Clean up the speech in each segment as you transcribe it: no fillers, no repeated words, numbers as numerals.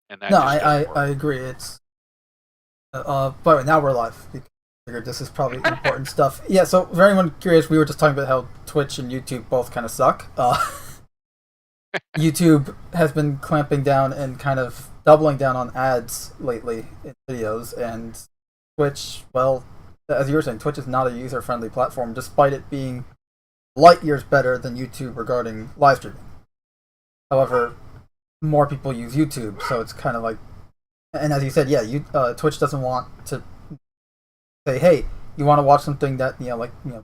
and that No, just doesn't I work. agree. It's but now we're live. I figured this is probably important stuff. Yeah. So for anyone curious, we were just talking about how Twitch and YouTube both kind of suck. YouTube has been clamping down and kind of doubling down on ads lately in videos, and Twitch, well, as you were saying, Twitch is not a user-friendly platform, despite it being light years better than YouTube regarding live streaming. However, more people use YouTube, so it's kind of like, and as you said, yeah, Twitch doesn't want to say, hey, you want to watch something that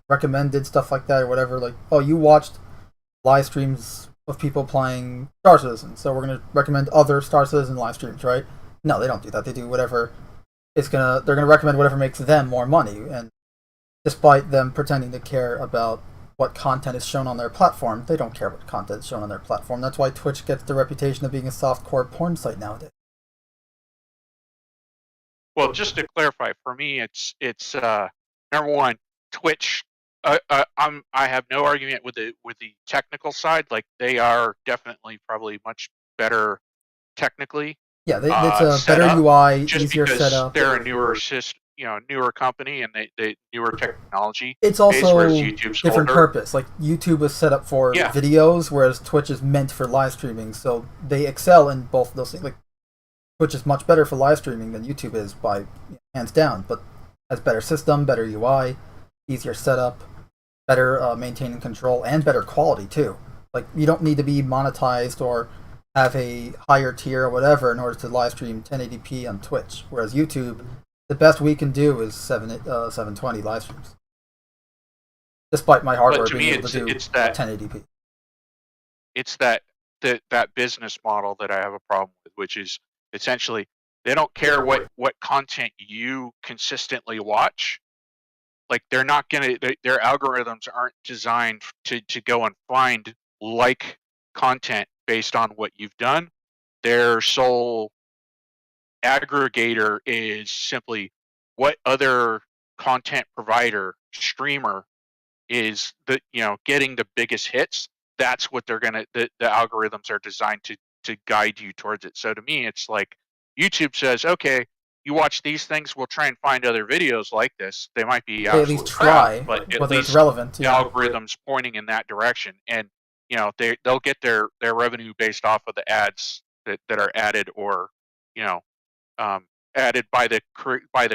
recommended stuff like that or whatever. Like, oh, you watched live streams of people playing Star Citizen, so we're gonna recommend other Star Citizen live streams, right? No, they don't do that. They do whatever they're gonna recommend whatever makes them more money, and despite them pretending to care about what content is shown on their platform, they don't care what content is shown on their platform. That's why Twitch gets the reputation of being a softcore porn site nowadays. Well, just to clarify, for me, it's number one, Twitch. I have no argument with the technical side. Like, they are definitely probably much better technically Yeah, it's a set better up, UI, just easier because setup. they're a newer company, and they newer technology It's base, whereas also YouTube's different older. purpose. Like YouTube was set up for Yeah, videos, whereas Twitch is meant for live streaming. So they excel in both of those things. Like Twitch is much better for live streaming than YouTube is by hands down, but has better system, better UI, easier setup, better maintaining control, and better quality too. Like you don't need to be monetized or have a higher tier or whatever in order to live stream 1080p on Twitch. Whereas YouTube, the best we can do is 720 live streams, despite my but hardware to being me, able to do it's that 1080p. it's that that business model that I have a problem with, which is essentially they don't care what content you consistently watch. Like, they're not gonna their algorithms aren't designed to go and find like content based on what you've done. Their sole aggregator is simply what other content provider streamer is getting the biggest hits. That's what they're gonna the algorithms are designed to guide you towards it. So to me, it's like YouTube says, okay, you watch these things, we'll try and find other videos like this. They might be They at least absolute crap, try, but at whether it's least relevant. the Yeah, algorithm's pointing in that direction. And they'll get their revenue based off of the ads that are added, or you know um, added by the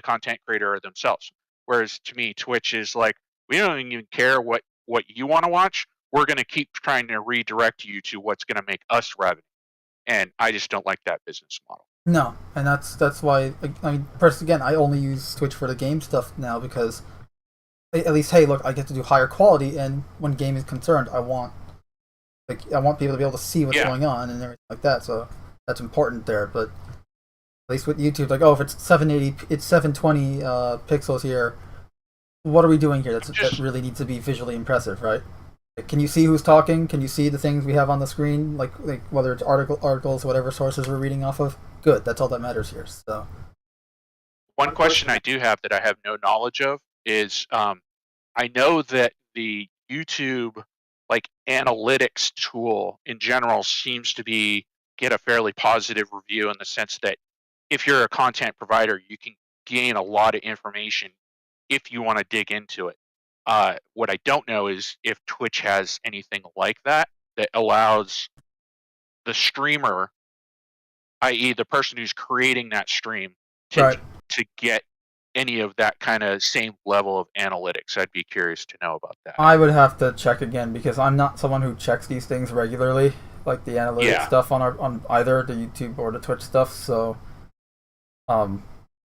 content creator themselves. Whereas to me, Twitch is like, we don't even care what you want to watch. We're going to keep trying to redirect you to what's going to make us revenue, and I just don't like that business model. no, and that's why. I mean, first again, I only use Twitch for the game stuff now because at least, hey, look, I get to do higher quality, and when game is concerned, I want people to be able to see what's Yeah, going on and everything like that. So that's important there. But at least with YouTube, like, oh, if it's 780, it's 720 pixels here. What are we doing here? That just really needs to be visually impressive, right? Like, can you see who's talking? Can you see the things we have on the screen? Like whether it's articles, whatever sources we're reading off of. Good. That's all that matters here. So one question I do have that I have no knowledge of is, I know that the YouTube like analytics tool in general seems to be get a fairly positive review, in the sense that if you're a content provider, you can gain a lot of information if you want to dig into it. What I don't know is if Twitch has anything like that that allows the streamer, i.e., the person who's creating that stream, to right. get any of that kind of same level of analytics. I'd be curious to know about that. I would have to check again because I'm not someone who checks these things regularly, like the analytics Yeah, stuff on either the YouTube or the Twitch stuff. So um,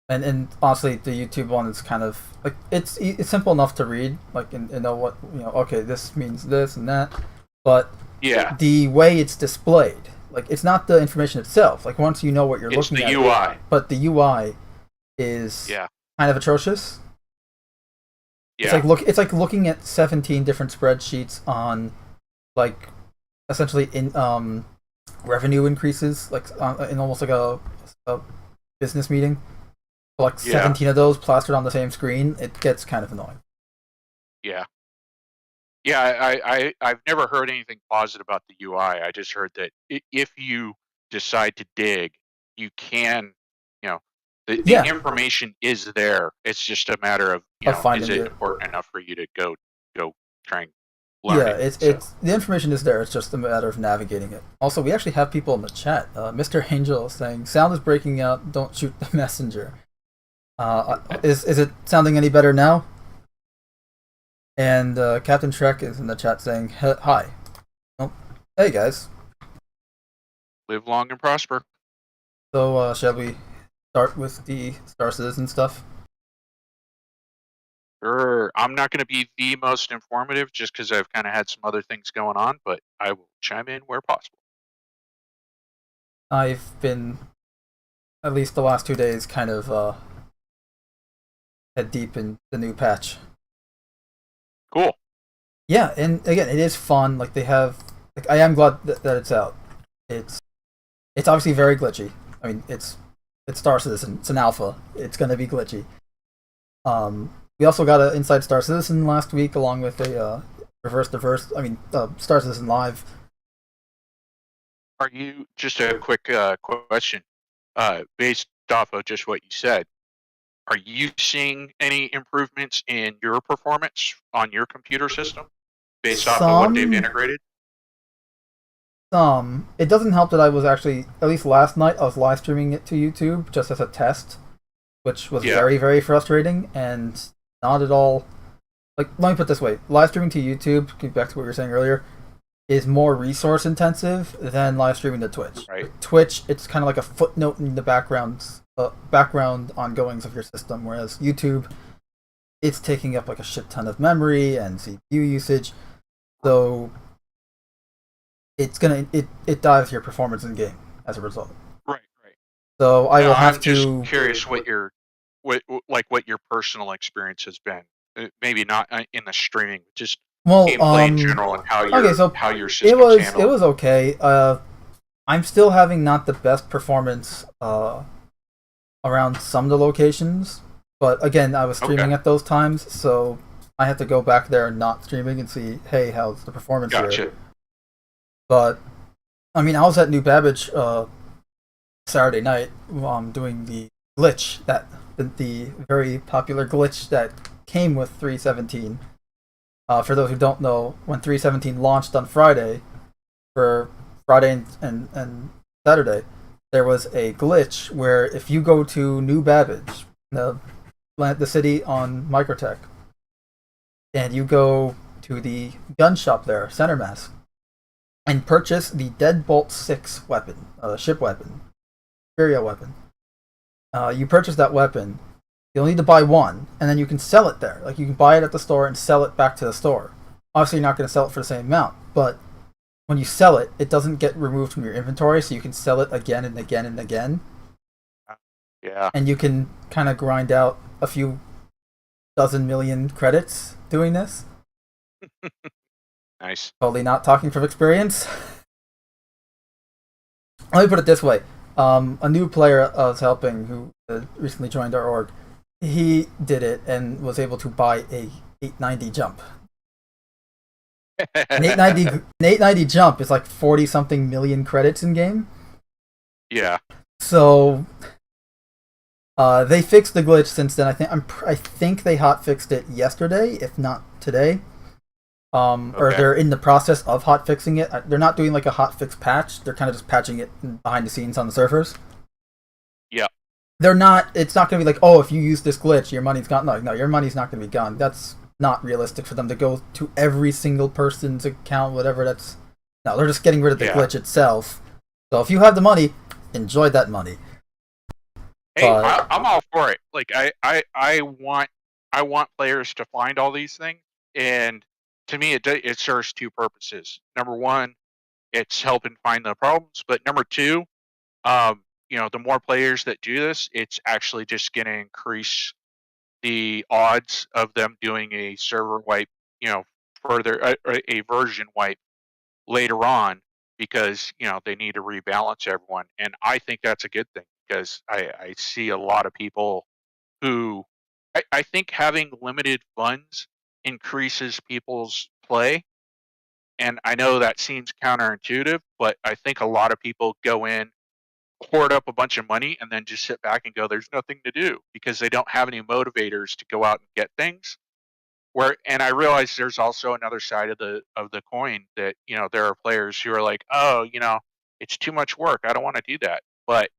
and honestly, the YouTube one is kind of like it's simple enough to read, like and know what Okay, this means this and that, but yeah. the way it's displayed, like it's not the information itself. Like once you know what you're It's looking the at, UI. but the UI is Yeah, kind of atrocious. yeah, It's like looking at 17 different spreadsheets on like essentially in revenue increases, like in almost like a business meeting. Like yeah, 17 of those plastered on the same screen, it gets kind of annoying. yeah. Yeah, I've never heard anything positive about the UI. I just heard that if you decide to dig, you can, you know, the Yeah. information is there. It's just a matter of, Of is finding it it. important enough for you to go try and learn Yeah, it? it's the information is there. It's just a matter of navigating it. Also, we actually have people in the chat. Mr. Angel is saying sound is breaking out. Don't shoot the messenger. Is it sounding any better now? And Captain Trek is in the chat saying hi. Oh, hey guys. Live long and prosper. So shall we start with the Star Citizen stuff? Sure. I'm not going to be the most informative just because I've kind of had some other things going on, but I will chime in where possible. I've been, at least the last 2 days, kind of head deep in the new patch. Cool. Yeah, and again, it is fun. Like they have, like I am glad that it's out. It's obviously very glitchy. I mean, it's Star Citizen. It's an alpha. It's gonna be glitchy. We also got an Inside Star Citizen last week, along with a reverse. I mean, Star Citizen Live. Are you just a quick question? Based off of just what you said, are you seeing any improvements in your performance on your computer system based off of what they've integrated? It doesn't help that I was actually, at least last night, I was live streaming it to YouTube just as a test, which was very, very frustrating and not at all. Like, let me put it this way: live streaming to YouTube, get back to what you were saying earlier, is more resource intensive than live streaming to Twitch. Right. Twitch, it's kind of like a footnote in the background ongoings of your system, whereas YouTube, it's taking up like a shit ton of memory and CPU usage, so it dives your performance in game as a result. Right. So I will have I'm to. just curious what your personal experience has been. Maybe not in the streaming, just gameplay in general and how your system's handled. It was okay. I'm still having not the best performance around some of the locations, but again, I was streaming at those times, so I had to go back there and not streaming and see, hey, how's the performance here? But I mean, I was at New Babbage Saturday night doing the glitch, that the very popular glitch that came with 3.17. For those who don't know, when 3.17 launched on Friday, for Friday and Saturday, there was a glitch where if you go to New Babbage, the city on Microtech, and you go to the gun shop there, Center Mass, and purchase the Deadbolt 6 weapon, ship weapon, Imperial weapon. You purchase that weapon, you'll need to buy one, and then you can sell it there. Like, you can buy it at the store and sell it back to the store. Obviously, you're not going to sell it for the same amount, but when you sell it, it doesn't get removed from your inventory, so you can sell it again and again and again. Yeah. And you can kind of grind out a few dozen million credits doing this. Nice. Totally not talking from experience. Let me put it this way. A new player I was helping who recently joined our org, he did it and was able to buy a 890 jump. An 890 jump is like 40 something million credits in game. Yeah. So they fixed the glitch since then. I think they hot fixed it yesterday, if not today. Or they're in the process of hot fixing it. They're not doing like a hot fix patch. They're kind of just patching it behind the scenes on the servers. Yeah. They're not. It's not going to be like, oh, if you use this glitch, your money's gone. No, your money's not going to be gone. That's not realistic for them to go to every single person's account, whatever. No, they're just getting rid of the glitch itself. So if you have the money, enjoy that money. Hey, I'm all for it. Like I want players to find all these things, and to me, it serves two purposes. Number one, it's helping find the problems, but number two, the more players that do this, it's actually just going to increase the odds of them doing a server wipe, further a version wipe later on, because they need to rebalance everyone, and I think that's a good thing, because I see a lot of people who I think having limited funds increases people's play. And I know that seems counterintuitive, but I think a lot of people go in hoard up a bunch of money and then just sit back and go, there's nothing to do, because they don't have any motivators to go out and get things. And I realize there's also another side of the coin that, there are players who are like, oh, it's too much work, I don't want to do that. But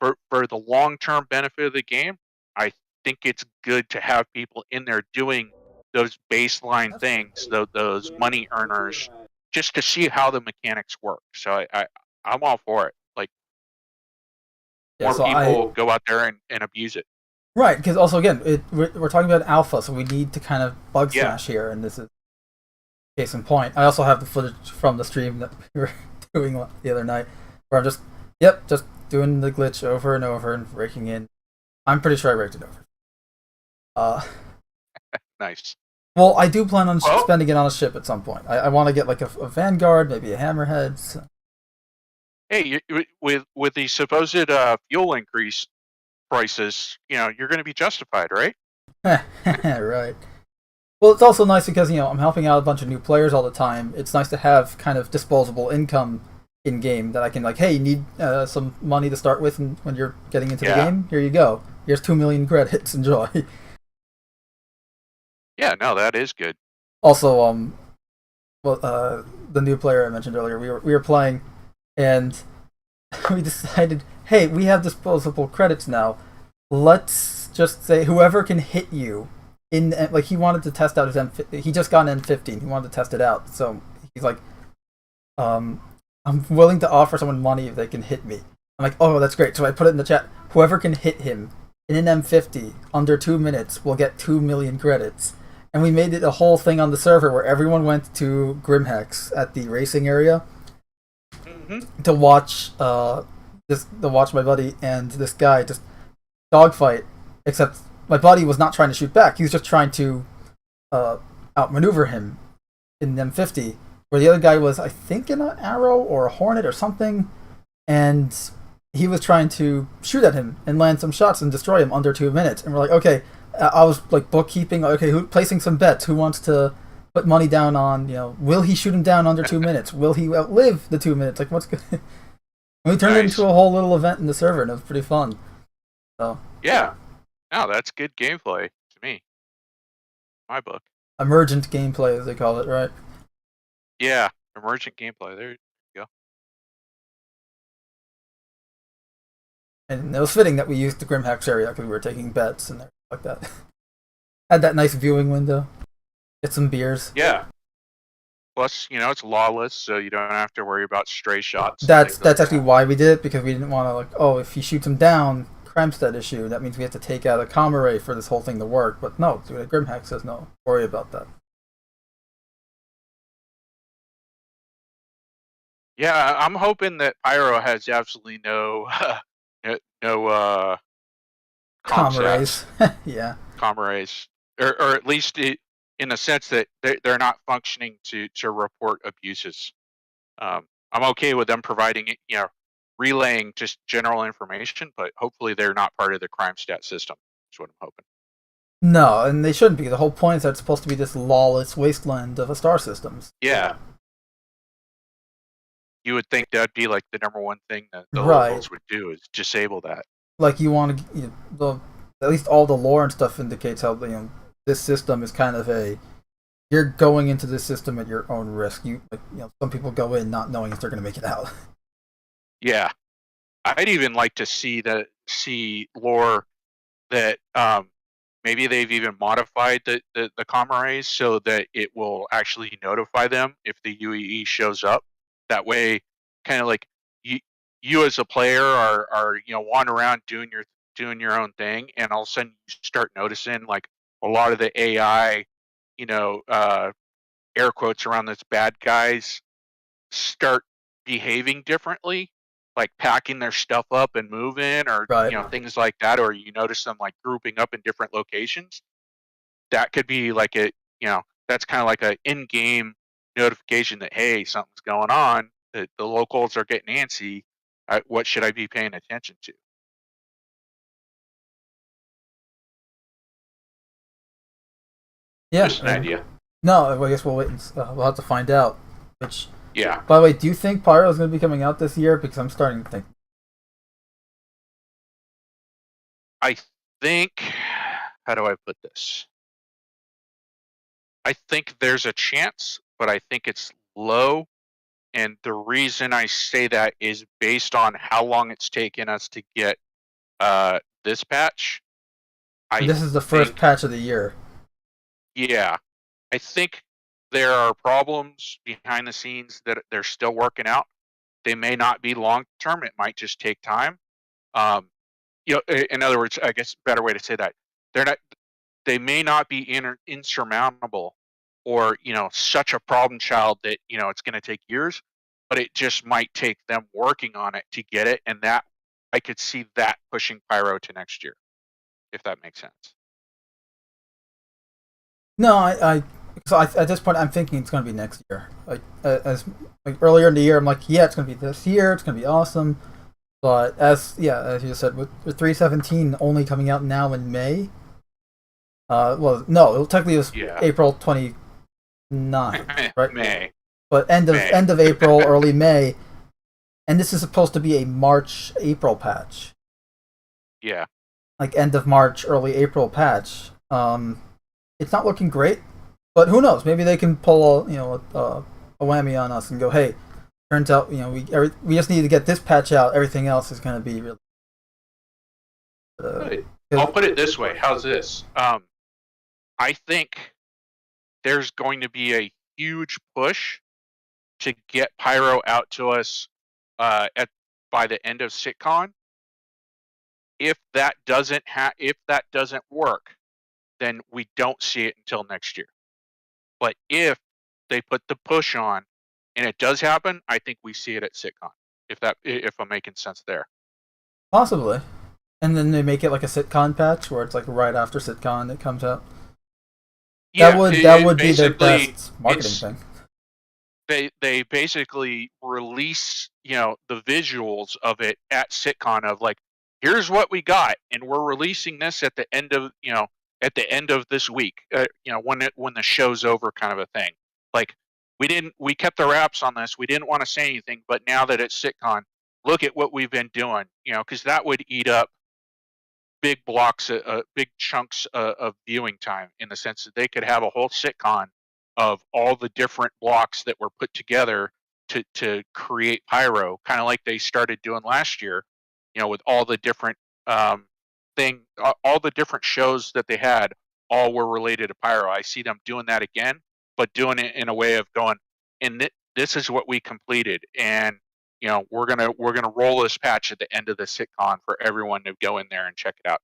for the long-term benefit of the game, I think it's good to have people in there doing those baseline things, those money earners, just to see how the mechanics work. So I'm all for it. Like, more people go out there and abuse it. Right, because also, again, we're talking about alpha, so we need to kind of bug smash here, and this is case in point. I also have the footage from the stream that we were doing the other night, where I'm just doing the glitch over and over and raking in. I'm pretty sure I raked it over. Nice. Well, I do plan on spending it on a ship at some point. I want to get like a Vanguard, maybe a Hammerhead. So. Hey, with the supposed fuel increase prices, you're going to be justified, right? Right. Well, it's also nice because, I'm helping out a bunch of new players all the time. It's nice to have kind of disposable income in game that I can, like, hey, you need some money to start with when you're getting into the game? Here you go. Here's 2 million credits. Enjoy. Yeah, no, that is good. Also, the new player I mentioned earlier, we were playing, and we decided, hey, we have disposable credits now. Let's just say whoever can hit you he wanted to test out his he just got an M15. He wanted to test it out. So he's like, I'm willing to offer someone money if they can hit me. I'm like, oh, that's great. So I put it in the chat. Whoever can hit him in an M50 under 2 minutes will get 2 million credits. And we made it a whole thing on the server where everyone went to Grimhex at the racing area to watch my buddy and this guy just dogfight. Except my buddy was not trying to shoot back. He was just trying to outmaneuver him in M50. Where the other guy was, I think, in an arrow or a hornet or something, and he was trying to shoot at him and land some shots and destroy him under 2 minutes. And we're like, okay, I was like bookkeeping. Okay, placing some bets. Who wants to put money down on? Will he shoot him down under 2 minutes? Will he outlive the 2 minutes? Like, what's good? And we turned it into a whole little event in the server, and it was pretty fun. So yeah, no, that's good gameplay to me. My book. Emergent gameplay, as they call it, right? Yeah, emergent gameplay. There you go. And it was fitting that we used the Grimhex area because we were taking bets and everything like that. Had that nice viewing window. Get some beers. Yeah. Plus, it's lawless, so you don't have to worry about stray shots. That's actually why we did it, because we didn't want to, if he shoots him down, Kramstead issue, that means we have to take out a comm array for this whole thing to work. But no, Grimhex says no. Worry about that. Yeah, I'm hoping that Pyro has absolutely no comm arrays. Yeah. Comm arrays, or at least in the sense that they're not functioning to report abuses. I'm okay with them providing it, relaying just general information, but hopefully they're not part of the crime stat system. Is what I'm hoping. No, and they shouldn't be. The whole point is that it's supposed to be this lawless wasteland of a star systems. Yeah. You would think that'd be like the number one thing that the locals would do, is disable that. Like, you want to, at least all the lore and stuff indicates how this system is kind of you're going into this system at your own risk. Some people go in not knowing if they're going to make it out. Yeah, I'd even like to see lore that maybe they've even modified the comm arrays so that it will actually notify them if the UEE shows up. That way, kind of like you as a player are wandering around doing your own thing, and all of a sudden you start noticing like a lot of the AI, air quotes around this bad guys start behaving differently, like packing their stuff up and moving, or things like that, or you notice them like grouping up in different locations. That could be like that's kind of like an in-game notification that, hey, something's going on, that the locals are getting antsy. What should I be paying attention to? Yeah, just an idea. No, I guess we'll wait and we'll have to find out. Which, yeah. By the way, do you think Pyro is going to be coming out this year? Because I'm starting to think I think, how do I put this? I think there's a chance, but I think it's low. And the reason I say that is based on how long it's taken us to get this patch. This is the first patch of the year. Yeah. I think there are problems behind the scenes that they're still working out. They may not be long term. It might just take time. In other words, I guess a better way to say that, they may not be insurmountable or, such a problem child that, it's going to take years, but it just might take them working on it to get it. And that I could see that pushing Pyro to next year, if that makes sense. No, so at this point, I'm thinking it's going to be next year. Earlier in the year, I'm like, yeah, it's going to be this year. It's going to be awesome. But as you said, with 3.17 only coming out now in May. Technically it was April 29th, right? May. But end of April, early May, and this is supposed to be a March-April patch. Yeah. Like end of March, early April patch. It's not looking great, but who knows? Maybe they can pull a whammy on us and go, hey, turns out we just need to get this patch out. Everything else is going to be really. I'll put it this way. How's this? I think there's going to be a huge push to get Pyro out to us by the end of SitCon. If that doesn't work, then we don't see it until next year. But if they put the push on and it does happen, I think we see it at SitCon. If I'm making sense there. Possibly. And then they make it like a SitCon patch where it's like right after SitCon it comes out. Yeah, that would be their best marketing thing. They basically release, the visuals of it at SitCon of like, here's what we got, and we're releasing this at the end of this week. When the show's over, kind of a thing. Like we kept the wraps on this. We didn't want to say anything, but now that it's SitCon, look at what we've been doing. Because that would eat up big blocks, big chunks of viewing time, in the sense that they could have a whole SitCon of all the different blocks that were put together to create Pyro, kind of like they started doing last year, with all the different all the different shows that they had, all were related to Pyro. I see them doing that again, but doing it in a way of going, and this is what we completed, and we're gonna roll this patch at the end of the SitCon for everyone to go in there and check it out.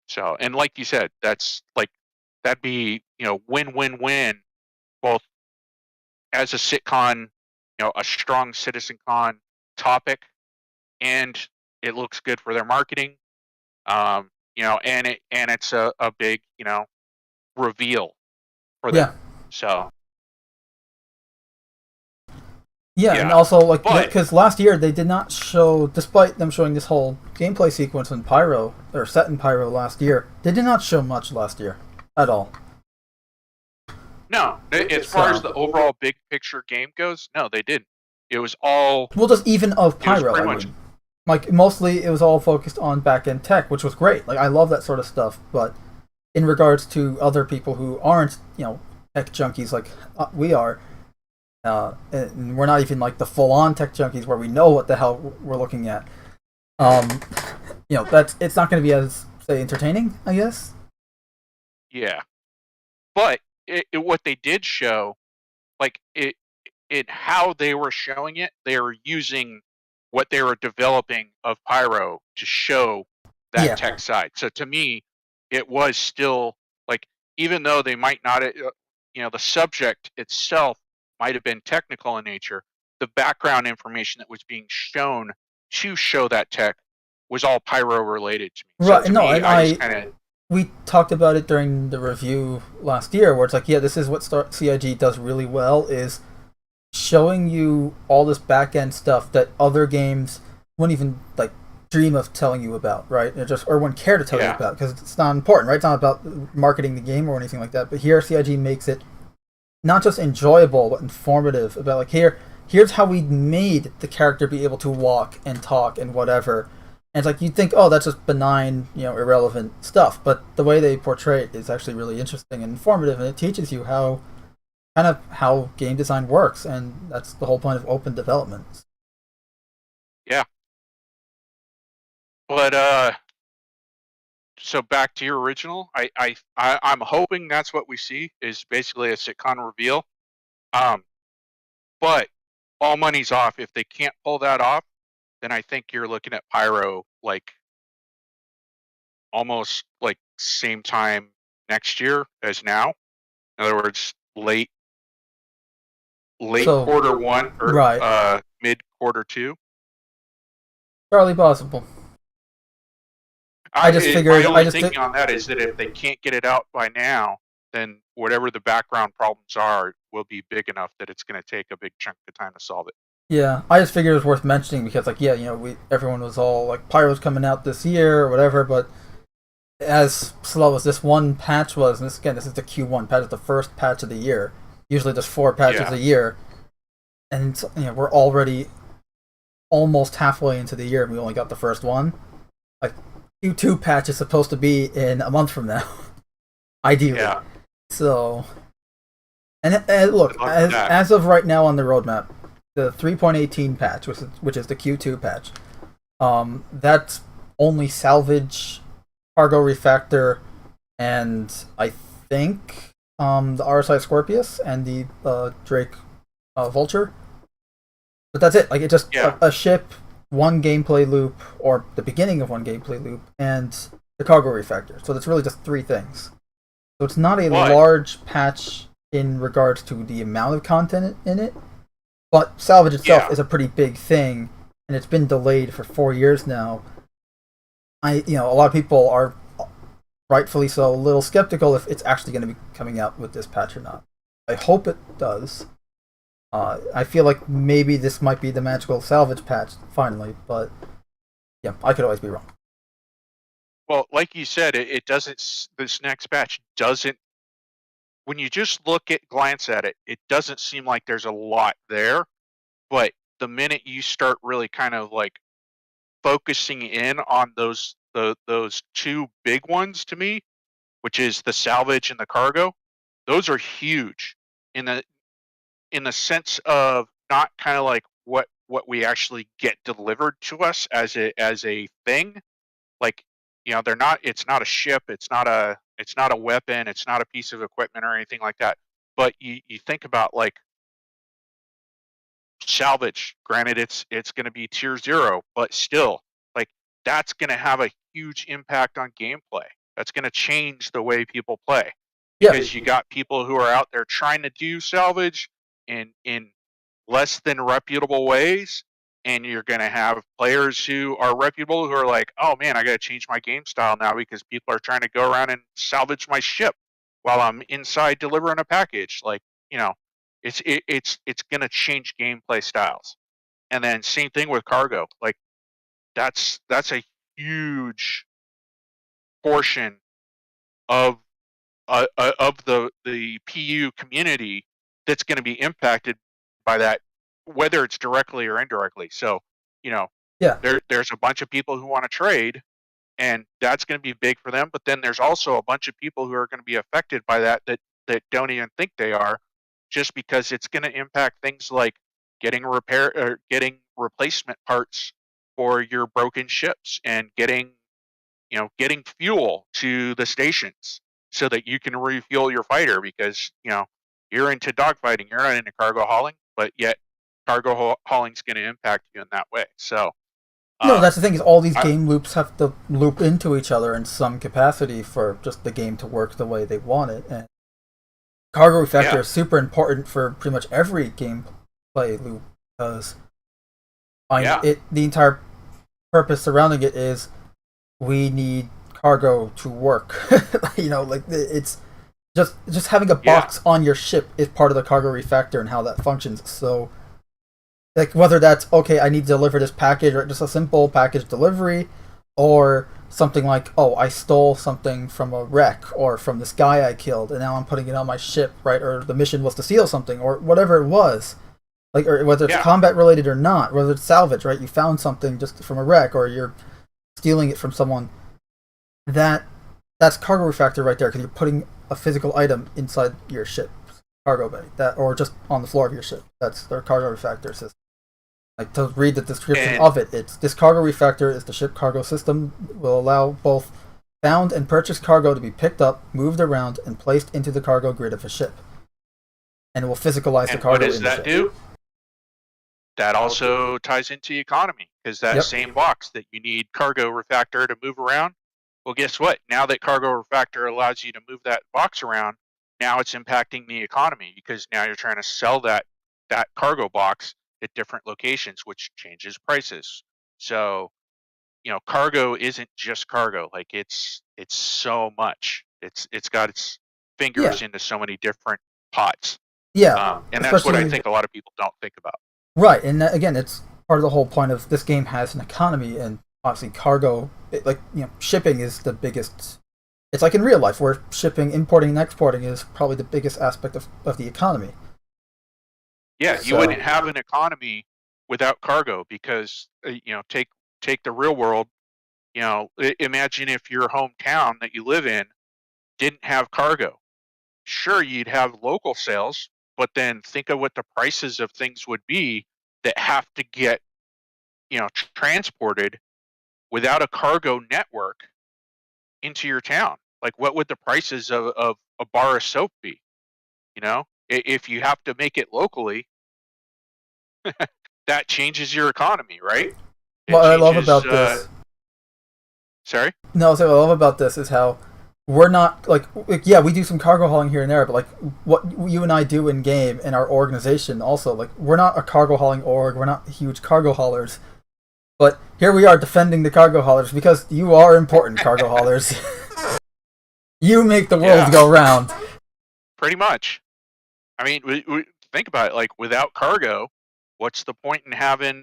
So, and like you said, that'd be win-win-win, both as a SitCon, a strong CitizenCon topic, and it looks good for their marketing, and it's a big reveal for them. So. Yeah, and also because last year they did not show, despite them showing this whole gameplay sequence in Pyro or set in Pyro last year, they did not show much last year at all. No, as far as the overall big picture game goes, no, they didn't. It was all just even of Pyro. Mostly it was all focused on back-end tech, which was great. Like I love that sort of stuff, but in regards to other people who aren't tech junkies like we are. And we're not even like the full-on tech junkies where we know what the hell we're looking at. It's not going to be as entertaining, I guess. Yeah, but what they did show, how they were showing it, they were using what they were developing of Pyro to show that tech side. So to me, it was still even though they might not, the subject itself might have been technical in nature, the background information that was being shown to show that tech was all Pyro related to me. Right, so we talked about it during the review last year, where it's this is what CIG does really well, is showing you all this back-end stuff that other games wouldn't even dream of telling you about, right? Or wouldn't care to tell you about, because it's not important, right? It's not about marketing the game or anything like that. But here, CIG makes it not just enjoyable, but informative about here's how we made the character be able to walk and talk and whatever. And it's like you'd think, oh, that's just benign, irrelevant stuff. But the way they portray it is actually really interesting and informative, and it teaches you how game design works, and that's the whole point of open development. Yeah. But so back to your original, I'm hoping that's what we see is basically a sitcom reveal. But all money's off. If they can't pull that off, then I think you're looking at Pyro like almost like same time next year as now. In other words, late So, quarter one or right. mid quarter two. Entirely possible. I just figured. My I only just thinking on that is that if they can't get it out by now, then whatever the background problems are will be big enough that it's going to take a big chunk of time to solve it. Yeah, I just figured it was worth mentioning because, like, yeah, everyone was all like, Pyro's coming out this year or whatever, but as slow as this one patch was, and this is the Q1 patch, it's the first patch of the year. Usually, just 4 patches a year, and we're already almost halfway into the year, and we only got the first one. Like, Q2 patch is supposed to be in a month from now, ideally. Yeah. So, and look, as of right now on the roadmap, the 3.18 patch, which is the Q2 patch, that's only salvage, cargo refactor, and I think the RSI Scorpius and the Drake Vulture. But that's it. Like, it's just a ship, one gameplay loop, or the beginning of one gameplay loop, and the cargo refactor. So that's really just 3 things. So it's not a large patch in regards to the amount of content in it, but salvage itself is a pretty big thing, and it's been delayed for 4 years now. A lot of people are, rightfully so, a little skeptical if it's actually going to be coming out with this patch or not. I hope it does. I feel like maybe this might be the magical salvage patch finally, but yeah, I could always be wrong. Well, like you said, it doesn't. This next patch doesn't. When you just glance at it, it doesn't seem like there's a lot there. But the minute you start really kind of like focusing in on those 2 big ones to me, which is the salvage and the cargo, those are huge in the sense of not kind of like what we actually get delivered to us as a thing. Like, they're not. It's not a ship. It's not a weapon. It's not a piece of equipment or anything like that. But you think about like salvage. Granted, it's going to be tier 0, but still, like, that's going to have a huge impact on gameplay. That's going to change the way people play, because you got people who are out there trying to do salvage in less than reputable ways, and you're going to have players who are reputable who are like, oh man, I got to change my game style now because people are trying to go around and salvage my ship while I'm inside delivering a package. Like, it's going to change gameplay styles. And then same thing with cargo. Like, that's a huge portion of the PU community that's going to be impacted by that, whether it's directly or indirectly. So, there's a bunch of people who want to trade, and that's going to be big for them. But then there's also a bunch of people who are going to be affected by that don't even think they are, just because it's going to impact things like getting replacement parts for your broken ships, and getting fuel to the stations so that you can refuel your fighter, because you're into dogfighting, you're not into cargo hauling, but yet cargo hauling is going to impact you in that way. So no, that's the thing, is all these game loops have to loop into each other in some capacity for just the game to work the way they want it. And cargo refactor is super important for pretty much every gameplay loop, because the entire purpose surrounding it is we need cargo to work. Like, it's just having a box on your ship is part of the cargo refactor and how that functions. So, like, whether that's, okay, I need to deliver this package, or just a simple package delivery, or something like, oh, I stole something from a wreck or from this guy I killed, and now I'm putting it on my ship, right? Or the mission was to steal something, or whatever it was. Like, or whether it's combat related or not, whether it's salvage, right? You found something just from a wreck, or you're stealing it from someone, that's cargo refactor right there, because you're putting a physical item inside your ship cargo bay, or just on the floor of your ship. That's their cargo refactor system. Like, to read the description of it, this cargo refactor is the ship cargo system, will allow both found and purchased cargo to be picked up, moved around, and placed into the cargo grid of a ship. And it will physicalize the cargo. What does that do? That also ties into economy, because that same box that you need cargo refactor to move around, well, guess what? Now that cargo refactor allows you to move that box around, now it's impacting the economy, because now you're trying to sell that cargo box at different locations, which changes prices. So, cargo isn't just cargo. Like, it's so much. It's got its fingers into so many different pots. Yeah, and that's what I think a lot of people don't think about. Right, and again, it's part of the whole point of this game has an economy, and obviously cargo, shipping is the biggest. It's like in real life, where shipping, importing, and exporting is probably the biggest aspect of the economy. Yeah, you wouldn't have an economy without cargo, because take the real world. Imagine if your hometown that you live in didn't have cargo. Sure, you'd have local sales, but then think of what the prices of things would be that have to get transported without a cargo network into your town. Like, what would the prices of a bar of soap be? If you have to make it locally, that changes your economy, right? What I love about this. Sorry? No, so what I love about this is how we're not we do some cargo hauling here and there, but like what you and I do in game in our organization also, like, we're not a cargo hauling org, we're not huge cargo haulers, but here we are defending the cargo haulers because you are important cargo haulers. You make the world go round. Pretty much. I mean, we think about it. Like, without cargo, what's the point in having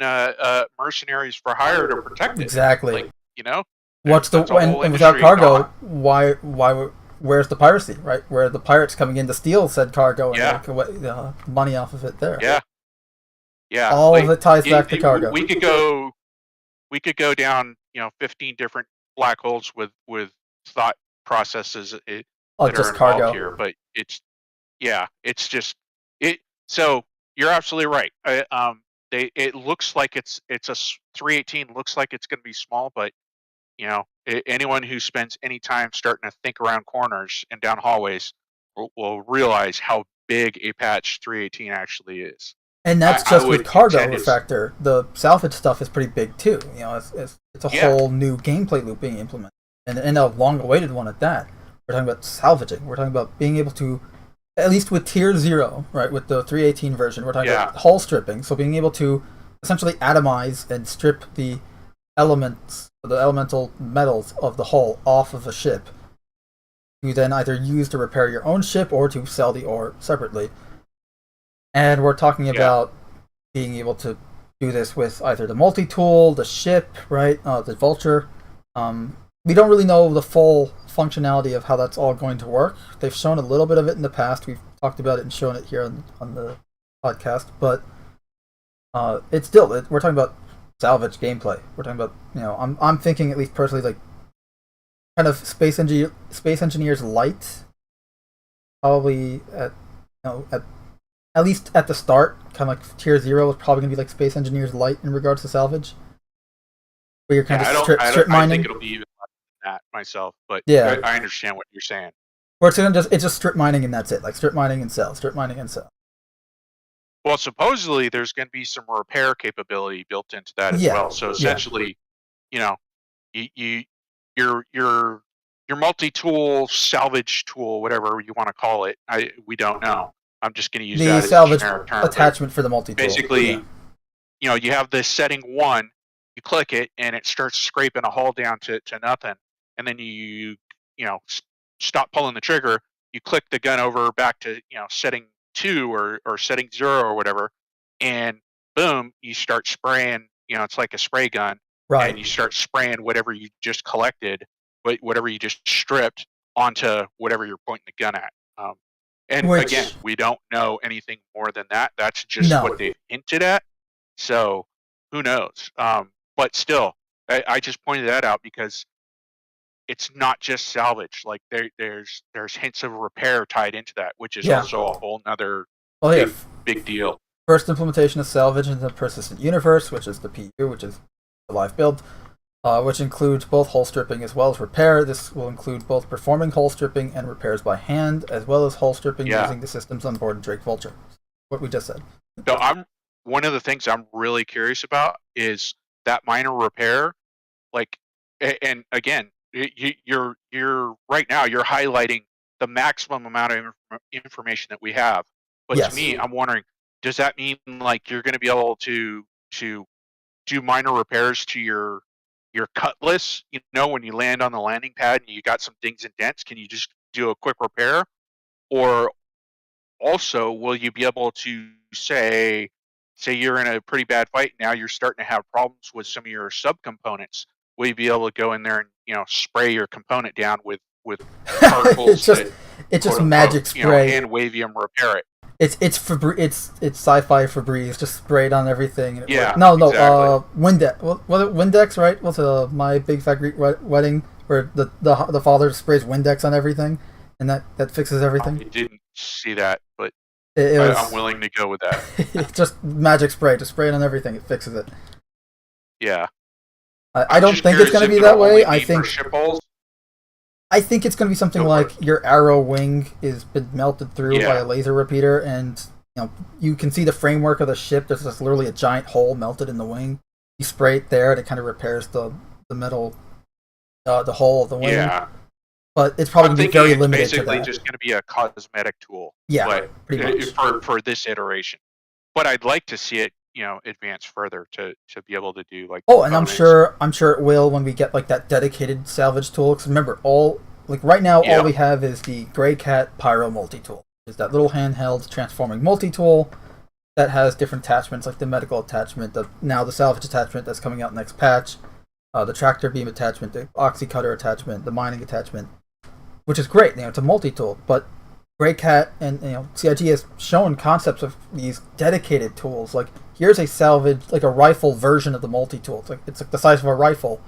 mercenaries for hire to protect it? Exactly. Like, what's the and without cargo? Why? Where's the piracy? Right? Where are the pirates coming in to steal said cargo and make money off of it there? Yeah. All of it ties back to cargo. We could go down 15 different black holes with thought processes that are involved cargo here, but it's just it. So you're absolutely right. It looks like it's a 318 looks like it's going to be small, but anyone who spends any time starting to think around corners and down hallways will realize how big a patch 318 actually is. And that's just with cargo refactor. The salvage stuff is pretty big too. It's a whole new gameplay loop being implemented, and a long-awaited one at that. We're talking about salvaging. We're talking about being able to, at least with tier 0, right, with the 318 version, we're talking about hull stripping. So being able to essentially atomize and strip the elements, the elemental metals of the hull off of a ship, you then either use to repair your own ship or to sell the ore separately. And we're talking about being able to do this with either the multi-tool, the ship, right, the vulture. We don't really know the full functionality of how that's all going to work. They've shown a little bit of it in the past. We've talked about it and shown it here on the podcast, but it's still, we're talking about salvage gameplay. We're talking about, I'm thinking, at least personally, like kind of Space Engineers Light, probably at least at the start, kind of like tier 0 is probably going to be like Space Engineers Light in regards to salvage. Where you're kind of strip mining. I think it'll be even less than that myself, but I understand what you're saying. Or it's just strip mining and that's it. Like strip mining and sell, strip mining and sell. Well, supposedly there's going to be some repair capability built into that as well. So essentially, your multi-tool salvage tool, whatever you want to call it, we don't know. I'm just going to use that as a generic term. Attachment for the multi-tool. Basically, you have this setting 1, you click it, and it starts scraping a hull down to nothing. And then you stop pulling the trigger, you click the gun over back to setting 2 or setting 0 or whatever, and boom, you start spraying. It's like a spray gun, right? And you start spraying whatever you just collected, whatever you just stripped onto whatever you're pointing the gun at. And again, we don't know anything more than that. That's just what they've hinted at. So who knows? But still, I just pointed that out because it's not just salvage. Like there's hints of repair tied into that, which is Yeah. also a whole nother Well, here, big deal. first implementation of salvage in the persistent universe, which is the PU, which is the live build, which includes both hull stripping as well as repair. This will include both performing hull stripping and repairs by hand, as well as hull stripping using the systems on board Drake Vulture. What we just said. So one of the things I'm really curious about is that minor repair. Like, and again, you're right now you're highlighting the maximum amount of information that we have. But Yes. to me, I'm wondering, does that mean like you're going to be able to do minor repairs to your cutlass? You know, when you land on the landing pad and you got some dings and dents, can you just do a quick repair? Or also, will you be able to say you're in a pretty bad fight now, you're starting to have problems with some of your subcomponents? Will you be able to go in there and spray your component down with particles it's just magic spray, hand wavium repair it? It's sci-fi Febreze, just spray it on everything. Yeah. Exactly. Windex. Windex, right? Was My Big Fat Greek Wedding, where the father sprays Windex on everything, and that fixes everything. I didn't see that, but I'm willing to go with that. It's just magic spray. Just spray it on everything. It fixes it. Yeah. I don't think it's going to be that way. I think it's going to be something like your arrow wing is been melted through by a laser repeater, and you can see the framework of the ship. There's just literally a giant hole melted in the wing. You spray it there, and it kind of repairs the metal, the hole of the wing. Yeah. But it's probably going to be very limited to that. Basically, just going to be a cosmetic tool. Yeah, pretty much. For this iteration. But I'd like to see it, advance further to be able to do like. Oh, and I'm sure it will when we get like that dedicated salvage tool. Because remember, right now, all we have is the Grey Cat Pyro multi tool. Is that little handheld transforming multi tool that has different attachments, like the medical attachment, the salvage attachment that's coming out next patch, the tractor beam attachment, the oxy cutter attachment, the mining attachment, which is great. It's a multi tool, but Grey Cat and CIG has shown concepts of these dedicated tools. Like here's a salvage, like a rifle version of the multi tool. It's like the size of a rifle,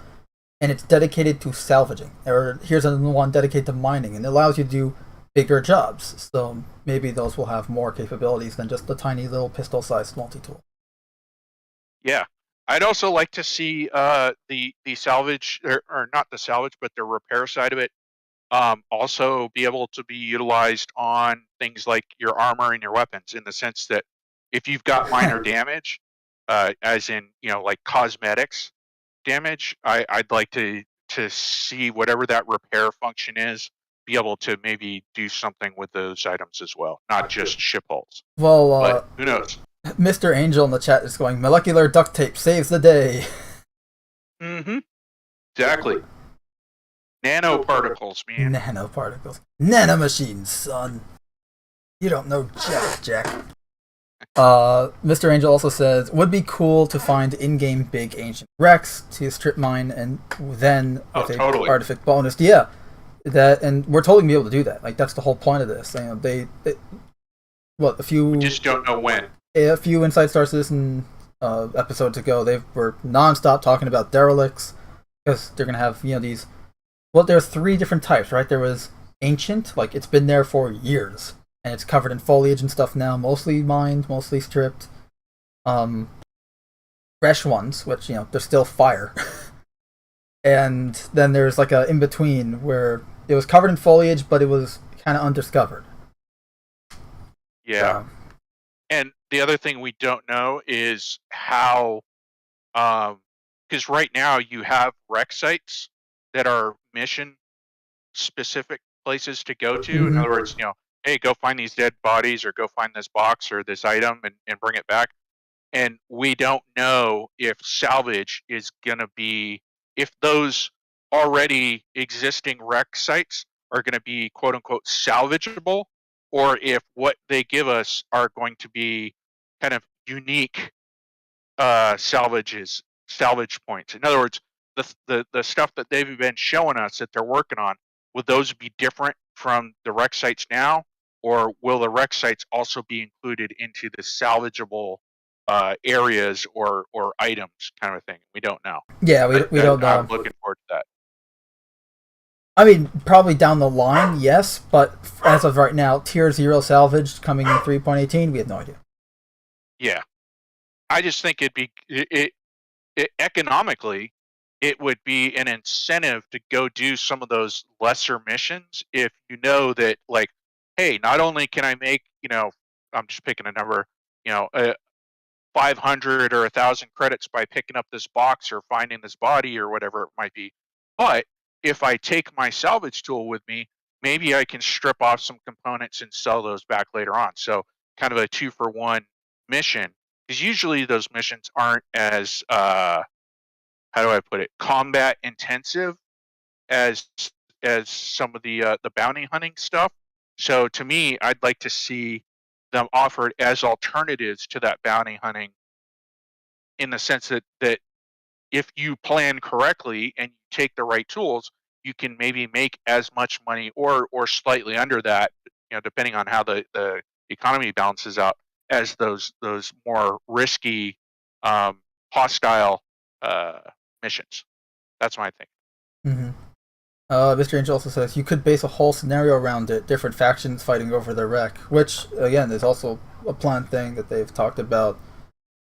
and it's dedicated to salvaging. Or here's another one dedicated to mining, and it allows you to do bigger jobs. So maybe those will have more capabilities than just the tiny little pistol-sized multi tool. Yeah, I'd also like to see the salvage or not the salvage, but the repair side of it. Also be able to be utilized on things like your armor and your weapons, in the sense that if you've got minor damage, as in like cosmetics damage, I'd like to see whatever that repair function is, be able to maybe do something with those items as well, not just ship holes. Well, but who knows? Mr. Angel in the chat is going, molecular duct tape saves the day. Mm-hmm. Exactly. Nanoparticles, man. Nanoparticles. Nanomachines, son. You don't know Jack. Mr. Angel also says, would be cool to find in-game big ancient wrecks to strip mine and then with a artifact bonus. Yeah. And we're totally gonna be able to do that. Like that's the whole point of this. We just don't know when. A few Inside Star Citizen episodes ago, they were non-stop talking about derelicts, because they're gonna have these. Well, there are 3 different types, right? There was ancient, like it's been there for years, and it's covered in foliage and stuff now, mostly mined, mostly stripped. Fresh ones, which they're still fire. And then there's like a in between where it was covered in foliage, but it was kind of undiscovered. Yeah. And the other thing we don't know is how, because right now you have wreck sites that are mission specific places to go to. Mm-hmm. In other words, hey, go find these dead bodies, or go find this box or this item and bring it back. And we don't know if salvage is going to be, if those already existing wreck sites are going to be quote unquote salvageable, or if what they give us are going to be kind of unique salvage points. In other words, the stuff that they've been showing us that they're working on, will those be different from the wreck sites now, or will the wreck sites also be included into the salvageable areas or items, kind of a thing. We don't know. Yeah, we don't know. I'm looking forward to that. I mean, probably down the line, yes, but as of right now, Tier 0 salvaged coming in 3.18, we have no idea. Yeah. I just think it'd be economically, it would be an incentive to go do some of those lesser missions if you know that, like, hey, not only can I make, I'm just picking a number, 500 or 1,000 credits by picking up this box or finding this body or whatever it might be, but if I take my salvage tool with me, maybe I can strip off some components and sell those back later on. So kind of a 2-for-1 mission, because usually those missions aren't as how do I put it, combat intensive as some of the bounty hunting stuff. So to me, I'd like to see them offered as alternatives to that bounty hunting, in the sense that if you plan correctly and you take the right tools, you can maybe make as much money or slightly under that, depending on how the economy balances out, as those more risky, hostile missions. That's my thing. Mm-hmm. Mr. Angel also says you could base a whole scenario around it, different factions fighting over their wreck, which again is also a planned thing that they've talked about.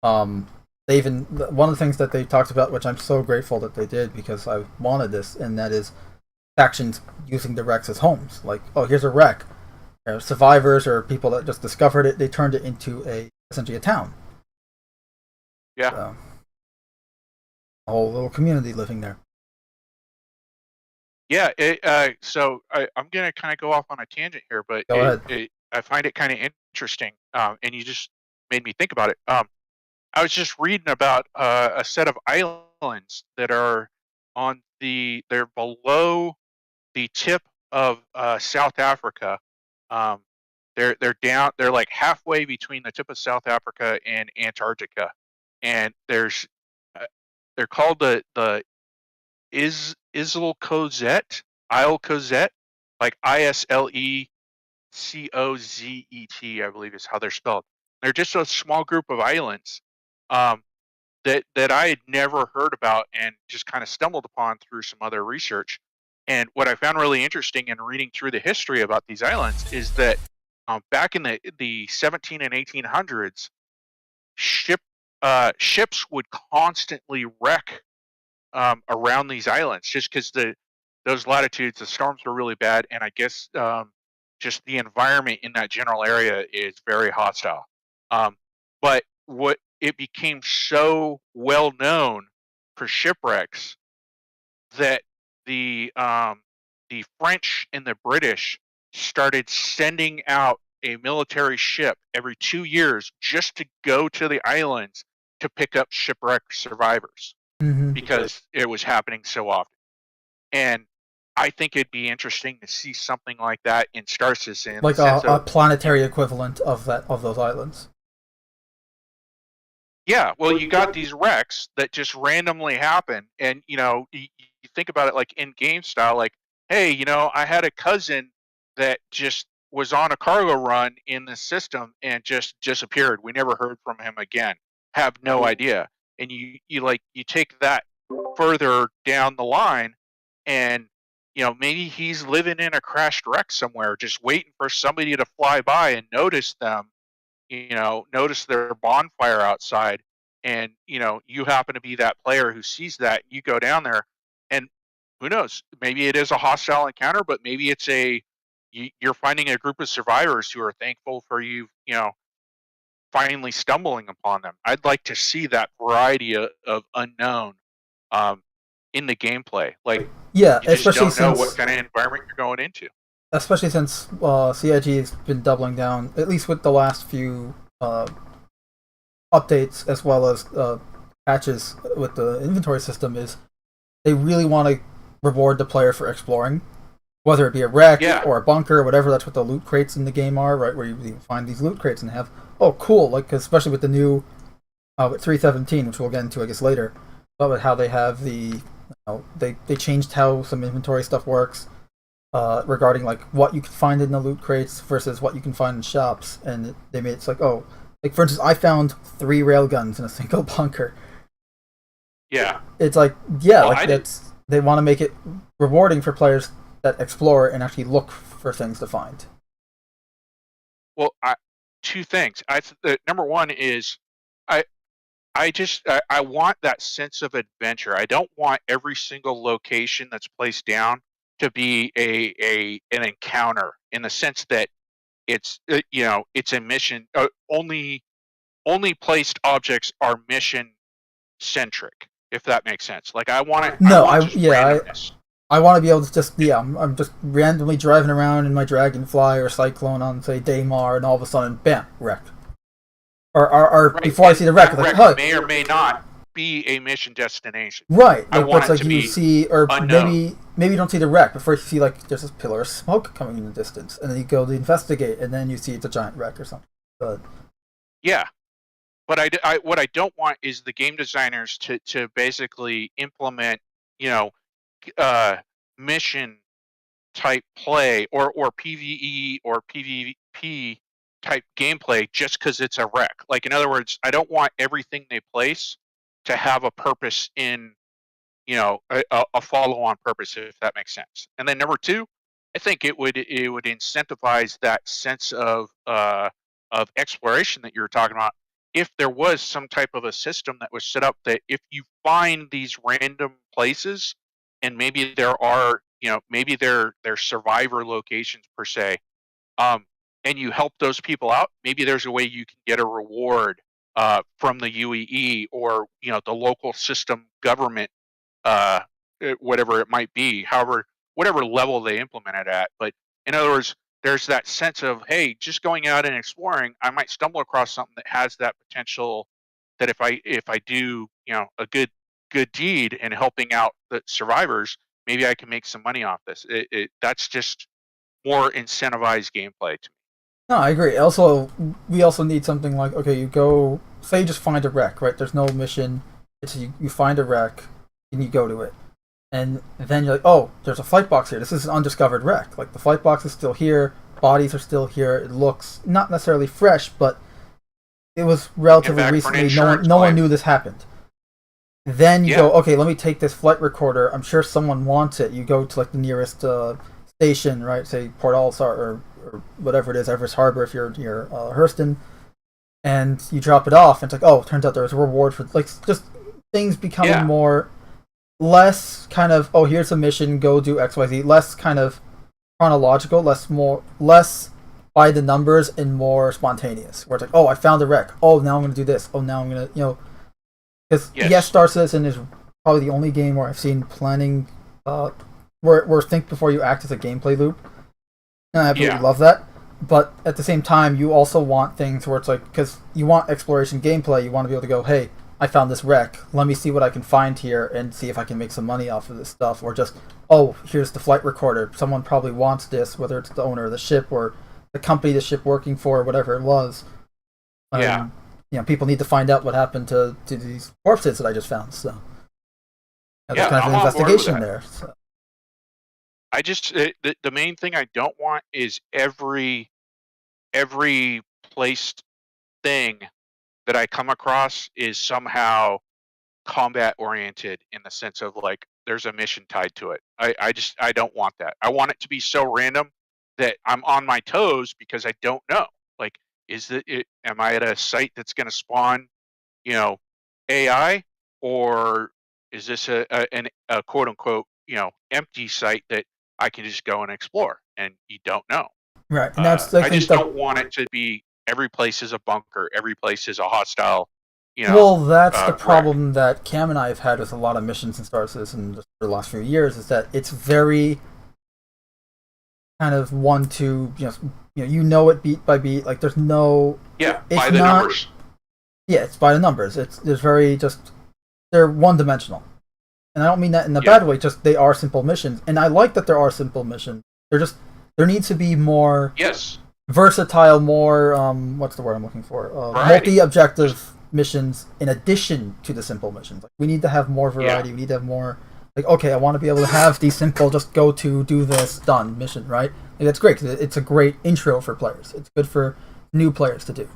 They even, one of the things that they talked about, which I'm so grateful that they did because I wanted this, and that is factions using the wrecks as homes. Like, oh, here's a wreck. Survivors or people that just discovered it, they turned it into essentially a town. Yeah. So, a whole little community living there. Yeah. So I'm going to kind of go off on a tangent here, but I find it kind of interesting, and you just made me think about it. I was just reading about a set of islands that are they're below the tip of South Africa. They're down. They're like halfway between the tip of South Africa and Antarctica, and they're called the Isle Cozet, like ISLECOZET, I believe is how they're spelled. They're just a small group of islands that I had never heard about and just kind of stumbled upon through some other research. And what I found really interesting in reading through the history about these islands is that back in the 17 and 1800s, ships would constantly wreck around these islands, just because those latitudes, the storms were really bad, and I guess just the environment in that general area is very hostile. But what it became so well known for shipwrecks that the French and the British started sending out a military ship every 2 years just to go to the islands to pick up shipwreck survivors, because it was happening so often. And I think it'd be interesting to see something like that in Star Citizen, like a planetary equivalent of those islands. Yeah, well, you got these wrecks that just randomly happen, and you think about it like in game style, like, hey, I had a cousin that just was on a cargo run in the system and just disappeared. We never heard from him again. Have no idea. And you take that further down the line, and maybe he's living in a crashed wreck somewhere, just waiting for somebody to fly by and notice them. Notice their bonfire outside, and you happen to be that player who sees that. You go down there, and who knows? Maybe it is a hostile encounter, but maybe it's you're finding a group of survivors who are thankful for you, finally stumbling upon them. I'd like to see that variety of unknown in the gameplay. Like, yeah, you just don't know what kind of environment you're going into. Especially since CIG has been doubling down, at least with the last few updates as well as patches with the inventory system, is they really want to reward the player for exploring, whether it be a wreck or a bunker or whatever. That's what the loot crates in the game are, right? Where you find these loot crates and have, oh, cool, like, especially with the new with 3.17, which we'll get into, I guess, later, but with how they have they changed how some inventory stuff works. Regarding like what you can find in the loot crates versus what you can find in shops, and they made it's like, oh, Like, for instance, I found 3 railguns in a single bunker. Yeah. It's like, yeah, Well, like they want to make it rewarding for players that explore and actually look for things to find. Well, two things. Number one is I I want that sense of adventure. I don't want every single location that's placed down to be an encounter in the sense that it's it's a mission. Only placed objects are mission centric, if that makes sense. Like I want it. No, I want just randomness. I want to be able to just, I'm just randomly driving around in my Dragonfly or Cyclone on, say, Daymar, and all of a sudden, bam, wreck. Or Right. before I see the wreck, like, wreck may or may not be a mission destination. Right. I Like, want it's it like to you be see, or unknown. maybe you don't see the wreck, but first you see, like, there's this pillar of smoke coming in the distance, and then you go to investigate, and then you see it's a giant wreck or something. But Yeah, but what I don't want is the game designers to basically implement, you know, uh, mission type play or PVE or PvP type gameplay just because it's a wreck. Like in other words, I don't want everything they place to have a purpose in a follow-on purpose, if that makes sense. And then number two, I think it would incentivize that sense of exploration that you were talking about. If there was some type of a system that was set up that if you find these random places, and maybe there are, maybe they're survivor locations per se, and you help those people out, maybe there's a way you can get a reward from the UEE or the local system government, uh, whatever it might be, however, whatever level they implement it at. But in other words, there's that sense of, hey, just going out and exploring, I might stumble across something that has that potential. That if I do a good deed in helping out the survivors, maybe I can make some money off this. That's just more incentivized gameplay to me. no, I agree. Also, we also need something like, okay, you go, say you just find a wreck, right? There's no mission. It's you find a wreck, and you go to it. And then you're like, oh, there's a flight box here. This is an undiscovered wreck. Like, the flight box is still here, bodies are still here. It looks not necessarily fresh, but it was relatively recently. No one knew this happened. Then you go, okay, let me take this flight recorder. I'm sure someone wants it. You go to like the nearest station, right? Say Port Alsar or whatever it is, Everest Harbor if you're near Hurston, and you drop it off. And it's like, oh, it turns out there was a reward for like just things becoming more. Less kind of, oh, here's a mission, go do XYZ. Less kind of chronological, less by the numbers and more spontaneous. Where it's like, oh, I found a wreck. Oh, now I'm going to do this. Oh, now I'm going to, because yes, Star Citizen is probably the only game where I've seen planning, where think before you act as a gameplay loop. And I absolutely love that. But at the same time, you also want things where it's like, because you want exploration gameplay, you want to be able to go, hey, I found this wreck. Let me see what I can find here and see if I can make some money off of this stuff. Or just, oh, here's the flight recorder. Someone probably wants this, whether it's the owner of the ship or the company the ship working for, or whatever it was. People need to find out what happened to these corpses that I just found. So there's kind of an investigation there. So. I just the main thing I don't want is every placed thing that I come across is somehow combat oriented in the sense of like there's a mission tied to it. I don't want that. I want it to be so random that I'm on my toes because I don't know. Like, am I at a site that's going to spawn, AI, or is this a quote unquote, empty site that I can just go and explore? And you don't know. Right, and that's I just don't want it to be every place is a bunker, every place is a hostile. Well, that's the problem that Cam and I have had with a lot of missions in Star Citizen just for the last few years, is that it's very kind of it beat by beat. Like there's no by the numbers. Yeah, it's by the numbers. There's very just they're one dimensional, and I don't mean that in a bad way. Just they are simple missions, and I like that there are simple missions. There needs to be more versatile, more what's the word I'm looking for? Multi-objective missions in addition to the simple missions. Like, we need to have more variety. We need to have more. Like, okay, I want to be able to have these simple, just go to do this, done mission, right? Like, that's great because it's a great intro for players. It's good for new players to do.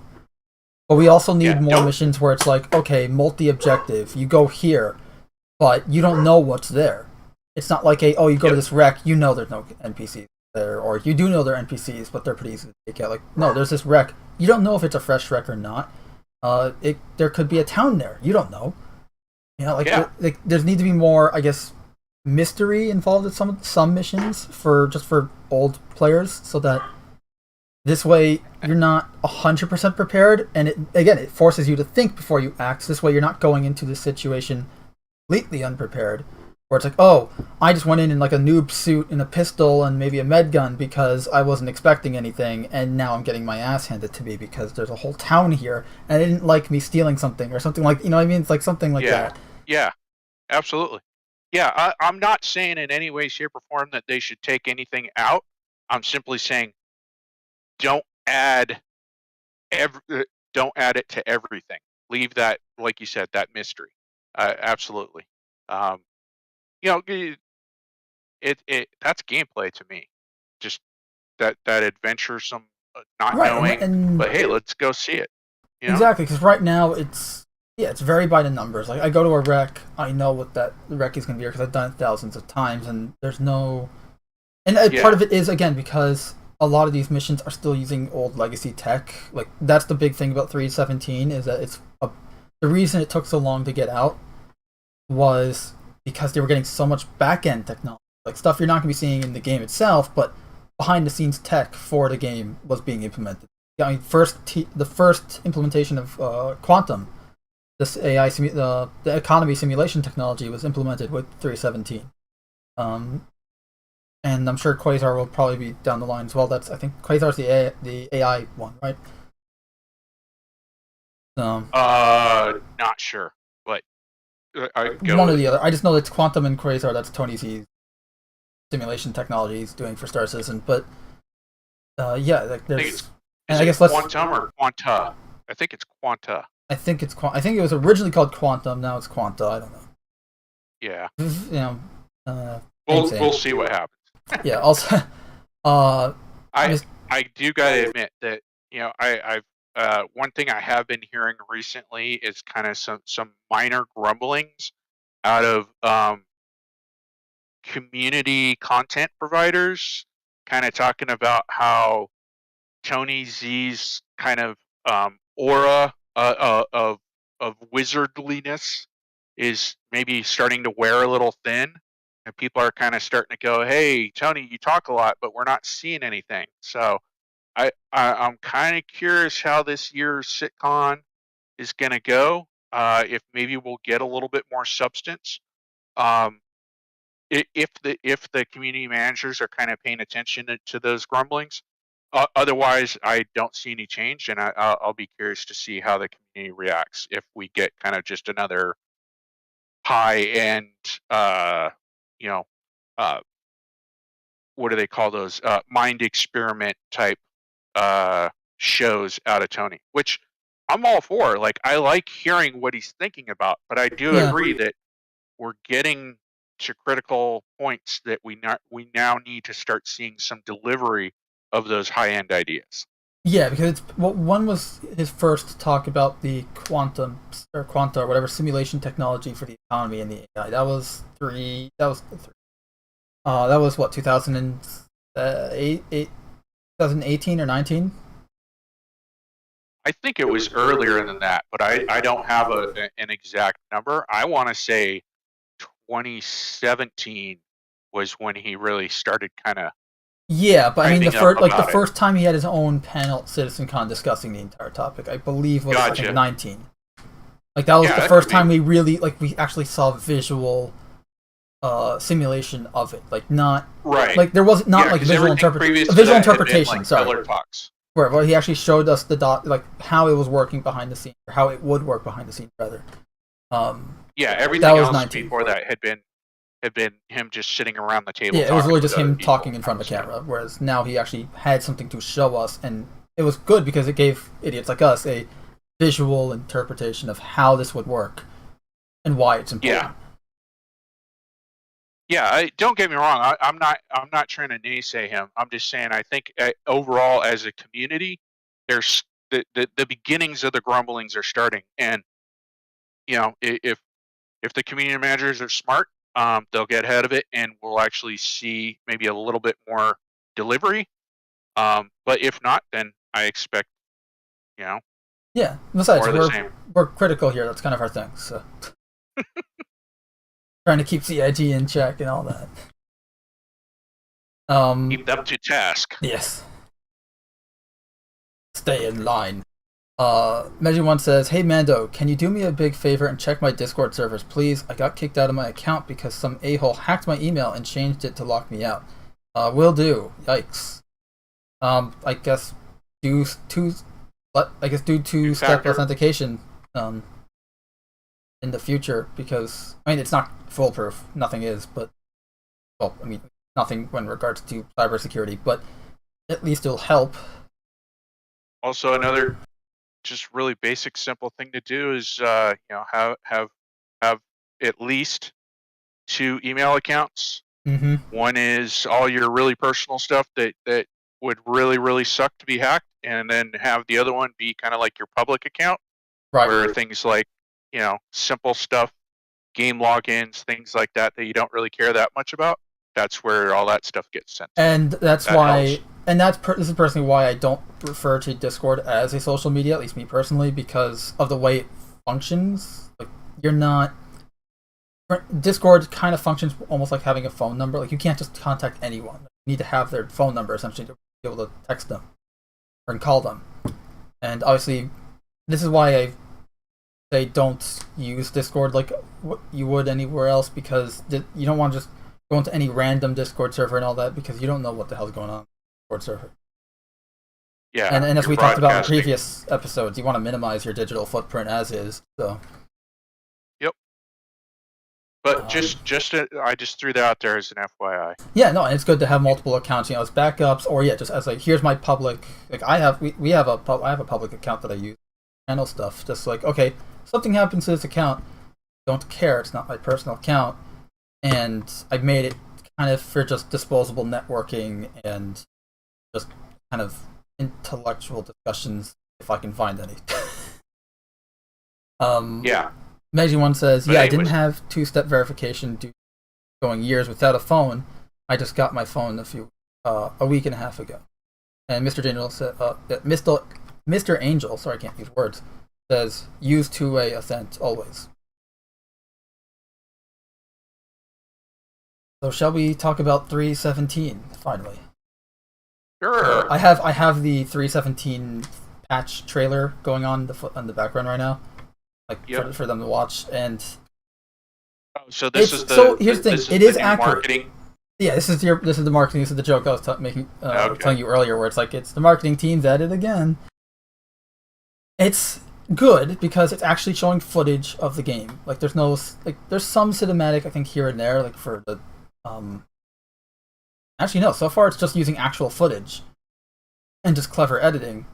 But we also need Yeah, more missions where it's like, okay, multi-objective. You go here, but you don't know what's there. It's not like you go to this wreck, you know there's no NPCs there, or you do know they're NPCs, but they're pretty easy to take out. Like, no, there's this wreck. You don't know if it's a fresh wreck or not. There could be a town there. You don't know. You know, like there's need to be more, I guess, mystery involved in some missions for old players, so that this way you're not 100% prepared, and it forces you to think before you act. This way you're not going into the situation completely unprepared, where it's like, oh, I just went in like a noob suit and a pistol and maybe a med gun because I wasn't expecting anything, and now I'm getting my ass handed to me because there's a whole town here and they didn't like me stealing something or something, like, you know what I mean? It's like something like that. Yeah, absolutely. Yeah, I'm not saying in any way, shape, or form that they should take anything out. I'm simply saying don't add don't add it to everything. Leave that, like you said, that mystery. Absolutely. You know, that's gameplay to me. Just that adventuresome, not Right, knowing, but hey, let's go see it. You know? Exactly, because right now it's very by the numbers. Like, I go to a wreck, I know what that wreck is going to be because I've done it thousands of times, and there's no. And part of it is, again, because a lot of these missions are still using old legacy tech. Like, that's the big thing about 3.17 is that the reason it took so long to get out was because they were getting so much back end technology, like stuff you're not going to be seeing in the game itself, but behind the scenes tech for the game was being implemented. I mean, the first implementation of Quantum, this the economy simulation technology was implemented with 3.17. And I'm sure Quasar will probably be down the line as well. I think Quasar's the AI one, right? Not sure, but one or the other. I just know it's Quantum and Quasar. That's Tony Z's simulation technology he's doing for Star Citizen. But yeah, like there's. I guess Quantum or Quanta? I think it's Quanta. I think it was originally called Quantum. Now it's Quanta. I don't know. Yeah. You know. We'll see what happens. Yeah. Also, I do gotta admit that, you know, I've one thing I have been hearing recently is kind of some minor grumblings out of community content providers, kind of talking about how Tony Z's kind of aura of wizardliness is maybe starting to wear a little thin, and people are kind of starting to go, "Hey, Tony, you talk a lot, but we're not seeing anything." So I'm kind of curious how this year's sitcom is going to go. If maybe we'll get a little bit more substance. Um, if the community managers are kind of paying attention to those grumblings. Otherwise, I don't see any change, and I'll be curious to see how the community reacts if we get kind of just another high-end, you know, what do they call those? Mind experiment type shows out of Tony, which I'm all for. Like, I like hearing what he's thinking about, but I do agree that we're getting to critical points that we now need to start seeing some delivery of those high-end ideas. Yeah, because one was his first talk about the quantum or quanta or whatever simulation technology for the economy and the AI. That was three. That was what 2018 or 19. I think it was earlier than that, but I don't have an exact number. I want to say 2017 was when he really started kind of. Yeah, but I mean the first time he had his own panel at CitizenCon discussing the entire topic, I believe was I think 19. Like that was the first time we actually saw visual simulation of it. Like not like there was not like visual interpretation. Like sorry. Talks. Where well, he actually showed us like how it was working behind the scenes, or how it would work behind the scenes rather. Everything else 19. Before that had been him just sitting around the table. Yeah, it was really just him talking in front of a camera. Whereas now he actually had something to show us, and it was good because it gave idiots like us a visual interpretation of how this would work and why it's important. Yeah. Don't get me wrong. I'm not trying to naysay him. I'm just saying I think overall as a community, there's the beginnings of the grumblings are starting. And if the community managers are smart, they'll get ahead of it, and we'll actually see maybe a little bit more delivery. But if not, then I expect yeah. Besides, more of the same. we're critical here. That's kind of our thing. So trying to keep CIG in check and all that. Keep them to task. Yes. Stay in line. Measure1 says, "Hey Mando, can you do me a big favor and check my Discord servers, please? I got kicked out of my account because some a-hole hacked my email and changed it to lock me out." Will do. Yikes. I guess do two-step authentication in the future, because it's not foolproof. Nothing is, but nothing when regards to cybersecurity, but at least it'll help. Also, another just really basic, simple thing to do is have at least 2 email accounts. Mm-hmm. One is all your really personal stuff that would really suck to be hacked, and then have the other one be kind of like your public account, right, where things like simple stuff, game logins, things like that you don't really care that much about, that's where all that stuff gets sent. And that's why helps. And this is personally why I don't refer to Discord as a social media, at least me personally, because of the way it functions. Like, Discord kind of functions almost like having a phone number. Like, you can't just contact anyone. You need to have their phone number, essentially, to be able to text them or call them. And obviously, this is why I say don't use Discord like what you would anywhere else, because you don't want to just go into any random Discord server and all that, because you don't know what the hell's going on. Server. Yeah, and as we talked about in previous episodes, you want to minimize your digital footprint as is. So. Yep. But I just threw that out there as an FYI. Yeah, no, and it's good to have multiple accounts, as backups, or just as here's my public. Like I have a public account that I use to handle stuff. Just like, okay, something happens to this account, don't care. It's not my personal account, and I've made it kind of for just disposable networking and just kind of intellectual discussions, if I can find any. Yeah. Measure1 says, I didn't have 2-step verification going years without a phone. I just got my phone a week and a half ago. And Mr. Angel said, Mr. Angel, sorry, I can't use words, says, use two-way authent always. So shall we talk about 3.17 finally? Sure. I have the 3.17 patch trailer going on the background right now, for them to watch. And so here's the thing: it is accurate. Marketing. Yeah, this is the marketing. This is the joke I was telling you earlier, where it's the marketing team's at it again. It's good because it's actually showing footage of the game. Like there's some cinematic, I think, here and there, like for the Actually, no. So far, it's just using actual footage and just clever editing.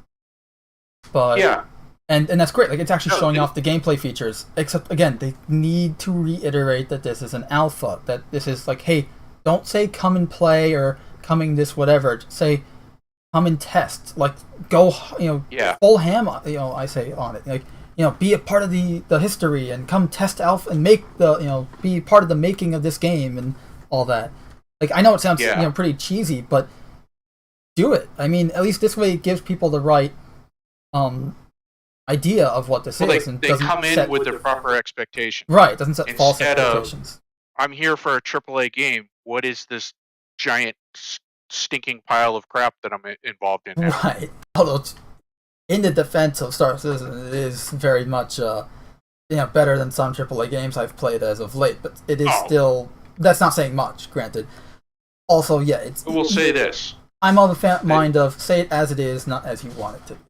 But yeah, and that's great. Like, it's actually showing off the gameplay features. Except, again, they need to reiterate that this is an alpha. That this is like, hey, don't say come and play or coming this whatever. Just say come and test. Like, go, full ham. I say on it. Like, be a part of the history and come test alpha and make be part of the making of this game and all that. Like, I know it sounds pretty cheesy, but do it. I mean, at least this way it gives people the right idea of what this is. They come in with their proper expectations. Right, it doesn't set false expectations. I'm here for a AAA game. What is this giant stinking pile of crap that I'm involved in now? Right. Although, in the defense of Star Citizen, it is very much better than some AAA games I've played as of late, but it is still... That's not saying much, granted. Also, we'll say this. I'm of the mind of say it as it is, not as you want it to be.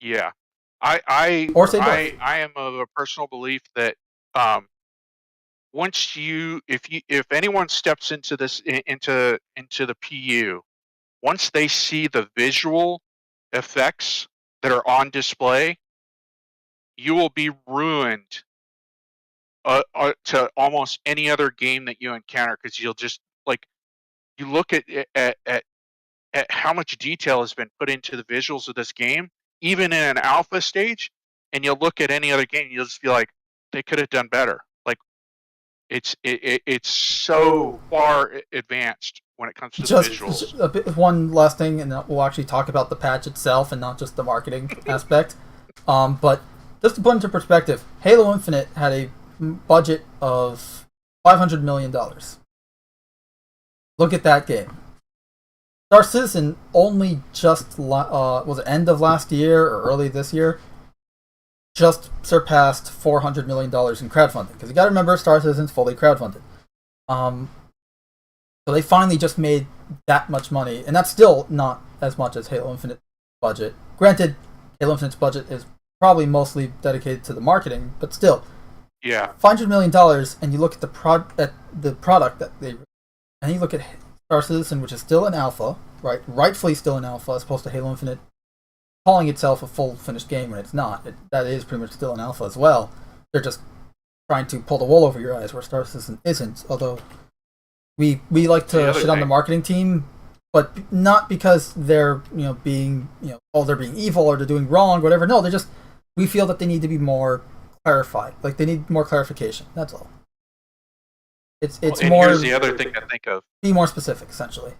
Yeah. I am of a personal belief that once if anyone steps into this into the PU, once they see the visual effects that are on display, you will be ruined to almost any other game that you encounter, because you'll just you look at at how much detail has been put into the visuals of this game, even in an alpha stage, and you'll look at any other game, you'll just feel like they could have done better. Like it's so far advanced when it comes to the visuals. One last thing, and we'll actually talk about the patch itself and not just the marketing aspect. But just to put into perspective, Halo Infinite had a budget of $500 million. Look at that game. Star Citizen only just was it end of last year or early this year, just surpassed $400 million in crowdfunding. Because you got to remember, Star Citizen's fully crowdfunded. So they finally just made that much money, and that's still not as much as Halo Infinite's budget. Granted, Halo Infinite's budget is probably mostly dedicated to the marketing, but still, yeah, $500 million, and you look at the product that they, and you look at Star Citizen, which is still an alpha, right? Rightfully still an alpha, as opposed to Halo Infinite calling itself a full finished game when it's not. That is pretty much still an alpha as well. They're just trying to pull the wool over your eyes, where Star Citizen isn't. Although we like to shit on the marketing team, but not because they're being they're being evil or they're doing wrong, whatever. No, we feel that they need to be more clarified. Like, they need more clarification. That's all. It's and more. Here's the other thing to think of. Be more specific, essentially.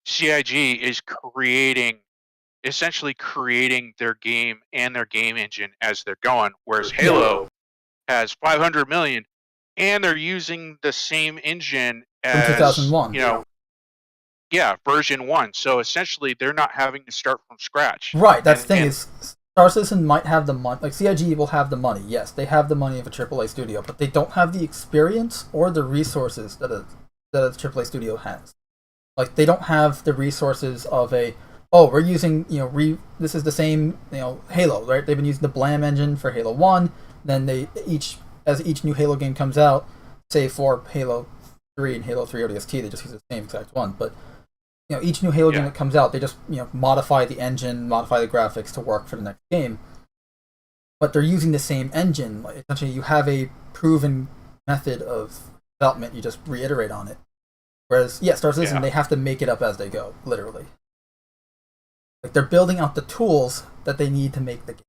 CIG is essentially creating their game and their game engine as they're going, whereas Halo has 500 million, and they're using the same engine as from 2001. Version 1. So essentially, they're not having to start from scratch. Right. That's the thing is, Star Citizen might have the money. Like, CIG will have the money. Yes, they have the money of a AAA studio, but they don't have the experience or the resources that a AAA studio has. Like, they don't have the resources of we're using, this is the same, Halo, right? They've been using the Blam engine for Halo 1, then as each new Halo game comes out, say for Halo 3 and Halo 3 ODST, they just use the same exact one, but, each new Halo game that comes out, they just, modify the engine, modify the graphics to work for the next game. But they're using the same engine. Like, essentially, you have a proven method of development, you just reiterate on it. Whereas, Star Citizen, they have to make it up as they go, literally. Like, they're building out the tools that they need to make the game.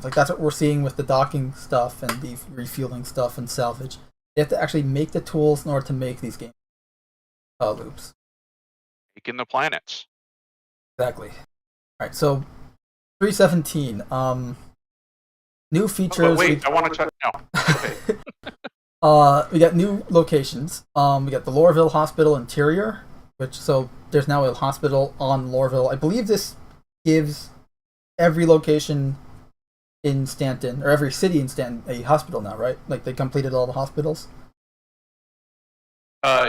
Like, that's what we're seeing with the docking stuff and the refueling stuff and salvage. They have to actually make the tools in order to make these game loops. Making the planets. Exactly. Alright, so 317. New features. I want to touch. No. Okay. We got new locations. We got the Lorville Hospital Interior, so there's now a hospital on Lorville. I believe this gives every location in Stanton, or every city in Stanton, a hospital now, right? Like, they completed all the hospitals?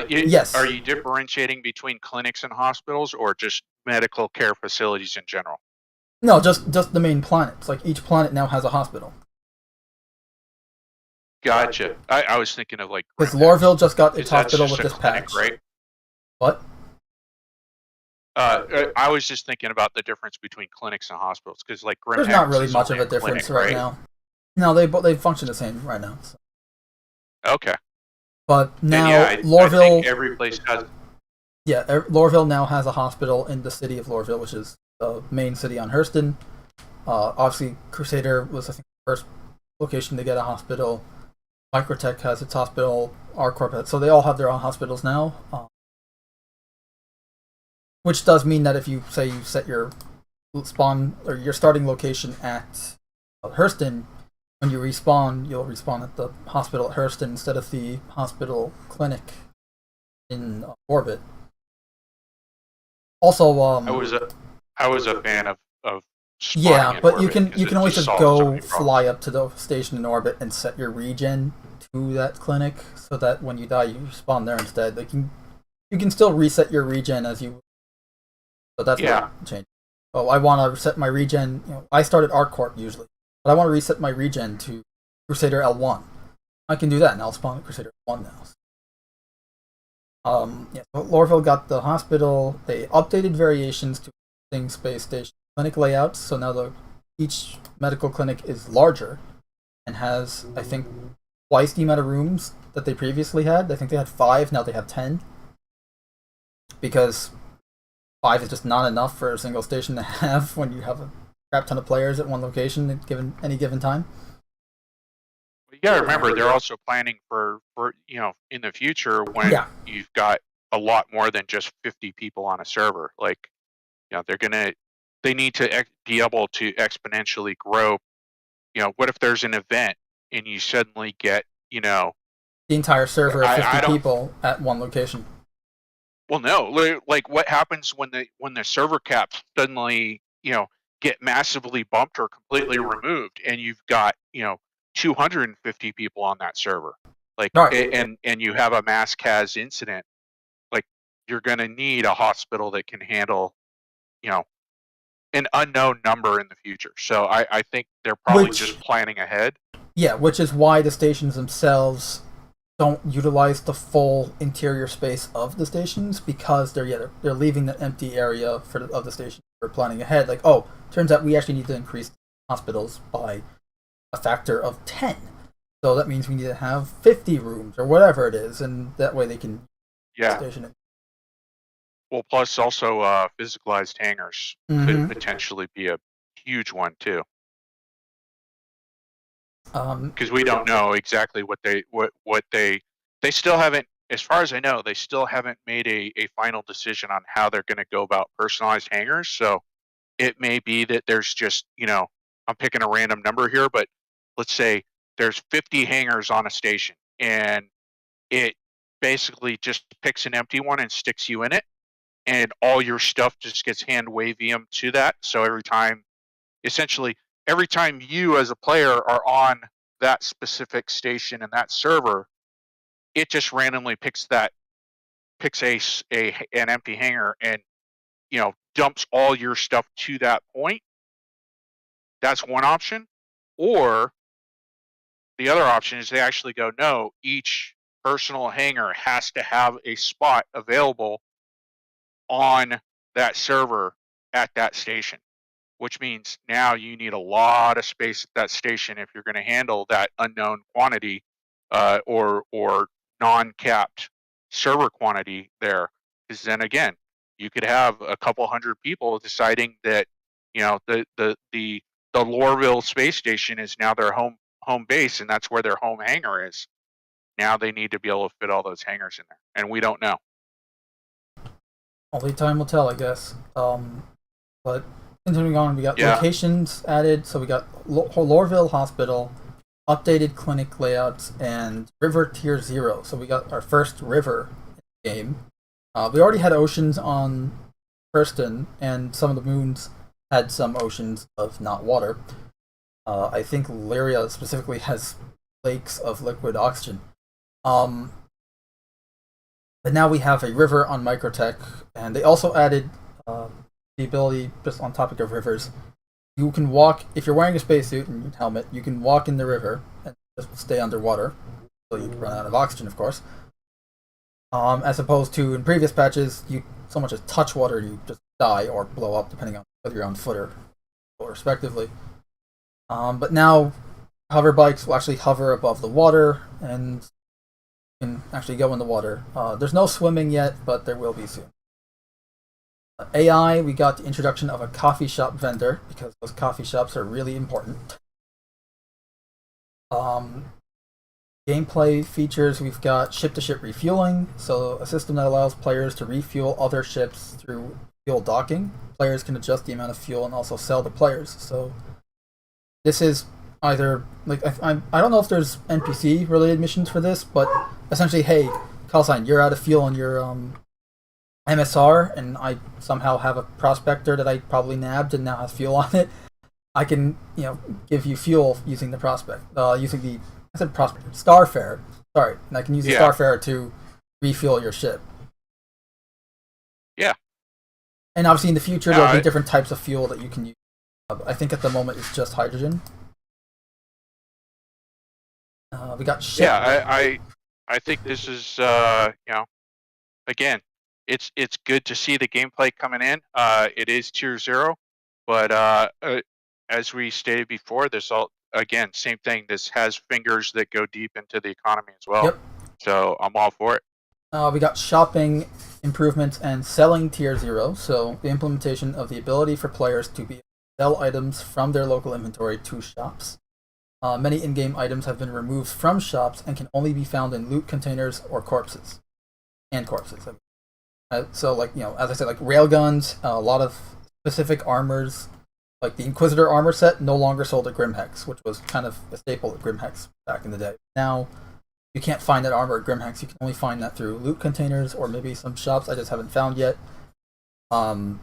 Yes. Are you differentiating between clinics and hospitals, or just medical care facilities in general? No, just the main planets. Like, each planet now has a hospital. Gotcha. I was thinking of, like, because Lorville just got its hospital with this patch. Right? What? I was just thinking about the difference between clinics and hospitals, because, like, there's not really much of a difference right now. No, they function the same right now. So. Okay. But now Lorville, I think every place has. Yeah, Lorville now has a hospital in the city of Lorville, which is the main city on Hurston. Obviously, Crusader was, I think, the first location to get a hospital. Microtech has its hospital. R-Corp has, so they all have their own hospitals now. Which does mean that if you set your spawn or your starting location at Hurston, when you respawn, you'll respawn at the hospital at Hurston instead of the hospital clinic in orbit. Also, I was a fan of but you can always just go fly up to the station in orbit and set your regen to that clinic, so that when you die, you spawn there instead. Like, you can still reset your regen as you. So that's what changed. Oh, I want to reset my regen. I start at R-Corp usually, but I want to reset my regen to Crusader L1. I can do that, and I'll spawn at Crusader L1 now. So Lorville got the hospital. They updated variations to existing space station clinic layouts, so now each medical clinic is larger and has, I think, twice the amount of rooms that they previously had. I think they had 5, now they have 10. because 5 is just not enough for a single station to have when you have a crap ton of players at one location at any given time. You gotta remember, they're also planning for in the future when you've got a lot more than just 50 people on a server. Like, they need to be able to exponentially grow. What if there's an event and you suddenly get, the entire server of 50 people at one location? Well, no. Like, what happens when the server caps suddenly, get massively bumped or completely removed, and you've got 250 people on that server, like, and you have a mass CAS incident, like, you're going to need a hospital that can handle, an unknown number in the future. So I think they're probably just planning ahead. Yeah, which is why the stations themselves don't utilize the full interior space of the stations, because they're leaving the empty area of the station for planning ahead. Like, oh, turns out we actually need to increase hospitals by a factor of 10. So that means we need to have 50 rooms or whatever it is, and that way they can station it. Well, plus also physicalized hangars could potentially be a huge one too. Because we don't know exactly what they still haven't, as far as I know, they still haven't made a final decision on how they're going to go about personalized hangars. So it may be that there's just, I'm picking a random number here, but let's say there's 50 hangars on a station, and it basically just picks an empty one and sticks you in it, and all your stuff just gets hand wavium to that. So essentially every time you as a player are on that specific station and that server, it just randomly picks an empty hangar and dumps all your stuff to that point. That's one option. Or the other option is they actually go, no, each personal hangar has to have a spot available on that server at that station, which means now you need a lot of space at that station if you're going to handle that unknown quantity or non-capped server quantity there. Because then again, you could have a couple hundred people deciding that the Lorville space station is now their home base, and that's where their home hangar is. Now they need to be able to fit all those hangars in there, and we don't know. Only time will tell, I guess. But continuing on, we got locations added. So we got Lorville Hospital, updated clinic layouts, and River Tier 0. So we got our first river in the game. We already had oceans on Kirsten, and some of the moons had some oceans of not water. I think Lyria specifically has lakes of liquid oxygen. But now we have a river on Microtech, and they also added the ability, just on topic of rivers, you can walk, if you're wearing a spacesuit and a helmet, you can walk in the river and just stay underwater until you run out of oxygen, of course. As opposed to in previous patches, you so much as touch water, you just die or blow up, depending on whether you're on foot or respectively. But now, hover bikes will actually hover above the water and can actually go in the water. There's no swimming yet, but there will be soon. AI, we got the introduction of a coffee shop vendor, because those coffee shops are really important. Gameplay features, we've got ship-to-ship refueling, so a system that allows players to refuel other ships through fuel docking. Players can adjust the amount of fuel and also sell to players. So this is either, like, I don't know if there's NPC-related missions for this, but essentially, hey, callsign, you're out of fuel on your MSR, and I somehow have a prospector that I probably nabbed and now has fuel on it. I can, give you fuel using the Starfare. Sorry, and I can use the Starfare to refuel your ship. Yeah. And obviously in the future there'll be different types of fuel that you can use. I think at the moment it's just hydrogen. We got ship. Yeah, I think this is again, it's good to see the gameplay coming in. It is Tier 0, but as we stated before, this all, again, same thing. This has fingers that go deep into the economy as well. Yep. So I'm all for it. We got shopping improvements and selling tier 0, so the implementation of the ability for players to be able to sell items from their local inventory to shops. Many in-game items have been removed from shops and can only be found in loot containers or corpses. So, like, as I said, like railguns, a lot of specific armors, like the Inquisitor armor set, no longer sold at Grimhex, which was kind of a staple at Grimhex back in the day. Now, you can't find that armor at Grimhex. You can only find that through loot containers or maybe some shops I just haven't found yet. And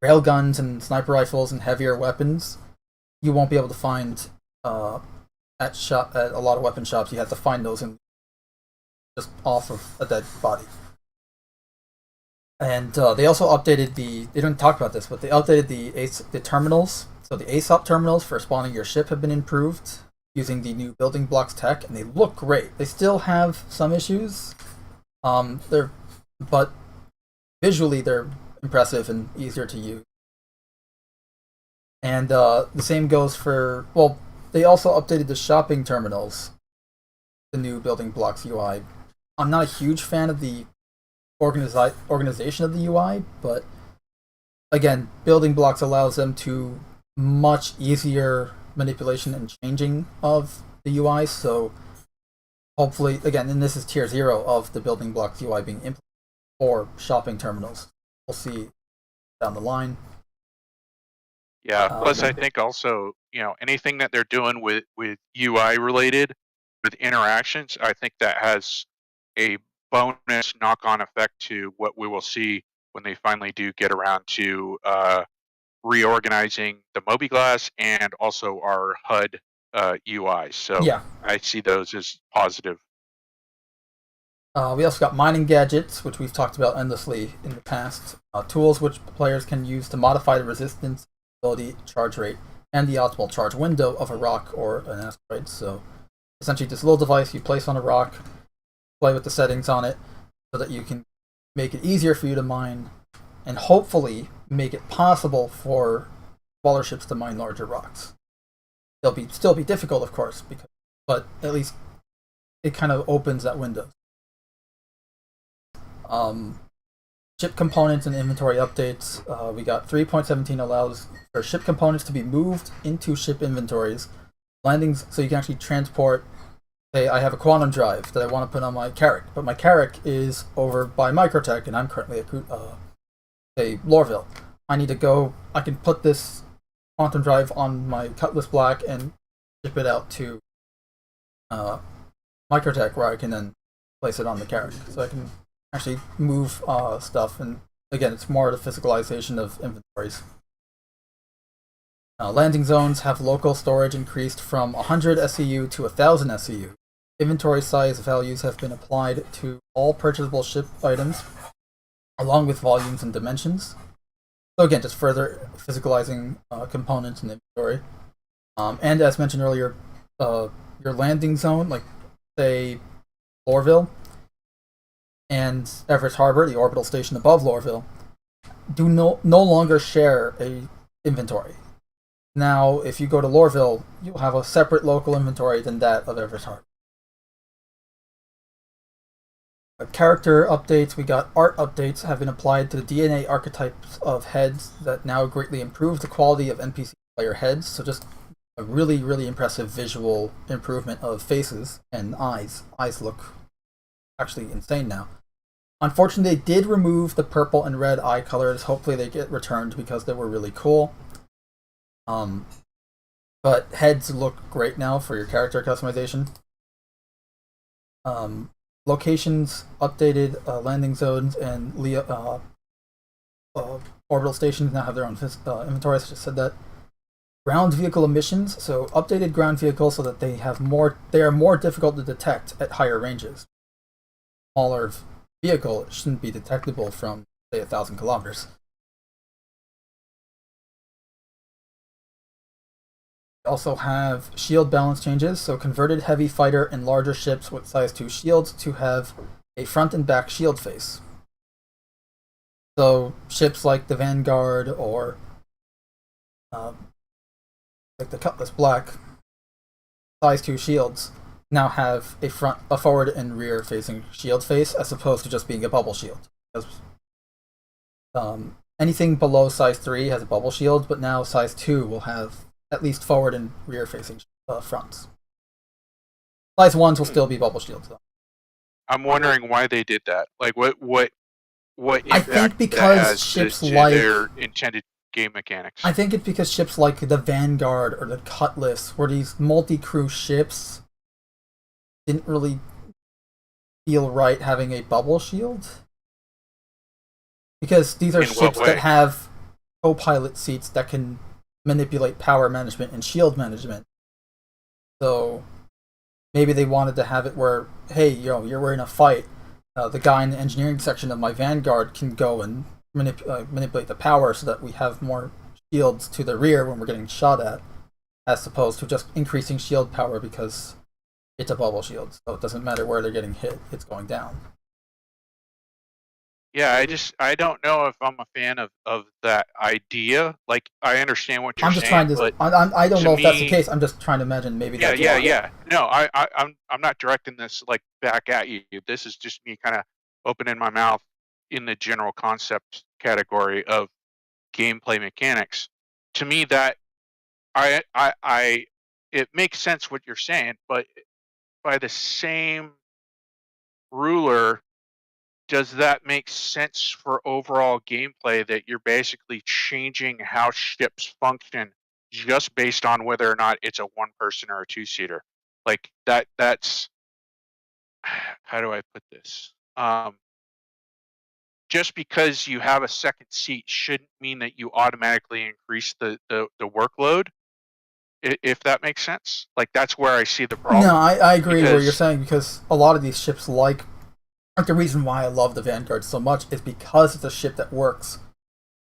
railguns and sniper rifles and heavier weapons, you won't be able to find at a lot of weapon shops. You have to find those just off of a dead body. And they also updated they didn't talk about this, but they updated the terminals. So the Aesop terminals for spawning your ship have been improved using the new building blocks tech, and they look great. They still have some issues, but visually they're impressive and easier to use. And the same goes for, they also updated the shopping terminals, the new building blocks UI. I'm not a huge fan of the organization of the UI, but again, building blocks allows them to much easier manipulation and changing of the UI, so hopefully, again, and this is tier 0 of the building blocks UI being implemented for shopping terminals. We'll see down the line. Yeah, plus I think also, anything that they're doing with UI related, with interactions, I think that has a bonus knock-on effect to what we will see when they finally do get around to reorganizing the mobiGlass and also our HUD UI. So yeah, I see those as positive. We also got mining gadgets, which we've talked about endlessly in the past. Tools which players can use to modify the resistance, ability, charge rate, and the optimal charge window of a rock or an asteroid. So essentially this little device you place on a rock, play with the settings on it so that you can make it easier for you to mine and hopefully make it possible for smaller ships to mine larger rocks. They'll still be difficult, of course, but at least it kind of opens that window. Ship components and inventory updates. We got 3.17 allows for ship components to be moved into ship inventories. Landings, so you can actually transport. Say I have a quantum drive that I want to put on my Carrack, but my Carrack is over by Microtech, and I'm currently at say Lorville. I need to go. I can put this quantum drive on my Cutlass Black and ship it out to Microtech, where I can then place it on the Carrack. So I can actually move stuff, and again, it's more the physicalization of inventories. Landing zones have local storage increased from 100 SCU to 1,000 SCU. Inventory size values have been applied to all purchasable ship items, along with volumes and dimensions. So again, just further physicalizing components in inventory. And as mentioned earlier, your landing zone, like say Lorville and Everett Harbor, the orbital station above Lorville, do no longer share a inventory. Now, if you go to Lorville, you'll have a separate local inventory than that of Everett Harbor. Character updates, we got art updates have been applied to the DNA archetypes of heads that now greatly improve the quality of NPC player heads. So just a really, really impressive visual improvement of faces and eyes. Eyes look actually insane now. Unfortunately, they did remove the purple and red eye colors. Hopefully they get returned because they were really cool. But heads look great now for your character customization. Locations updated, landing zones and orbital stations now have their own inventories. I just said that. Ground vehicle emissions, so updated ground vehicles so that they are more difficult to detect at higher ranges. Smaller vehicle shouldn't be detectable from, say, 1,000 kilometers. Also have shield balance changes, so converted heavy fighter and larger ships with size 2 shields to have a front and back shield face. So ships like the Vanguard or like the Cutlass Black, size 2 shields now have a forward and rear facing shield face as opposed to just being a bubble shield. Because, anything below size 3 has a bubble shield, but now size 2 will have at least forward and rear facing fronts. Size 1s will still be bubble shields though. I'm wondering why they did that. Like what impact I think because that has ships to like their intended game mechanics. I think it's because ships like the Vanguard or the Cutlass, where these multi-crew ships didn't really feel right having a bubble shield. Because these are ships that have co-pilot seats that can manipulate power management and shield management. So maybe they wanted to have it where, hey, you're in a fight. The guy in the engineering section of my Vanguard can go and manipulate the power so that we have more shields to the rear when we're getting shot at, as opposed to just increasing shield power because it's a bubble shield, so it doesn't matter where they're getting hit, it's going down. Yeah, I don't know if I'm a fan of that idea. Like, I understand what you're saying, but I don't know if that's the case. I'm just trying to imagine maybe that's why. Yeah. No, I'm not directing this like back at you. This is just me kind of opening my mouth in the general concept category of gameplay mechanics. To me, that it makes sense what you're saying, but by the same ruler, does that make sense for overall gameplay that you're basically changing how ships function just based on whether or not it's a one person or a two-seater? Like that's how do I put this? Just because you have a second seat shouldn't mean that you automatically increase the workload, if that makes sense. Like, that's where I see the problem. No, I agree with what you're saying, because a lot of these ships, like the reason why I love the Vanguard so much is because it's a ship that works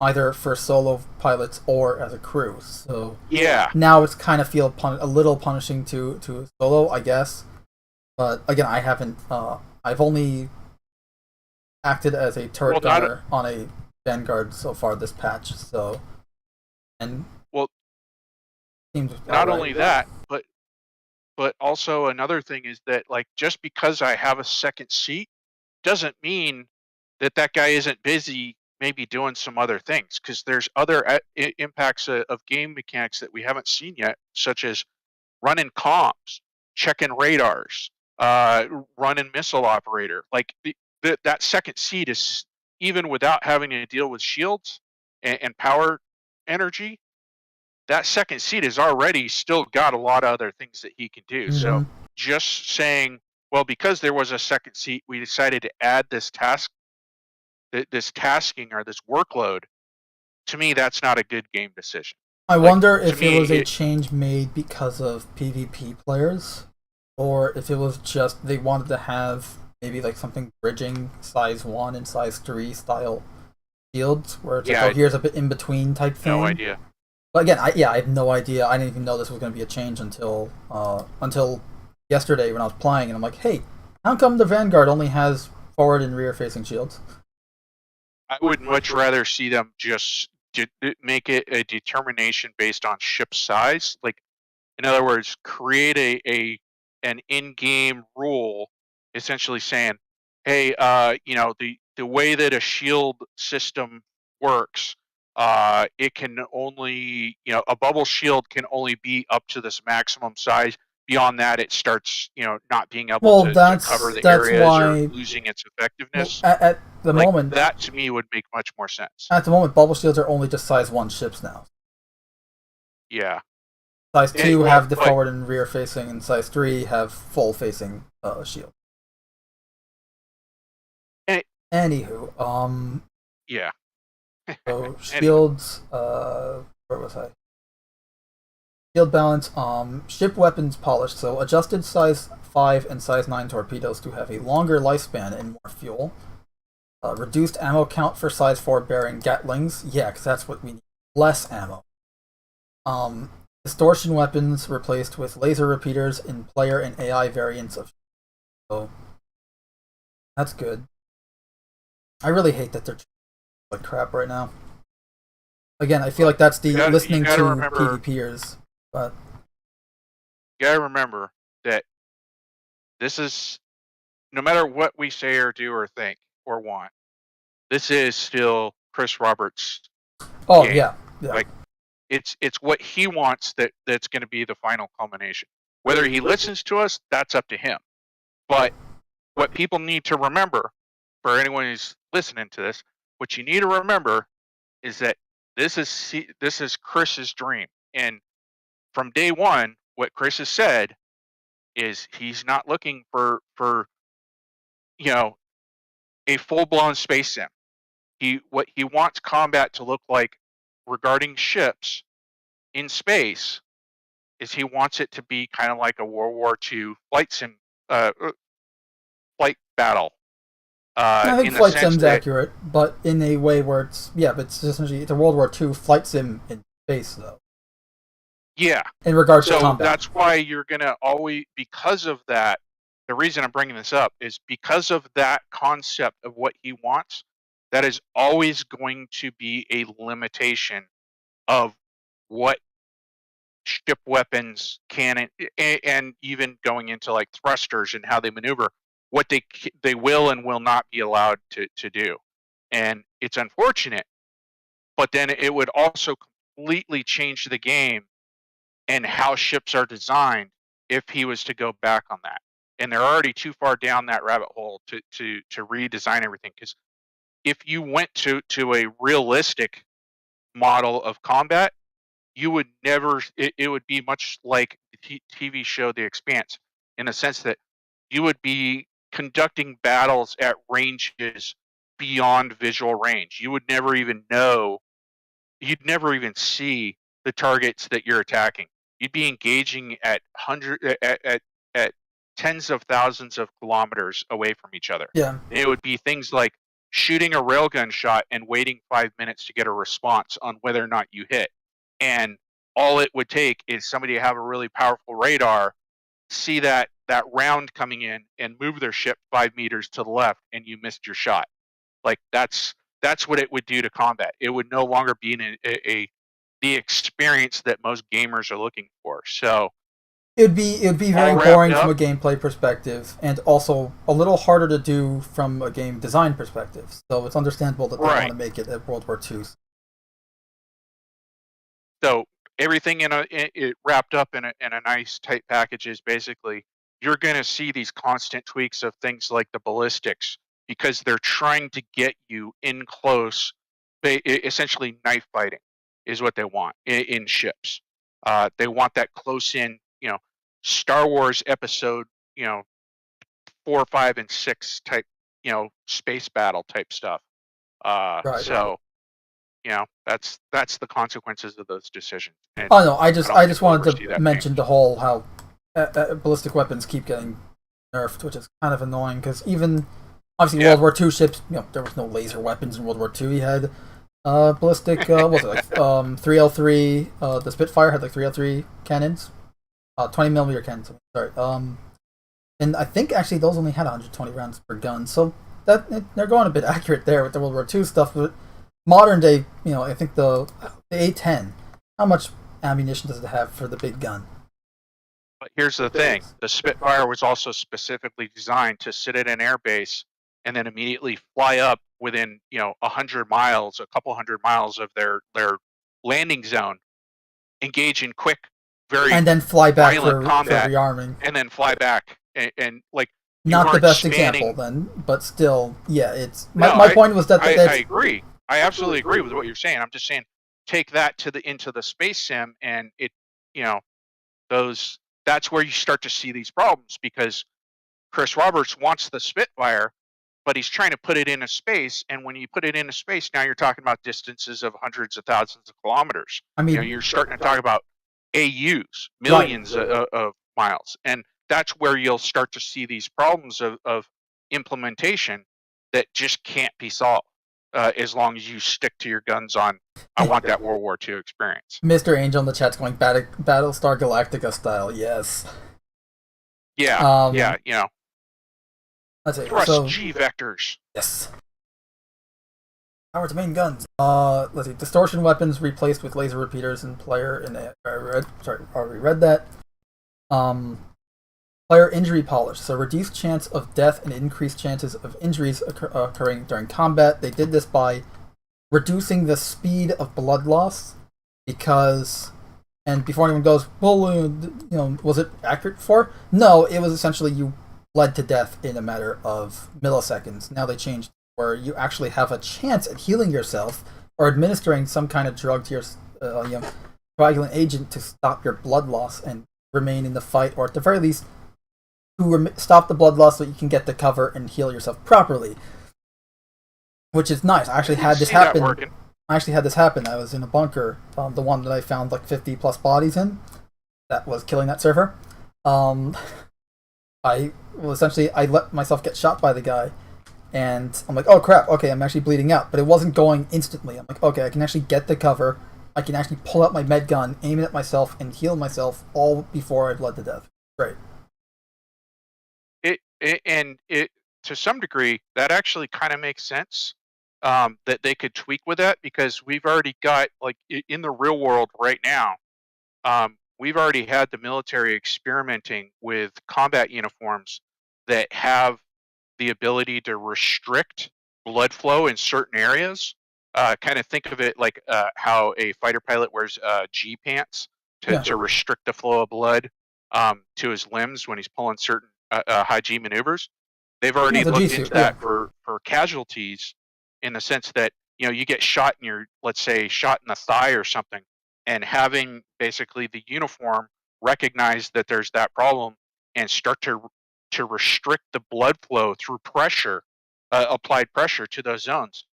either for solo pilots or as a crew. So yeah, now it's kind of feel a little punishing to solo, I guess. But again, I haven't. I've only acted as a turret gunner on a Vanguard so far this patch. So, and seems not only that, but also another thing is that, like, just because I have a second seat doesn't mean that guy isn't busy maybe doing some other things, because there's other impacts of game mechanics that we haven't seen yet, such as running comms, checking radars, running missile operator. Like, that second seat is, even without having to deal with shields and power energy, that second seat has already still got a lot of other things that he can do. Mm-hmm. So just saying, well, because there was a second seat, we decided to add this tasking or this workload. To me, that's not a good game decision. I wonder if it was a change made because of PvP players, or if it was just they wanted to have maybe like something bridging size 1 and size 3 style shields, where it's like, oh, here's a bit in between type thing. No idea. But again, I have no idea. I didn't even know this was going to be a change until yesterday when I was playing, and I'm like, hey, how come the Vanguard only has forward and rear facing shields? I would much rather see them just make it a determination based on ship size. Like, in other words, create an in-game rule, essentially saying, hey, the way that a shield system works, it can only, a bubble shield can only be up to this maximum size. Beyond that, it starts, not being able to cover the areas or losing its effectiveness. Well, at the moment, that to me would make much more sense. At the moment, bubble shields are only just size 1 ships now. Yeah. Size 2 have the forward and rear facing, and size 3 have full facing shield. Anywho, yeah. So shields, where was I? Shield balance, ship weapons polished, so adjusted size 5 and size 9 torpedoes to have a longer lifespan and more fuel. Reduced ammo count for size 4 bearing Gatlings, yeah, because that's what we need, less ammo. Distortion weapons replaced with laser repeaters in player and AI variants of so that's good. I really hate that they're like crap right now. Again, I feel like that's the listening to PvPers, but you gotta remember that this is, no matter what we say or do or think or want, this is still Chris Roberts' Oh game. yeah, yeah. Like, it's what he wants that's going to be the final culmination. Whether he listens to us, that's up to him. But what people need to remember, for anyone who's listening to this, what you need to remember is that this is Chris's dream. And from day one, what Chris has said is he's not looking for you know a full blown space sim. What he wants combat to look like regarding ships in space is he wants it to be kind of like a World War II flight sim, flight battle. I think In the Flight sense Sim's that, accurate, but in a way where but it's essentially it's a World War II flight sim in space, though. yeah. In regards to So combat. that's why you're gonna always, because of that. The reason I'm bringing this up is because of that concept of what he wants. That is always going to be a limitation of what ship weapons can, and even going into like thrusters and how they maneuver, what they will and will not be allowed to do. And it's unfortunate, but then it would also completely change the game and how ships are designed if he was to go back on that. And they're already too far down that rabbit hole to redesign everything. Because if you went to a realistic model of combat, you would never. It would be much like the TV show The Expanse, in the sense that you would be conducting battles at ranges beyond visual range. You would never even know. You'd never even see the targets that you're attacking. You'd be engaging at at tens of thousands of kilometers away from each other. Yeah. It would be things like shooting a railgun shot and waiting 5 minutes to get a response on whether or not you hit. And all it would take is somebody to have a really powerful radar, see that round coming in, and move their ship 5 meters to the left, and you missed your shot. Like, that's what it would do to combat. It would no longer be the experience that most gamers are looking for. So It'd be very all wrapped boring from a up, gameplay perspective, and also a little harder to do from a game design perspective. So it's understandable that they want right? to make it at World War II. So everything it wrapped up in a nice tight package is basically you're going to see these constant tweaks of things like the ballistics, because they're trying to get you in close. Essentially, knife fighting is what they want in ships. They want that close in, Star Wars episode, 4, 5, and 6 type, space battle type stuff. Right. So that's the consequences of those decisions. And Oh no, I I don't I think just we'll wanted ever see to that mention change. the whole how ballistic weapons keep getting nerfed, which is kind of annoying because even obviously Yeah. World War II ships, there was no laser weapons in World War II. You had ballistic, what was it like 3L3? The Spitfire had like 3L3 cannons, 20 millimeter cannons. Sorry, and I think actually those only had 120 rounds per gun, so they're going a bit accurate there with the World War II stuff. But modern day, I think the A10, how much ammunition does it have for the big gun? But here's the thing: the Spitfire was also specifically designed to sit at an air base and then immediately fly up within 100 miles, a couple 100 miles of their landing zone, engage in quick, very And then fly back violent for combat, rearming. and then fly back. And like, you Not the weren't best example, spanning. then, but still, yeah. It's No, my point was that I that's agree. I absolutely agree with what you're saying. I'm just saying, take that into the space sim, and you know, those that's where you start to see these problems, because Chris Roberts wants the Spitfire, but he's trying to put it into space. And when you put it into space, now you're talking about distances of hundreds of thousands of kilometers. I mean, You're starting to talk about AUs, right. millions of miles. And that's where you'll start to see these problems of implementation that just can't be solved, as long as you stick to your guns on, I want that World War II experience. Mr. Angel in the chat's going Battlestar Galactica style. Yes. Yeah, Um, yeah, let's see. thrust So G vectors. yes. Howard's main guns. Let's see. Distortion weapons replaced with laser repeaters in player. I already read that. Um, Player injury polish, so reduced chance of death and increased chances of injuries occurring during combat. They did this by reducing the speed of blood loss, because, and before anyone goes, well, was it accurate before? No, it was essentially you bled to death in a matter of milliseconds. Now they changed where you actually have a chance at healing yourself or administering some kind of drug to your coagulant agent to stop your blood loss and remain in the fight, or at the very least to stop the blood loss so you can get the cover and heal yourself properly, which is nice. I actually had this happen. I was in a bunker, the one that I found like 50 plus bodies in, that was killing that server. I let myself get shot by the guy, and I'm like, oh crap, okay, I'm actually bleeding out, but it wasn't going instantly. I'm like, okay, I can actually get the cover, I can actually pull out my med gun, aim it at myself, and heal myself all before I bled to death. Great. It to some degree, that actually kind of makes sense, that they could tweak with that, because we've already got, like, in the real world right now, we've already had the military experimenting with combat uniforms that have the ability to restrict blood flow in certain areas. Kind of think of it like how a fighter pilot wears G pants to restrict the flow of blood to his limbs when he's pulling certain high G maneuvers. They've already looked into that for casualties, in the sense that, you get shot in your, let's say, shot in the thigh or something, and having basically the uniform recognize that there's that problem and start to restrict the blood flow through pressure, applied pressure to those zones.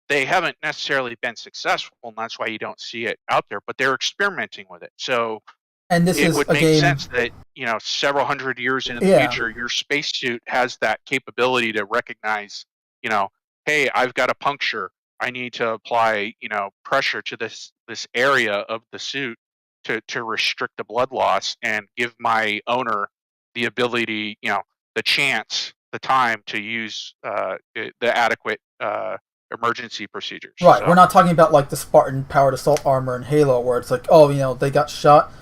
They haven't necessarily been successful, and that's why you don't see it out there, but they're experimenting with it. So and this it is would make sense that, several hundred years into the future, your spacesuit has that capability to recognize, hey, I've got a puncture. I need to apply, pressure to this area of the suit to restrict the blood loss and give my owner the ability, the chance, the time to use the adequate emergency procedures. Right, so. We're not talking about like the Spartan powered assault armor in Halo, where it's like, oh, they got shot,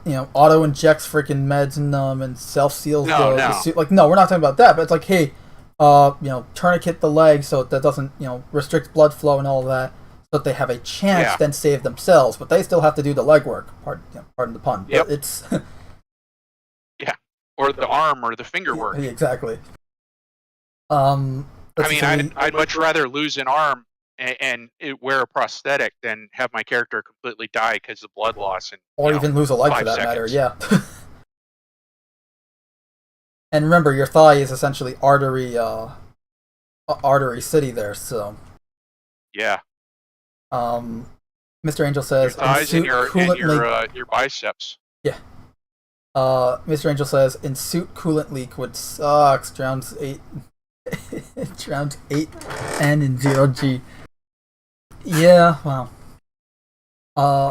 auto injects freaking meds in them and self seals the suit. Like, no, we're not talking about that. But it's like, hey, tourniquet the leg so that doesn't, restrict blood flow and all that, so that they have a chance then save themselves. But they still have to do the legwork. Pardon the pun. Yep. But it's yeah, or the arm or the finger work. Exactly. I'd much rather lose an arm and wear a prosthetic than have my character completely die because of blood loss, or even lose a leg for that matter. Yeah. And remember, your thigh is essentially artery city there. So. Yeah. Mr. Angel says, your thighs and your biceps. Yeah. Mr. Angel says, in suit coolant leak would suck. Drowns 8. Drowns 8 N and 0G. Yeah, wow.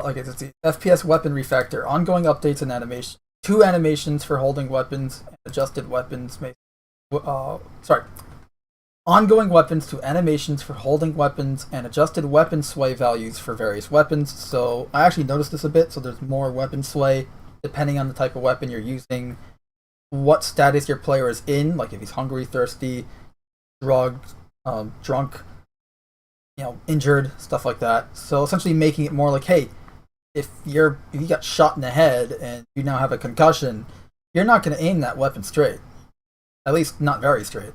Okay, let's see. FPS weapon refactor. Ongoing updates and animation. 2 animations for holding weapons and adjusted weapons may. Ongoing weapons to animations for holding weapons and adjusted weapon sway values for various weapons. So I actually noticed this a bit. So there's more weapon sway depending on the type of weapon you're using, what status your player is in, like if he's hungry, thirsty, drugged, drunk, injured, stuff like that. So essentially making it more like, hey, if you got shot in the head and you now have a concussion, you're not going to aim that weapon straight. At least not very straight.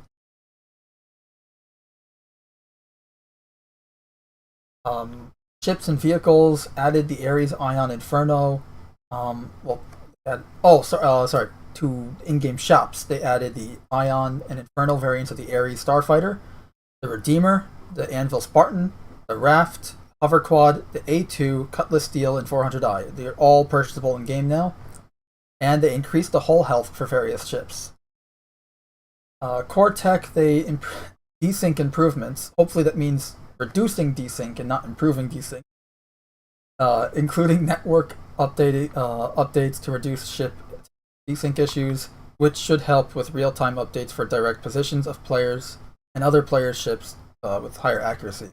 Ships and vehicles added the Ares Ion Inferno. To in-game shops, they added the Ion and Inferno variants of the Ares Starfighter, the Redeemer, the Anvil Spartan, the Raft, Hover Quad, the A2, Cutlass Steel, and 400i. They're all purchasable in game now, and they increased the hull health for various ships. Core Tech, they desync improvements. Hopefully that means reducing desync and not improving desync. Including network updates to reduce ship desync issues, which should help with real-time updates for direct positions of players and other players' ships with higher accuracy.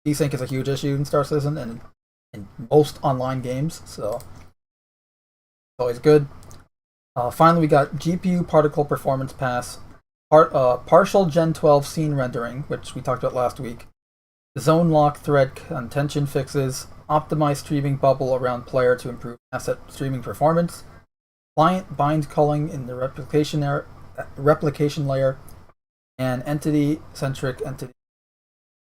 Desync is a huge issue in Star Citizen and in most online games, so it's always good. Finally, we got GPU particle performance pass, partial Gen 12 scene rendering, which we talked about last week, zone lock thread contention fixes, optimized streaming bubble around player to improve asset streaming performance, client bind culling in the replication layer, and entity-centric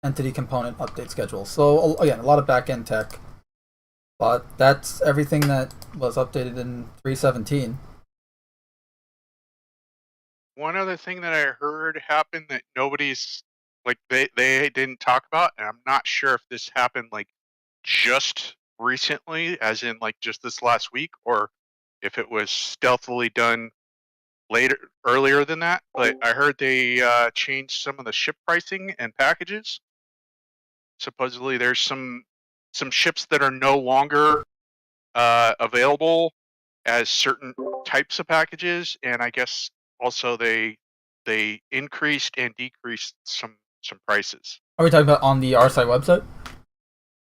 entity component update schedule. So again, a lot of back-end tech, but that's everything that was updated in 3.17. One other thing that I heard happened that nobody's like they didn't talk about, and I'm not sure if this happened like just recently, as in like just this last week, or if it was stealthily done earlier than that. But I heard they changed some of the ship pricing and packages. Supposedly, there's some ships that are no longer available as certain types of packages, and I guess also they increased and decreased some prices. Are we talking about on the RSI website?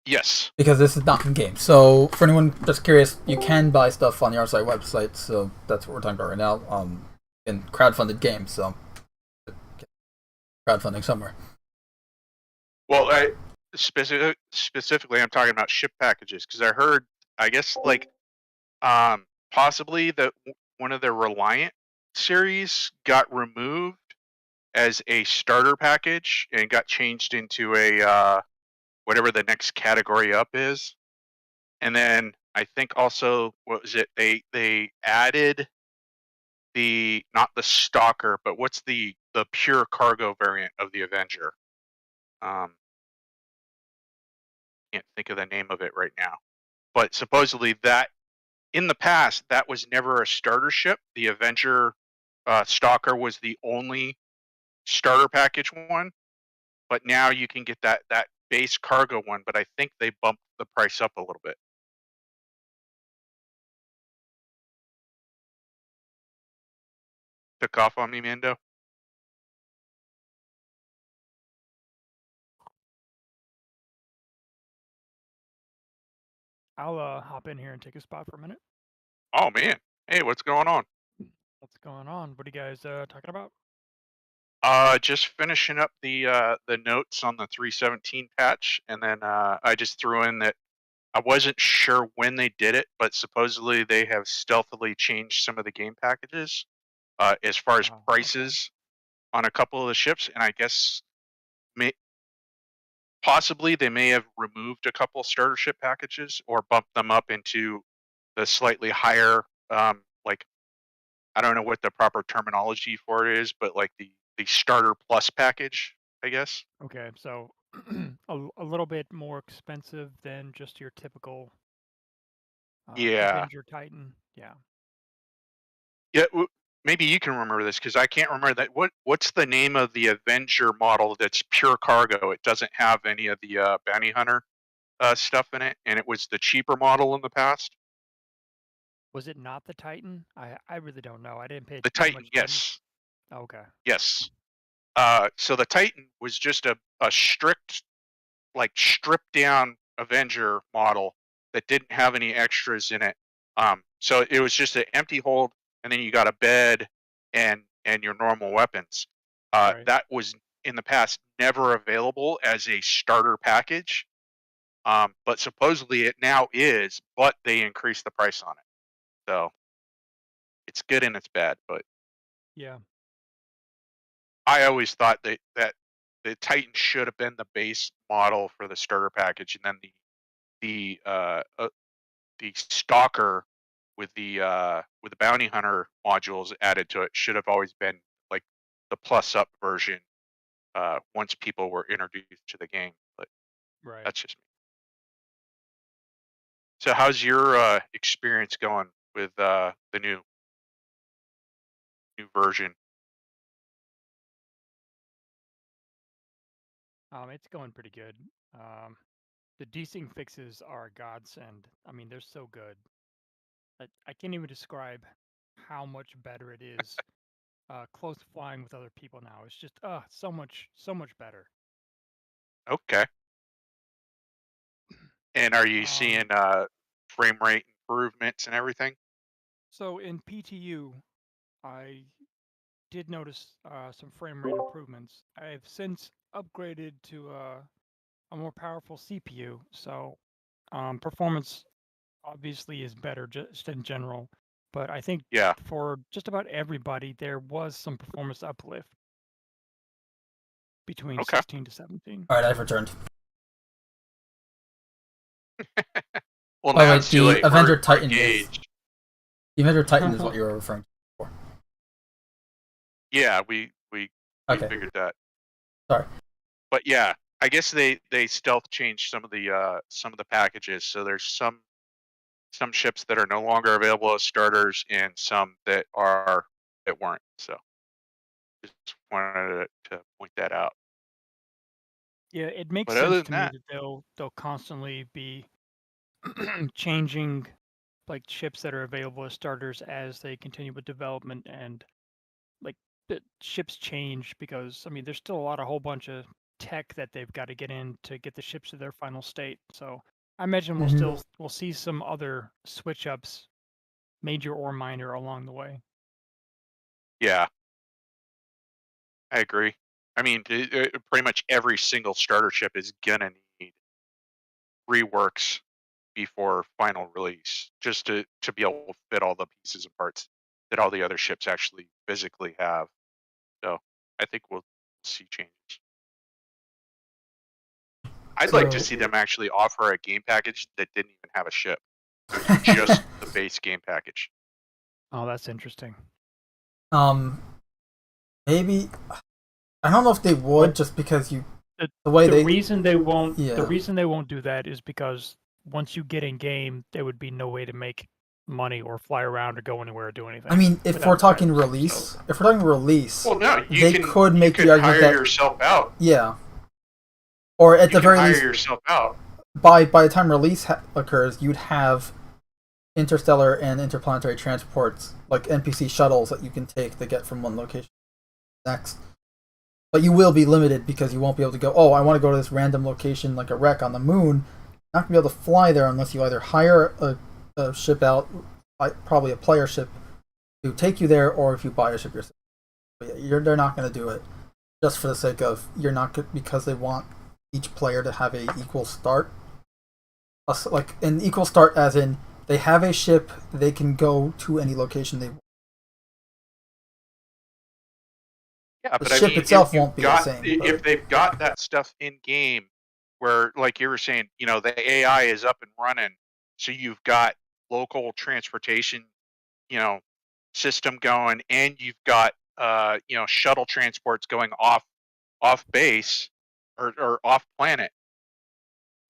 Yes. Because this is not in game. So for anyone just curious, you can buy stuff on the RSI website. So that's what we're talking about right now. In crowdfunded games, so crowdfunding somewhere. Well, specifically, I'm talking about ship packages because I heard, I guess, like possibly that one of the Reliant series got removed as a starter package and got changed into a whatever the next category up is. And then I think also, what was it? They added the, not the Stalker, but what's the pure cargo variant of the Avenger? Can't think of the name of it right now. But supposedly that in the past that was never a starter ship. The Avenger Stalker was the only starter package one, but now you can get that base cargo one. But I think they bumped the price up a little bit. Took off on me, Mando. I'll hop in here and take a spot for a minute. Oh man, hey, what's going on? What's going on? What are you guys talking about? Just finishing up the notes on the 3.17 patch, and then I just threw in that I wasn't sure when they did it, but supposedly they have stealthily changed some of the game packages as far as prices on a couple of the ships, and I guess possibly they may have removed a couple starter ship packages or bumped them up into the slightly higher, like, I don't know what the proper terminology for it is, but like the starter plus package, I guess. Okay, so a little bit more expensive than just your typical Yeah. Avenger Titan. Yeah. Yeah, maybe you can remember this because I can't remember that. What's the name of the Avenger model that's pure cargo? It doesn't have any of the bounty hunter stuff in it, and it was the cheaper model in the past. Was it not the Titan? I really don't know. I didn't pay The too Titan, much attention. yes, Okay. yes. So the Titan was just a strict, like, stripped down Avenger model that didn't have any extras in it. So it was just an empty hold, and then you got a bed and your normal weapons. Right. That was in the past never available as a starter package, but supposedly it now is. But they increased the price on it, so it's good and it's bad. But Yeah. I always thought that the Titan should have been the base model for the starter package, and then the Stalker with the bounty hunter modules added to it should have always been like the plus up version once people were introduced to the game. But Right. that's just me. So how's your experience going with the new version? It's going pretty good. The desync fixes are a godsend. I mean, they're so good. I can't even describe how much better it is. Close flying with other people now. It's just so much better. Okay. And are you seeing frame rate improvements and everything? So in PTU, I did notice some frame rate improvements. I've since upgraded to a more powerful CPU, so performance obviously is better just in general. But I think Yeah. for just about everybody, there was some performance uplift between Okay. 16 to 17. All right, I've returned. Well, Oh now wait, it's too the late. Avenger We're Titan is engaged. the Avenger Titan is what you were referring to before. Yeah, we Okay, figured that. sorry. But yeah, I guess they stealth changed some of the packages. So there's some ships that are no longer available as starters, and some that weren't. So just wanted to point that out. Yeah, it makes But other sense than to me that, that they'll constantly be changing like ships that are available as starters as they continue with development, and like the ships change because I mean there's still a whole bunch of tech that they've got to get in to get the ships to their final state. So I imagine we'll see some other switch ups, major or minor, along the way. yeah, I agree. I mean, pretty much every single starter ship is gonna need reworks before final release, just to be able to fit all the pieces and parts that all the other ships actually physically have. So I think we'll see changes. I'd like to see them actually offer a game package that didn't even have a ship. It was just the base game package. Oh, that's interesting. Maybe I don't know if they would, just because The reason they won't do that is because once you get in game, there would be no way to make money or fly around or go anywhere or do anything. I mean, if we're talking release, well, no, they could make the argument hire that yourself out. Yeah, or at the very least, hire yourself out. By the time release occurs, you'd have interstellar and interplanetary transports, like NPC shuttles that you can take to get from one location to the next. But you will be limited because you won't be able to go, oh, I want to go to this random location like a wreck on the moon. Not going to be able to fly there unless you either hire a ship out, probably a player ship, to take you there, or if you buy a ship yourself. But yeah, they're not going to do it just for the sake of because they want each player to have a equal start. Like an equal start, as in they have a ship, they can go to any location they want. Yeah, The but ship I mean, itself won't be the same. If they've got that stuff in game, where, like you were saying, the AI is up and running, so you've got local transportation, system going, and you've got shuttle transports going off base or off planet.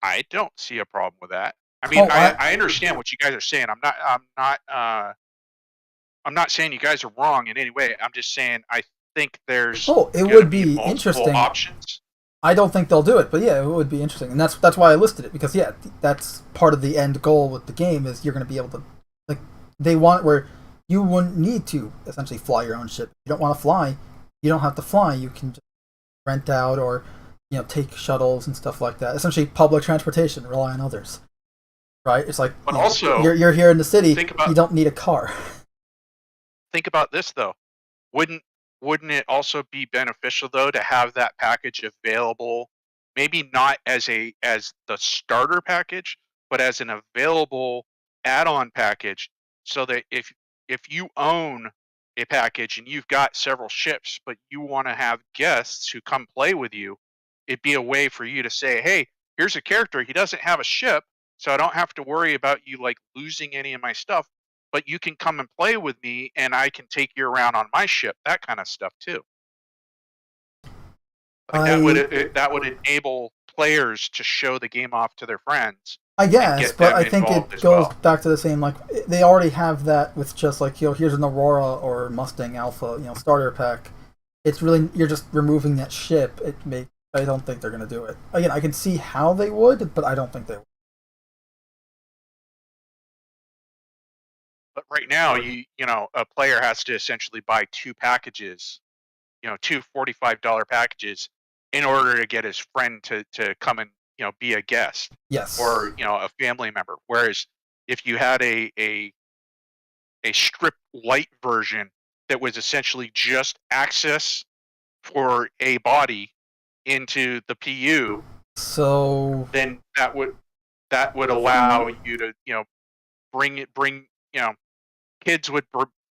I don't see a problem with that. I mean, I understand what you guys are saying. I'm not saying you guys are wrong in any way. I'm just saying I think there's it would be interesting options. I don't think they'll do it, but yeah, it would be interesting, and that's why I listed it, because yeah, that's part of the end goal with the game, is you're going to be able to, like, they want where you wouldn't need to essentially fly your own ship. If you don't want to fly, you don't have to fly. You can just rent out or take shuttles and stuff like that. Essentially, public transportation, rely on others, right? It's like, but also you're here in the city, you don't need a car. Think about this though. Wouldn't it also be beneficial though to have that package available, maybe not as the starter package, but as an available add-on package, so that if you own a package and you've got several ships, but you want to have guests who come play with you, it'd be a way for you to say, hey, here's a character, he doesn't have a ship, so I don't have to worry about you like losing any of my stuff, but you can come and play with me and I can take you around on my ship, that kind of stuff too. Like that would enable players to show the game off to their friends. I guess, but I think it goes back to the same, like, they already have that with just like, here's an Aurora or Mustang Alpha, starter pack. It's really, you're just removing that ship. I don't think they're going to do it. Again, I can see how they would, but I don't think they would. But right now, a player has to essentially buy two packages, two $45 packages, in order to get his friend to come and be a guest. Yes. Or a family member. Whereas if you had a a strip light version that was essentially just access for a body into the PU, So then that would allow you to, bring kids would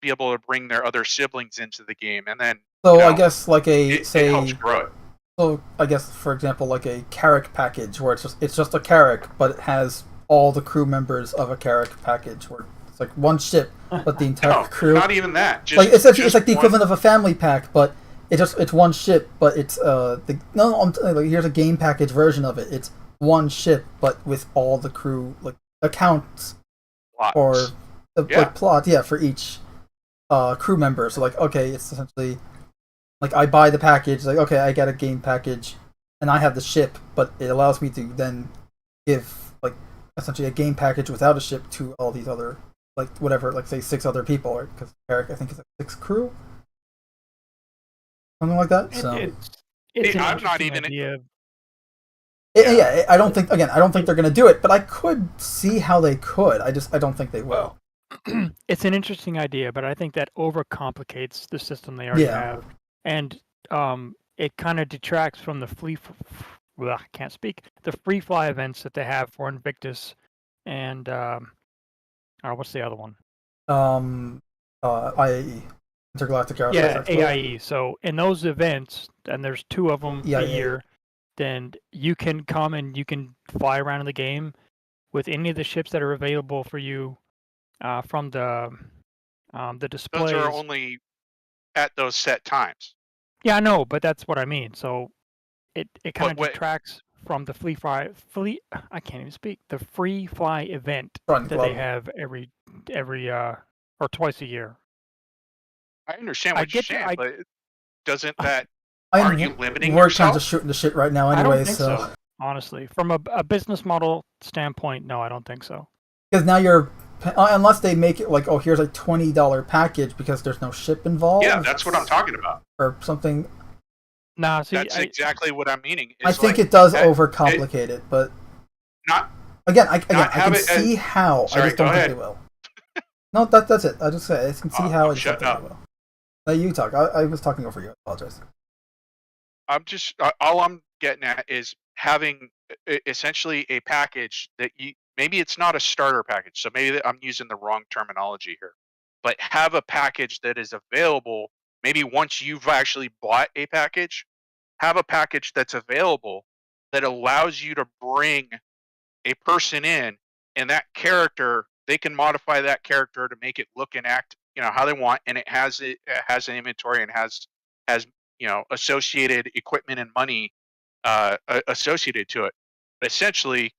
be able to bring their other siblings into the game, and then I guess like it helps grow it. So I guess, for example, like a Carrack package where it's just a Carrack, but it has all the crew members of a Carrack package, where it's like one ship, but the entire crew. Not even that. Like it's like the equivalent of a family pack, but it's one ship, but it's here's a game package version of it. It's one ship, but with all the crew accounts or plots, for each crew member. So okay, it's essentially. Like, I buy the package, okay, I get a game package, and I have the ship, but it allows me to then give, essentially a game package without a ship to all these other, say 6 other people, right? Because Eric, I think, is 6 crew? Something like that? It's I'm not even... idea. I don't think they're going to do it, but I could see how they could. I don't think they will. It's an interesting idea, but I think that overcomplicates the system they already have. And it kind of detracts from the free fly events that they have for Invictus and what's the other one? IAE, Intergalactic Aerospace. Yeah, AIE. So in those events, and there's 2 of them a year, then you can come and you can fly around in the game with any of the ships that are available for you from the displays. Those are only at those set times. Yeah, I know, but that's what I mean. So it kind of detracts from the I can't even speak. The free fly event that they have every or twice a year. I understand what you're saying, but doesn't that aren't you limiting we're yourself? kind of shooting the shit right now anyway. I don't think so. Honestly, from a business model standpoint, no, I don't think so. Because now you're unless they make it here's a $20 package because there's no ship involved. Yeah, that's what I'm talking about. Or something. Nah, see, that's exactly what I'm meaning. I think it does overcomplicate it, but not again. I can see how. Sorry, I just don't think they will. No, that's it. I just say I can see how. I just don't think they will. Now you talk. I was talking over you. I apologize. I'm just all I'm getting at is having essentially a package that maybe it's not a starter package, so maybe I'm using the wrong terminology here, but have a package that is available. Maybe once you've actually bought a package, have a package that's available that allows you to bring a person in, and that character, they can modify that character to make it look and act, how they want, and it has an inventory and has associated equipment and money associated to it. But essentially,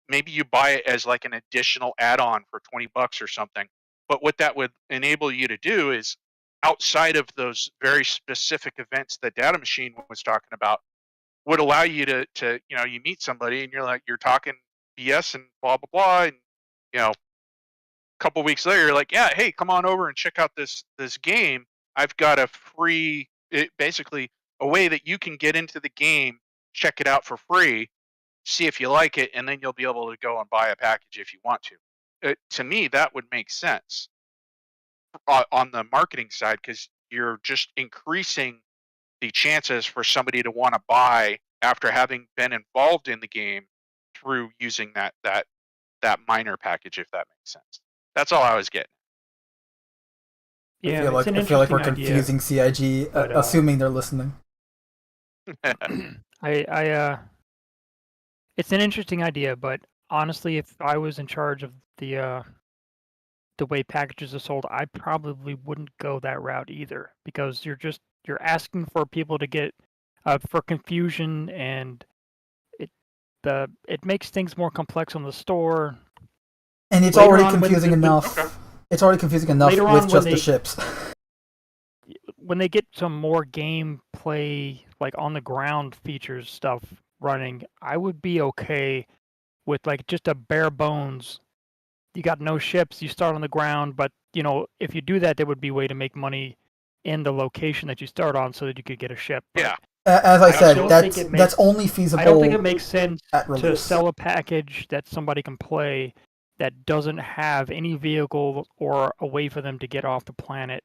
maybe you buy it as like an additional add-on for $20 or something. But what that would enable you to do is, outside of those very specific events that Data Machine was talking about, would allow you to you meet somebody and you're talking BS and blah blah blah, and a couple weeks later you're like, yeah, hey, come on over and check out this game. I've got a free, basically a way that you can get into the game, check it out for free, see if you like it, and then you'll be able to go and buy a package if you want to. To me, that would make sense on the marketing side, because you're just increasing the chances for somebody to want to buy after having been involved in the game through using that minor package, if that makes sense. That's all I was getting. Yeah, I feel like we're confusing CIG, but, assuming they're listening. It's an interesting idea, but honestly, if I was in charge of the way packages are sold, I probably wouldn't go that route either, because you're asking for people to get for confusion, and it makes things more complex on the store. And it's already confusing enough. Okay. It's already confusing enough with just the ships. When they get some more gameplay, like on the ground features stuff running, I would be okay with just a bare bones. You got no ships, you start on the ground, but if you do that, there would be a way to make money in the location that you start on so that you could get a ship. Yeah. As I said, that's only feasible. I don't think it makes sense to sell a package that somebody can play that doesn't have any vehicle or a way for them to get off the planet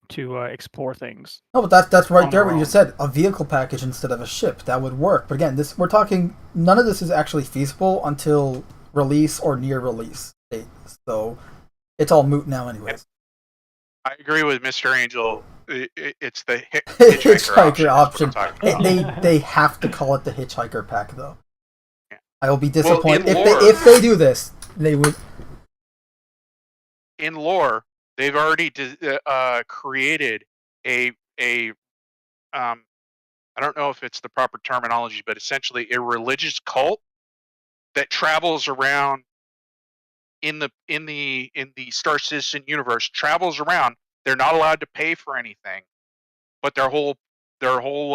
to explore things. No, but that's right on there. their What you own. just said, a vehicle package instead of a ship, that would work. But again, we're talking. None of this is actually feasible until release or near release date. So it's all moot now, anyways. I agree with Mr. Angel. It's the Hitchhiker option. option. They have to call it the hitchhiker pack, though. Yeah. I will be disappointed in if they do this. They would. In lore, they've already created a I don't know if it's the proper terminology, but essentially a religious cult that travels around in the Star Citizen universe, travels around. They're not allowed to pay for anything, but their whole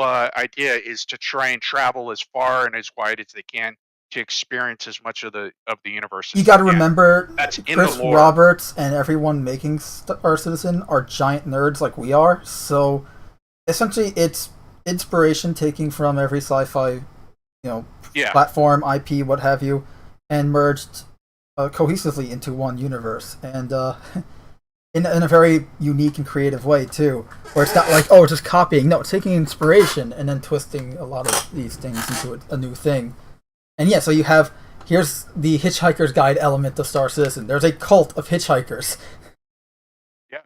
idea is to try and travel as far and as wide as they can to experience as much of the universe. You got to remember, that's in Chris the lore. Roberts and everyone making Star Citizen are giant nerds like we are. So essentially, it's inspiration taking from every sci-fi, platform, IP, what have you, and merged cohesively into one universe, and in a very unique and creative way too, where it's not like, oh, it's just copying. No, it's taking inspiration and then twisting a lot of these things into a new thing. And yeah, so here's the Hitchhiker's Guide element of Star Citizen. There's a cult of hitchhikers. Yeah,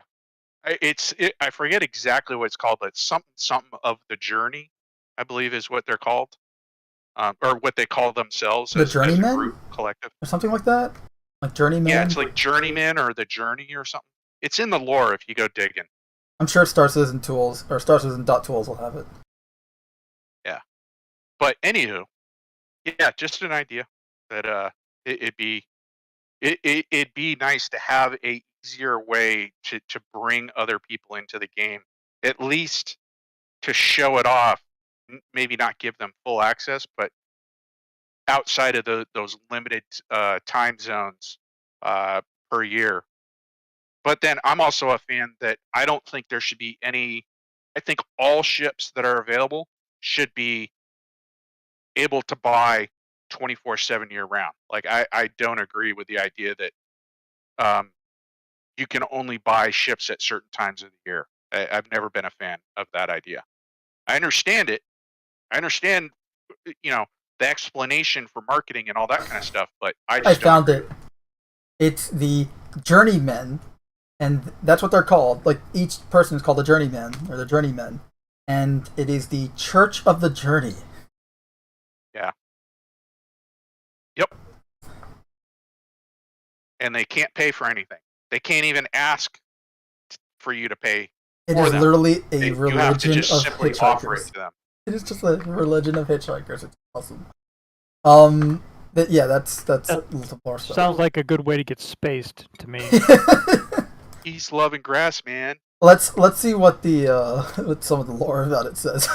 I forget exactly what it's called, but something of the journey, I believe, is what they're called, or what they call themselves. The as a Journeymen? group, collective, or something like that. Like Journeyman. Yeah, it's like Journeyman or the Journey or something. It's in the lore if you go digging. I'm sure Star Citizen Tools or Star Citizen Tools will have it. Yeah, but anywho, yeah, just an idea that it'd be nice to have a easier way to bring other people into the game, at least to show it off. Maybe not give them full access, but outside of those limited time zones per year. But then I'm also a fan that I don't think there should be any. I think all ships that are available should be able to buy 24/7 year round. Like I don't agree with the idea that you can only buy ships at certain times of the year. I've never been a fan of that idea. I understand it. I understand, the explanation for marketing and all that kind of stuff, but I found it. It's the Journeymen, and that's what they're called. Like, each person is called a Journeyman, or the Journeymen, and it is the Church of the Journey. Yeah. Yep. And they can't pay for anything. They can't even ask for you to pay. It is literally a religion you have to just of simply hitchhikers. offer it to them. It is just a religion of hitchhikers. It's awesome. That's a little more stuff. Sounds like a good way to get spaced to me. Peace, love, and grass, man. Let's see what the what some of the lore about it says.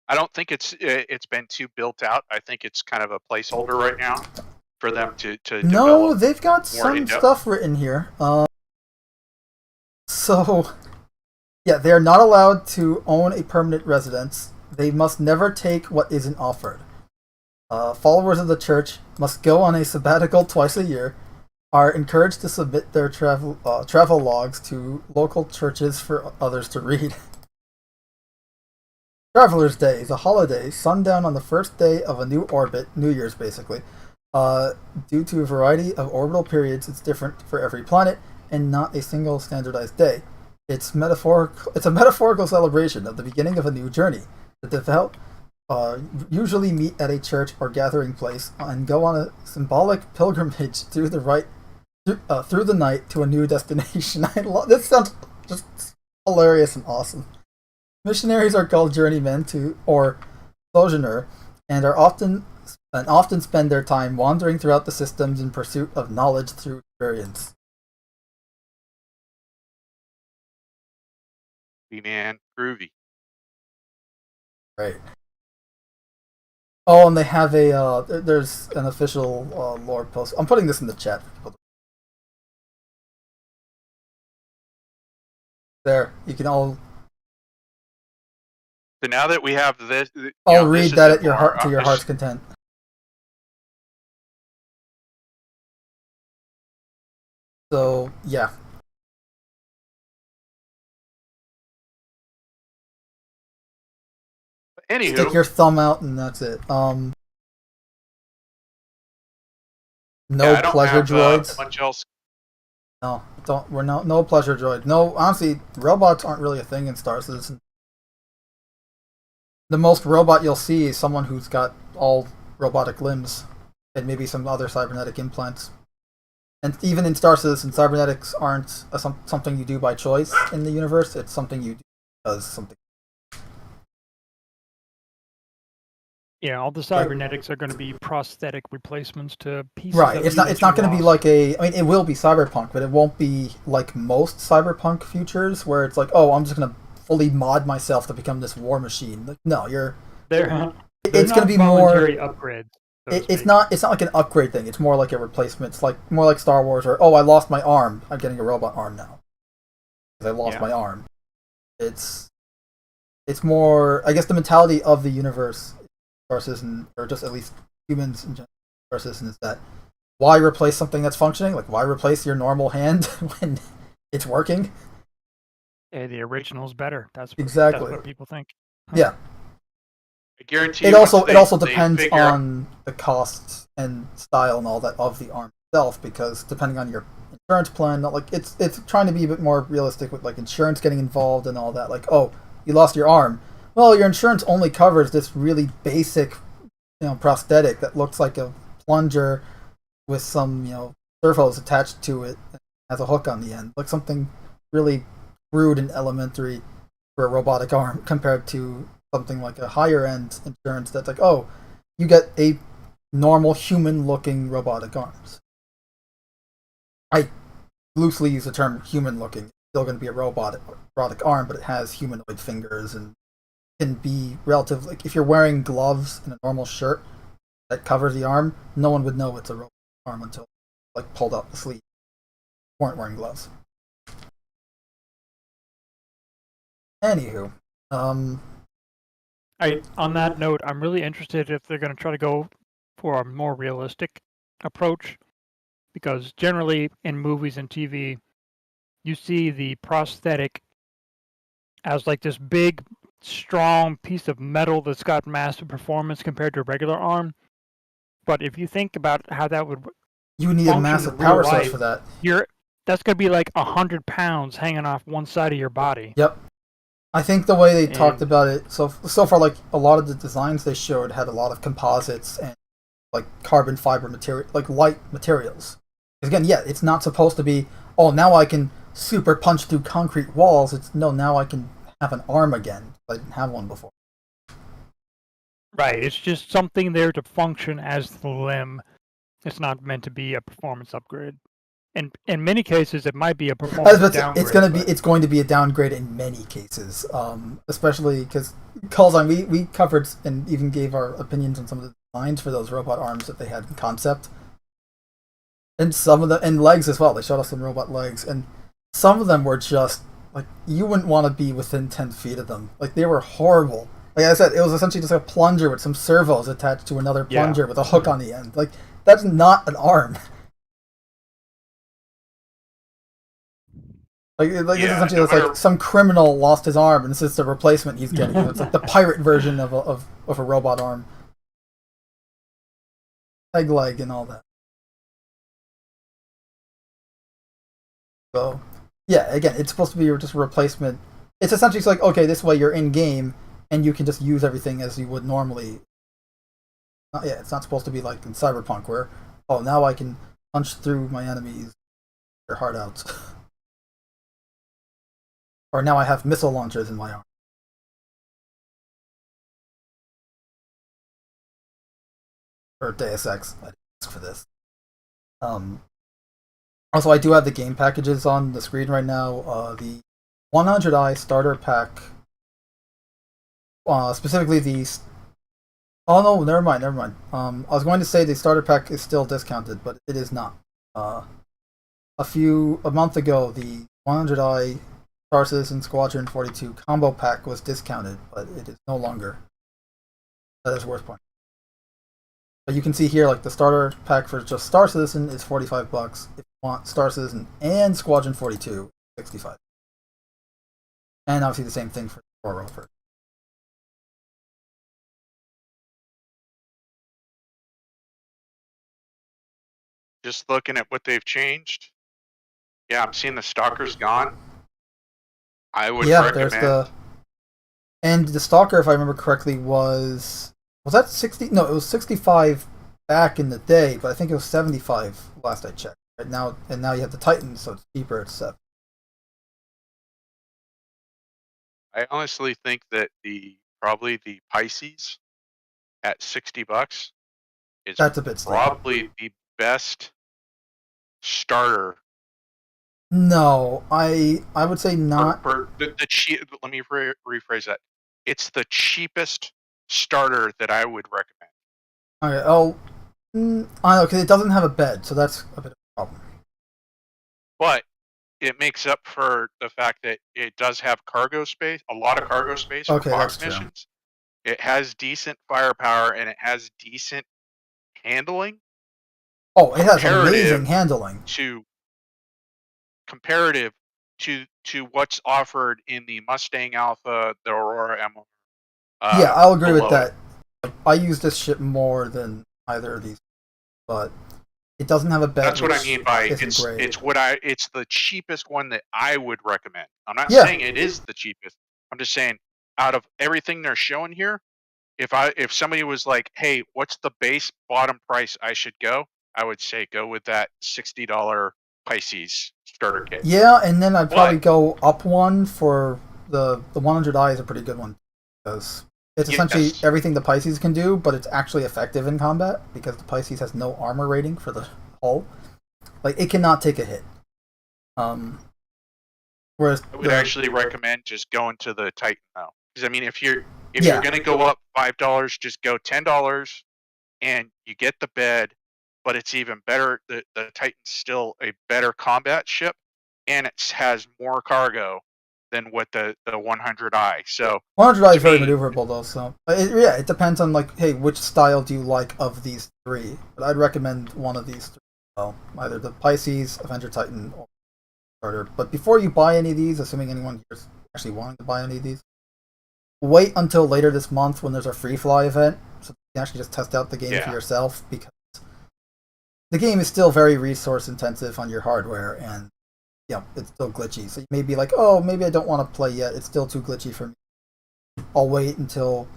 I don't think it's been too built out. I think it's kind of a placeholder right now for them to No, they've got some in-depth stuff written here. So, yeah, they are not allowed to own a permanent residence. They must never take what isn't offered. Followers of the church must go on a sabbatical twice a year, are encouraged to submit their travel logs to local churches for others to read. Traveler's Day is a holiday, sundown on the first day of a new orbit, New Year's basically. Due to a variety of orbital periods, it's different for every planet, and not a single standardized day. It's a metaphorical celebration of the beginning of a new journey. The devout usually meet at a church or gathering place and go on a symbolic pilgrimage through the night to a new destination. This sounds just hilarious and awesome. Missionaries are called journeymen or sojourner, and often spend their time wandering throughout the systems in pursuit of knowledge through experience. Man, groovy. Right. Oh, and they have there's an official lore post. I'm putting this in the chat for people. There, you can all So now that we have this, I'll read that at your heart to your heart's content. So yeah. Anywho, stick your thumb out and that's it. No I don't pleasure have, droids. much else. No, don't. We're no pleasure droids. No, honestly, robots aren't really a thing in Star Citizen. The most robot you'll see is someone who's got all robotic limbs and maybe some other cybernetic implants. And even in Star Citizen, cybernetics aren't something you do by choice in the universe. It's something you do because something. Yeah, all the cybernetics are going to be prosthetic replacements to pieces. Right. It's not going to be like a. I mean, it will be cyberpunk, but it won't be like most cyberpunk futures where it's like, oh, I'm just going to fully mod myself to become this war machine. Like, no, you're. It's going to be more upgrade. It's not like an upgrade thing. It's more like a replacement. It's like more like Star Wars, or oh, I lost my arm. I'm getting a robot arm now because I lost my arm. It's more. I guess the mentality of the universe, Star Citizen, or just at least humans in general, Star Citizen, is that why replace something that's functioning? Like why replace your normal hand when it's working? Yeah, the original's better. That's what people think. Yeah. I guarantee it also depends on the cost and style and all that of the arm itself, because depending on your insurance plan, like it's trying to be a bit more realistic with like insurance getting involved and all that. Like, oh, you lost your arm. Well, your insurance only covers this really basic, prosthetic that looks like a plunger with some, servos attached to it and has a hook on the end. Like something really crude and elementary for a robotic arm compared to something like a higher end insurance that's like, oh, you get a normal human looking robotic arms. I loosely use the term human looking. It's still going to be a robotic arm, but it has humanoid fingers and can be relatively, like if you're wearing gloves and a normal shirt that covers the arm, no one would know it's a robot arm until like pulled up the sleeve. Weren't wearing gloves. Anywho, on that note, I'm really interested if they're going to try to go for a more realistic approach, because generally in movies and TV, you see the prosthetic as like this big, strong piece of metal that's got massive performance compared to a regular arm. But if you think about how that would, you need a massive power source for that. That's going to be like 100 pounds hanging off one side of your body. Yep. I think the way they talked about it so far, like a lot of the designs they showed had a lot of composites and like carbon fiber material, like light materials. Because again, yeah, it's not supposed to be, oh, now I can super punch through concrete walls. It's no, now I can have an arm again. I didn't have one before. Right, it's just something there to function as the limb. It's not meant to be a performance upgrade. And in many cases, it might be a performance downgrade. It's going to be a downgrade in many cases, especially because we covered and even gave our opinions on some of the designs for those robot arms that they had in concept, and some of the and legs as well. They showed us some robot legs, and some of them were just like you wouldn't want to be within 10 feet of them. Like they were horrible. Like I said, it was essentially just a plunger with some servos attached to another plunger with a hook on the end. Like that's not an arm. It's essentially like some criminal lost his arm, and this is the replacement he's getting. It's like the pirate version of a robot arm, leg and all that. So, yeah, again, it's supposed to be just a replacement. It's essentially like, okay, this way you're in game and you can just use everything as you would normally. It's not supposed to be like in Cyberpunk where, oh, now I can punch through my enemies, their heart out. Or now I have missile launchers in my arm. Or Deus Ex, I didn't ask for this. Also, I do have the game packages on the screen right now. The 100i starter pack, specifically the. Oh no, never mind. I was going to say the starter pack is still discounted, but it is not. A month ago, the 100i Star Citizen Squadron 42 combo pack was discounted, but it is no longer. That is worth pointing. But you can see here, like the starter pack for just Star Citizen is $45. If you want Star Citizen and Squadron 42, $65. And obviously the same thing for Oro version. Just looking at what they've changed. Yeah, I'm seeing the Stalker's gone. I would recommend. There's the. And the Stalker, if I remember correctly, was that 60? No, it was 65 back in the day, but I think it was 75 last I checked. Right now, and now you have the Titan, so it's cheaper. It's 7. I honestly think that probably the Pisces at $60 is That's a bit steep. probably the best starter. No, I would say not. Let me rephrase that. It's the cheapest starter that I would recommend. Okay. Oh, I know, because it doesn't have a bed, so that's a bit of a problem. But it makes up for the fact that it does have cargo space, a lot of cargo space for box missions. It has decent firepower and it has decent handling. Oh, it has amazing handling. Comparative to what's offered in the Mustang Alpha, the Aurora M1. Yeah, I'll agree with that. I use this ship more than either of these, but it doesn't have a bed. That's what I mean by it's the cheapest one that I would recommend. I'm not saying it is the cheapest. I'm just saying out of everything they're showing here, if somebody was like, "Hey, what's the base bottom price I should go?" I would say go with that $60 Pisces starter kit. Yeah, and then I'd probably go up one for the 100i is a pretty good one because it's essentially everything the Pisces can do, but it's actually effective in combat because the Pisces has no armor rating for the hull. Like it cannot take a hit. Whereas I would actually recommend just going to the Titan though, because I mean, if you're going to go up $5, just go $10, and you get the bed. But it's even better. The Titan's still a better combat ship, and it has more cargo than what the 100i. So 100i is very maneuverable though. So it depends on like, hey, which style do you like of these three? But I'd recommend one of these three. Well, either the Pisces, Avenger Titan, or starter. But before you buy any of these, assuming anyone here is actually wanting to buy any of these, wait until later this month when there's a free fly event, so you can actually just test out the game for yourself because the game is still very resource intensive on your hardware, and it's still glitchy. So you may be like, oh, maybe I don't want to play yet. It's still too glitchy for me. I'll wait until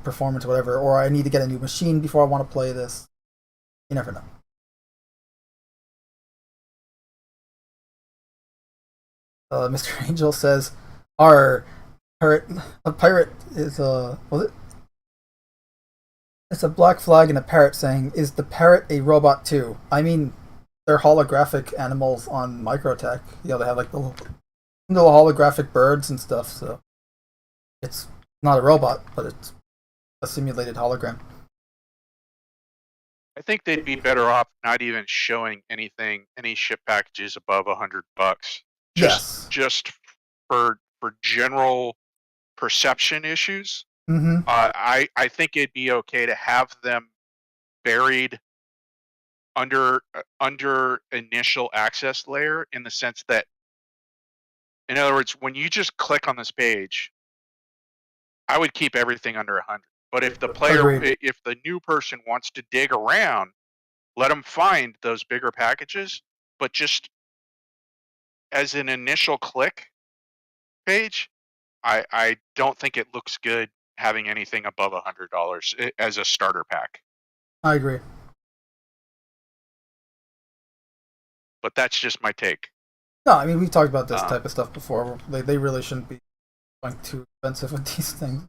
performance or whatever, or I need to get a new machine before I want to play this. You never know. Mr. Angel says, a pirate is was it? It's a black flag and a parrot saying, is the parrot a robot too? I mean, they're holographic animals on Microtech. They have like little holographic birds and stuff, so it's not a robot, but it's a simulated hologram. I think they'd be better off not even showing any ship packages above $100. Just for general perception issues. Mm-hmm. I think it'd be okay to have them buried under initial access layer, in the sense that, in other words, when you just click on this page, I would keep everything under 100. But if the new person wants to dig around, let them find those bigger packages. But just as an initial click page, I don't think it looks good having anything above $100 as a starter pack. I agree. But that's just my take. No, I mean, we've talked about this type of stuff before. They really shouldn't be going too expensive with these things.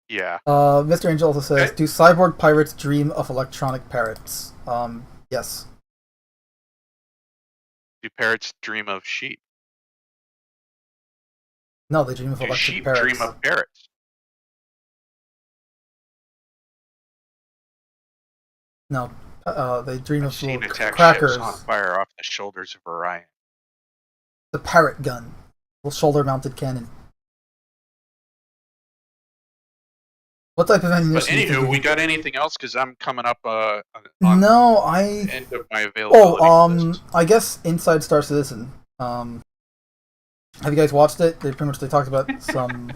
Yeah. Mr. Angel also says, do cyborg pirates dream of electronic parrots? Yes. Do parrots dream of sheep? No, they dream of electric parrots. Sheep dream of parrots. No, they dream of little attack crackers ships on fire off the shoulders of Orion. The parrot gun. little shoulder-mounted cannon. What type of ammunition? But anywho, we got anything else? Because I'm coming up on no, the end of my availability. I guess Inside Star Citizen. Have you guys watched it? They talked about some.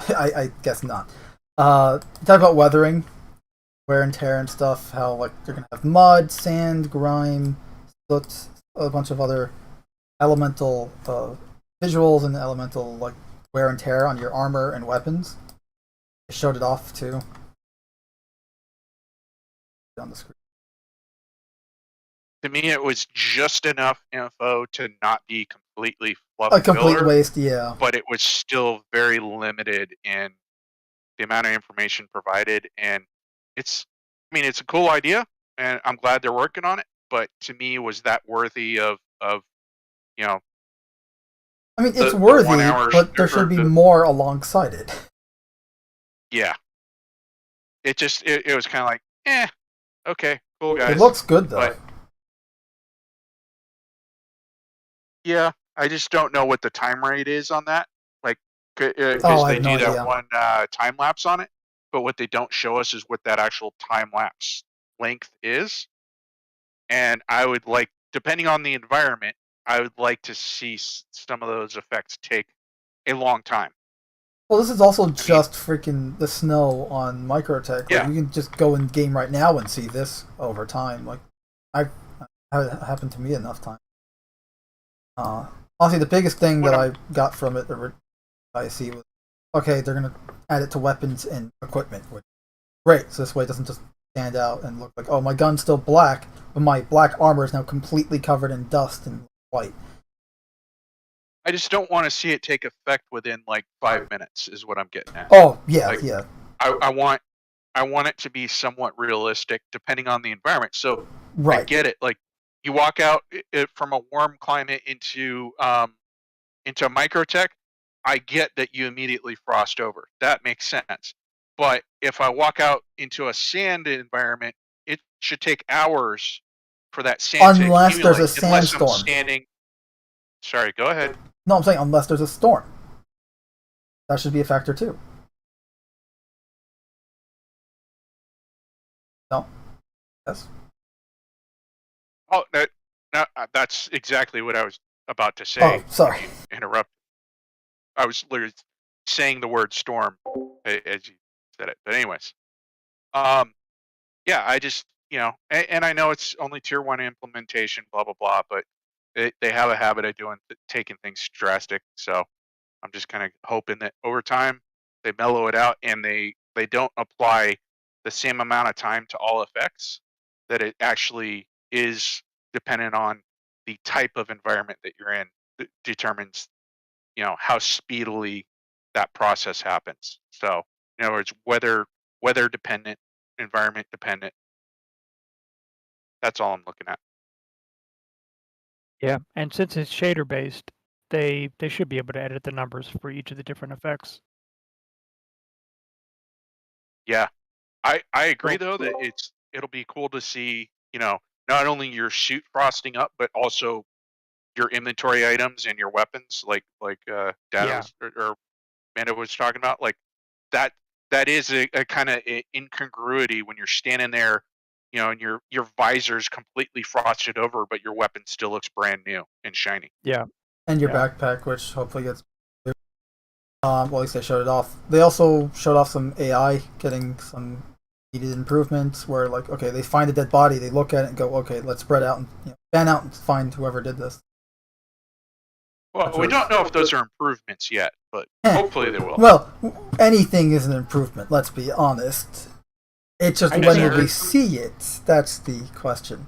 I guess not. Talk about weathering, wear and tear and stuff. How like they're gonna have mud, sand, grime, soot, a bunch of other elemental visuals and elemental like wear and tear on your armor and weapons. They showed it off too on the screen. To me, it was just enough info to not be completely fluff. A complete filler, waste, yeah. But it was still very limited in the amount of information provided, and it's a cool idea, and I'm glad they're working on it. But to me, was that worthy of it's worthy, but there should be more alongside it. Yeah. It was kind of like, okay, cool, guys. It looks good, though. But, yeah, I just don't know what the time rate is on that. Like, because they do that one time lapse on it, but what they don't show us is what that actual time lapse length is. And I would like, depending on the environment, I would like to see some of those effects take a long time. Well, this is also freaking the snow on Microtech. Yeah. Like, you can just go in game right now and see this over time. Like, it happened to me enough times. Honestly, the biggest thing that I got from it, I see, was okay. They're gonna add it to weapons and equipment, which great. So this way, it doesn't just stand out and look like, oh, my gun's still black, but my black armor is now completely covered in dust and white. I just don't want to see it take effect within like 5 minutes. Is what I'm getting at. Oh yeah, like, yeah. I want it to be somewhat realistic, depending on the environment. So right. I get it. Like you walk out from a warm climate into Microtech, I get that you immediately frost over. That makes sense. But if I walk out into a sand environment, it should take hours for that sand to accumulate. Unless there's a sandstorm. I'm standing. Sorry, go ahead. No, I'm saying unless there's a storm. That should be a factor too. No? Yes? Oh, no, that's exactly what I was about to say. Oh, sorry. Interrupt. I was literally saying the word storm as you said it. But anyways. Yeah, I just, and I know it's only tier 1 implementation, blah, blah, blah, but they have a habit of taking things drastic. So I'm just kind of hoping that over time they mellow it out and they don't apply the same amount of time to all effects, that it actually is dependent on the type of environment that you're in that determines, how speedily that process happens. So in other words, weather dependent, environment dependent. That's all I'm looking at. Yeah, and since it's shader based, they should be able to edit the numbers for each of the different effects. Yeah, I agree though that it'll be cool to see, not only your suit frosting up, but also your inventory items and your weapons, like Data or Amanda was talking about, like that is a kind of incongruity when you're standing there, and your visor's completely frosted over, but your weapon still looks brand new and shiny. Yeah. And your backpack, which hopefully gets well, at least they showed it off. They also showed off some AI getting some needed improvements where, like, okay, they find a dead body, they look at it and go, okay, let's spread out and fan out and find whoever did this. Well, we don't know if those are improvements yet, but hopefully they will. Well, anything is an improvement, let's be honest. It's just when we see it, that's the question.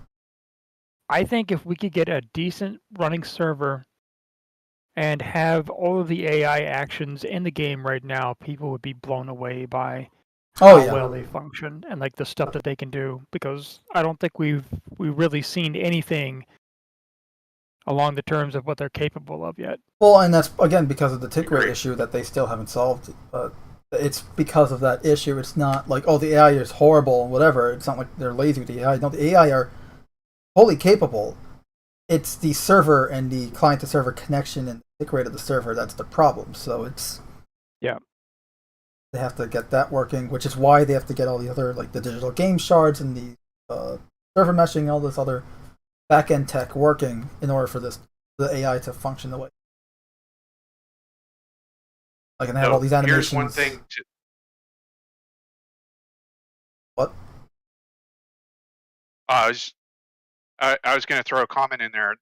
I think if we could get a decent running server and have all of the AI actions in the game right now, people would be blown away by how well they function and like the stuff that they can do, because I don't think we've really seen anything along the terms of what they're capable of yet. Well, and that's again because of the tick rate issue that they still haven't solved. It's because of that issue. It's not like, oh, the AI is horrible and whatever. It's not like they're lazy with the AI. No, the AI are wholly capable. It's the server and the client-to-server connection and tick rate of the server that's the problem. So it's they have to get that working, which is why they have to get all the other like the digital game shards and the server meshing, all this other back end tech working in order for the AI to function the way. Like, and they have all these animations. Here's one thing. What? I was going to throw a comment in there.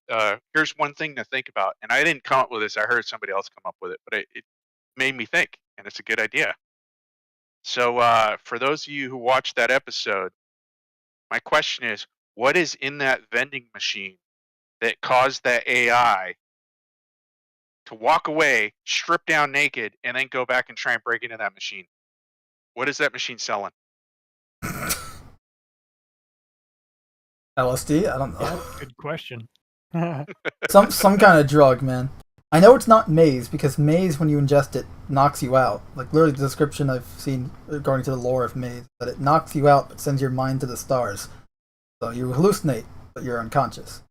Here's one thing to think about, and I didn't come up with this. I heard somebody else come up with it, but it made me think, and it's a good idea. So for those of you who watched that episode, my question is, what is in that vending machine that caused that AI to walk away, strip down naked, and then go back and try and break into that machine? What is that machine selling? LSD? I don't know. Yeah, good question. some kind of drug, man. I know it's not maize, because maize, when you ingest it, knocks you out. Like, literally the description I've seen, according to the lore of maize, that it knocks you out, but sends your mind to the stars. So you hallucinate, but you're unconscious.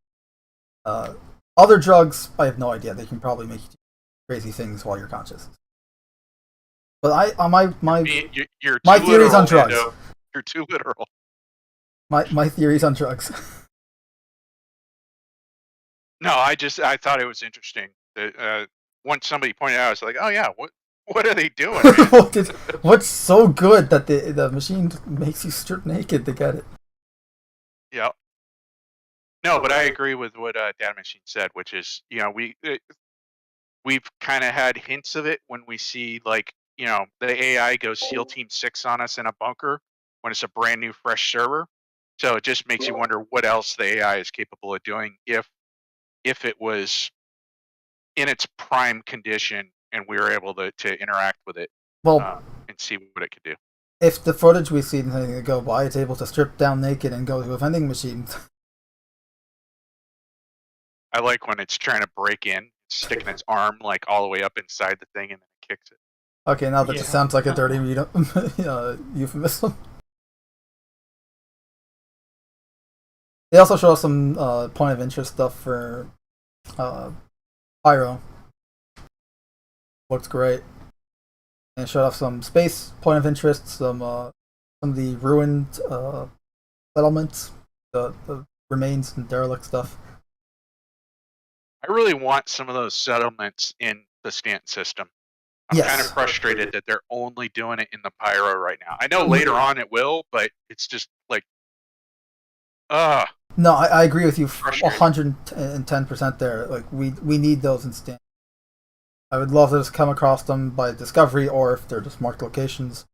Other drugs, I have no idea. They can probably make you do crazy things while you're conscious. But you're my too theory's on literal, drugs. Lando. You're too literal. My theory's on drugs. No, I thought it was interesting. Once somebody pointed out, I was like, oh yeah, what are they doing? What's so good that the machine makes you strip naked to get it? Yeah. No, but I agree with what Data Machine said, which is, we've kind of had hints of it when we see, like, the AI goes SEAL Team 6 on us in a bunker when it's a brand new, fresh server. So it just makes you wonder what else the AI is capable of doing if it was in its prime condition and we were able to interact with it, and see what it could do. If the footage we see is anything to go by, it's able to strip down naked and go to a vending machine. I like when it's trying to break in, sticking its arm like all the way up inside the thing and then it kicks it. Okay, now that just sounds like a dirty euphemism. They also show us some point of interest stuff for Pyro. Looks great. And showed off some space point of interest, some of the ruined settlements, the remains and derelict stuff. I really want some of those settlements in the Stanton system. I'm kind of frustrated that they're only doing it in the Pyro right now. I know later on it will, but it's just like, No, I agree with you 110% there. Like, we need those in Stanton. I would love to just come across them by discovery, or if they're just marked locations.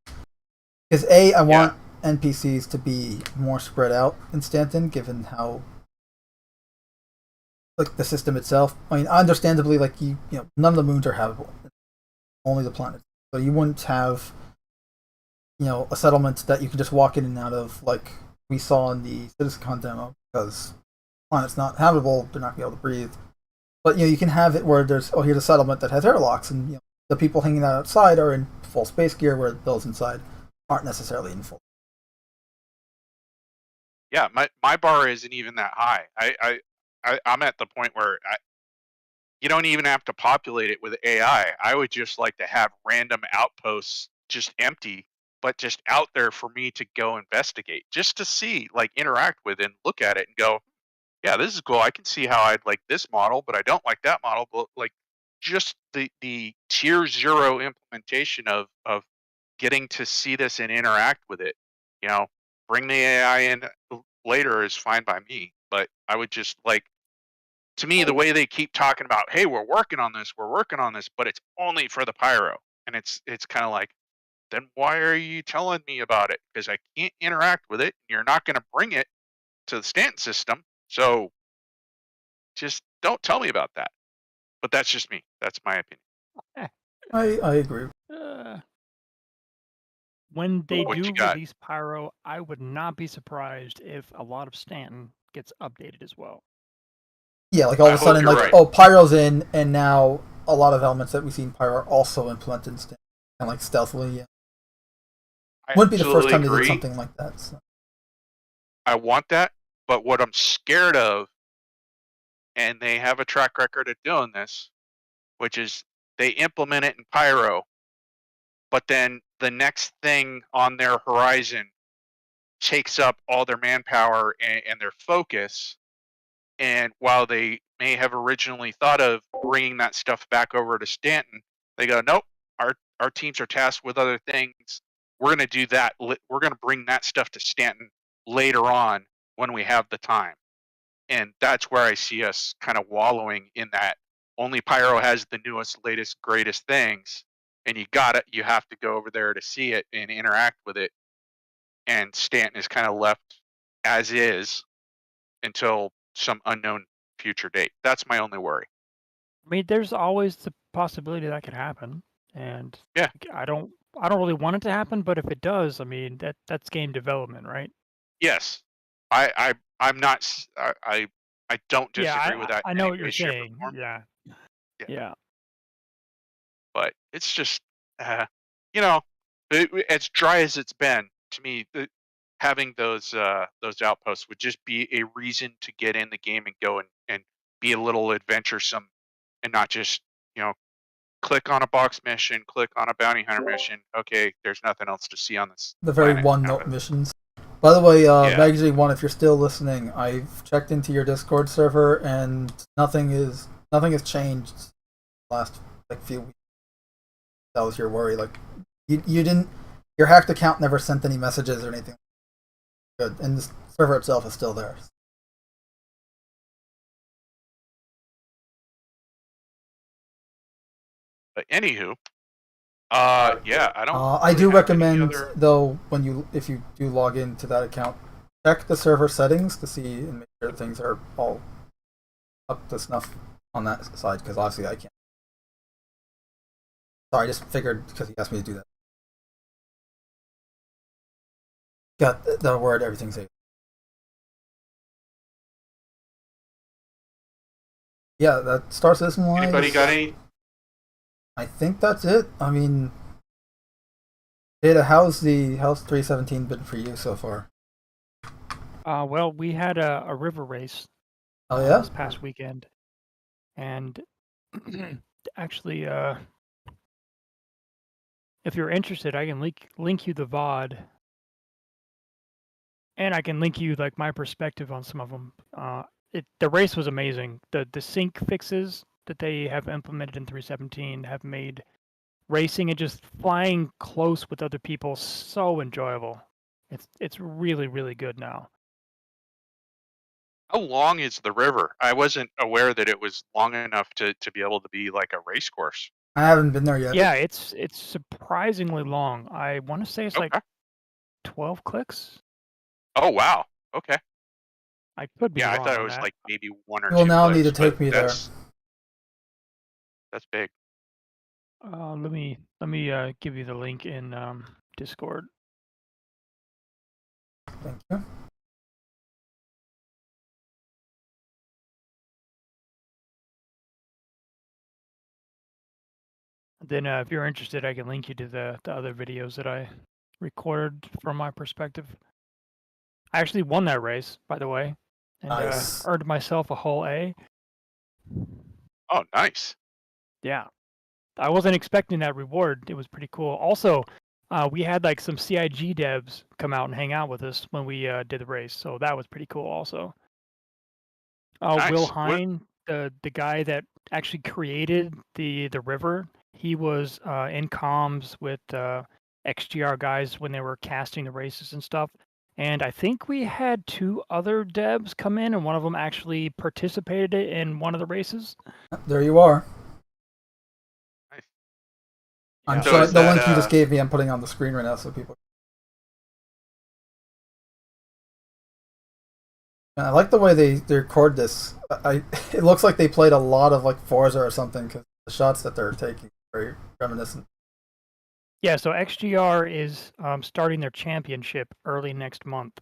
Because I want NPCs to be more spread out in Stanton, given how, like, the system itself. I mean, understandably, like, none of the moons are habitable, only the planets. So you wouldn't have, a settlement that you can just walk in and out of, like we saw in the CitizenCon demo, because the planet's not habitable, they're not gonna be able to breathe. But you can have it where there's here's a settlement that has airlocks, and the people hanging out outside are in full space gear, where those inside aren't necessarily in full. Yeah, my bar isn't even that high. I'm at the point where you don't even have to populate it with AI. I would just like to have random outposts just empty, but just out there for me to go investigate, just to see, like, interact with and look at it and go, yeah, this is cool. I can see how I'd like this model, but I don't like that model. But, like, just the tier 0 implementation of getting to see this and interact with it. Bring the AI in later is fine by me. But I would just like, to me, the way they keep talking about, hey, we're working on this, but it's only for the Pyro, and it's kind of like, then why are you telling me about it? Because I can't interact with it. You're not going to bring it to the Stanton system. So just don't tell me about that. But that's just me. That's my opinion. I agree. When they do release Pyro, I would not be surprised if a lot of Stanton gets updated as well. Yeah, like all of a sudden, like, Pyro's in, and now a lot of elements that we see in Pyro are also implemented in Stanton, and like stealthily. Yeah. Wouldn't be the first time they did something like that. So. I want that, but what I'm scared of, and they have a track record of doing this, which is they implement it in Pyro, but then the next thing on their horizon takes up all their manpower and their focus. And while they may have originally thought of bringing that stuff back over to Stanton, they go, nope, our teams are tasked with other things. We're going to do that. We're going to bring that stuff to Stanton later on when we have the time. And that's where I see us kind of wallowing in that. Only Pyro has the newest, latest, greatest things, and you have to go over there to see it and interact with it. And Stanton is kind of left as is until some unknown future date. That's my only worry. I mean, there's always the possibility that could happen, and Yeah. I don't really want it to happen, but if it does, I mean, that's game development, right? Yes, I'm not. I don't disagree with that. I in know any what you're way, shape, or saying. form. Yeah. Yeah. Yeah. But it's just, as dry as it's been to me, having those outposts would just be a reason to get in the game and go and be a little adventuresome, and not just click on a box mission, click on a bounty hunter mission. Okay, there's nothing else to see on this. The very planet. one-note missions. By the way, Yeah. Magazine One, if you're still listening, I've checked into your Discord server and nothing has changed the last few weeks. That was your worry. Your hacked account never sent any messages or anything. Good, and the server itself is still there. But anywho, yeah, I don't. I do recommend though if you do log into that account, check the server settings to see and make sure things are all up to snuff on that side, because obviously I can't. Sorry, I just figured because he asked me to do that. Got the word, everything's safe. Yeah, that Star Citizen wise. Anybody got any? I think that's it. I mean, Data, how's 317 been for you so far? Well, we had a river race. Oh yeah. This past weekend, and actually, if you're interested, I can link you the VOD, and I can link you my perspective on some of them. The race was amazing. The sync fixes that they have implemented in 317 have made racing and just flying close with other people so enjoyable. It's really, really good now. How long is the river? I wasn't aware that it was long enough to be able to be like a race course. I haven't been there yet. Yeah, it's surprisingly long. I want to say it's like 12 clicks. Oh wow. Okay. I could be wrong. I thought it on was that. like maybe one or You'll two. now clicks, need to take but me there. That's big. Let me give you the link in Discord. Thank you. Then, if you're interested, I can link you to the other videos that I recorded from my perspective. I actually won that race, by the way, and Nice. earned myself a whole A. Oh, nice. Yeah, I wasn't expecting that reward. It was pretty cool. Also, we had some CIG devs come out and hang out with us when we did the race, so that was pretty cool. Also, Nice. Will Hine, the guy that actually created the river, he was in comms with XGR guys when they were casting the races and stuff. And I think we had 2 other devs come in, and one of them actually participated in one of the races. There you are. Nice. I'm So sorry, is the that, link you just gave me, I'm putting on the screen right now so people. I like the way they record this. It looks like they played a lot of Forza or something, because the shots that they're taking are very reminiscent. Yeah, so XGR is starting their championship early next month,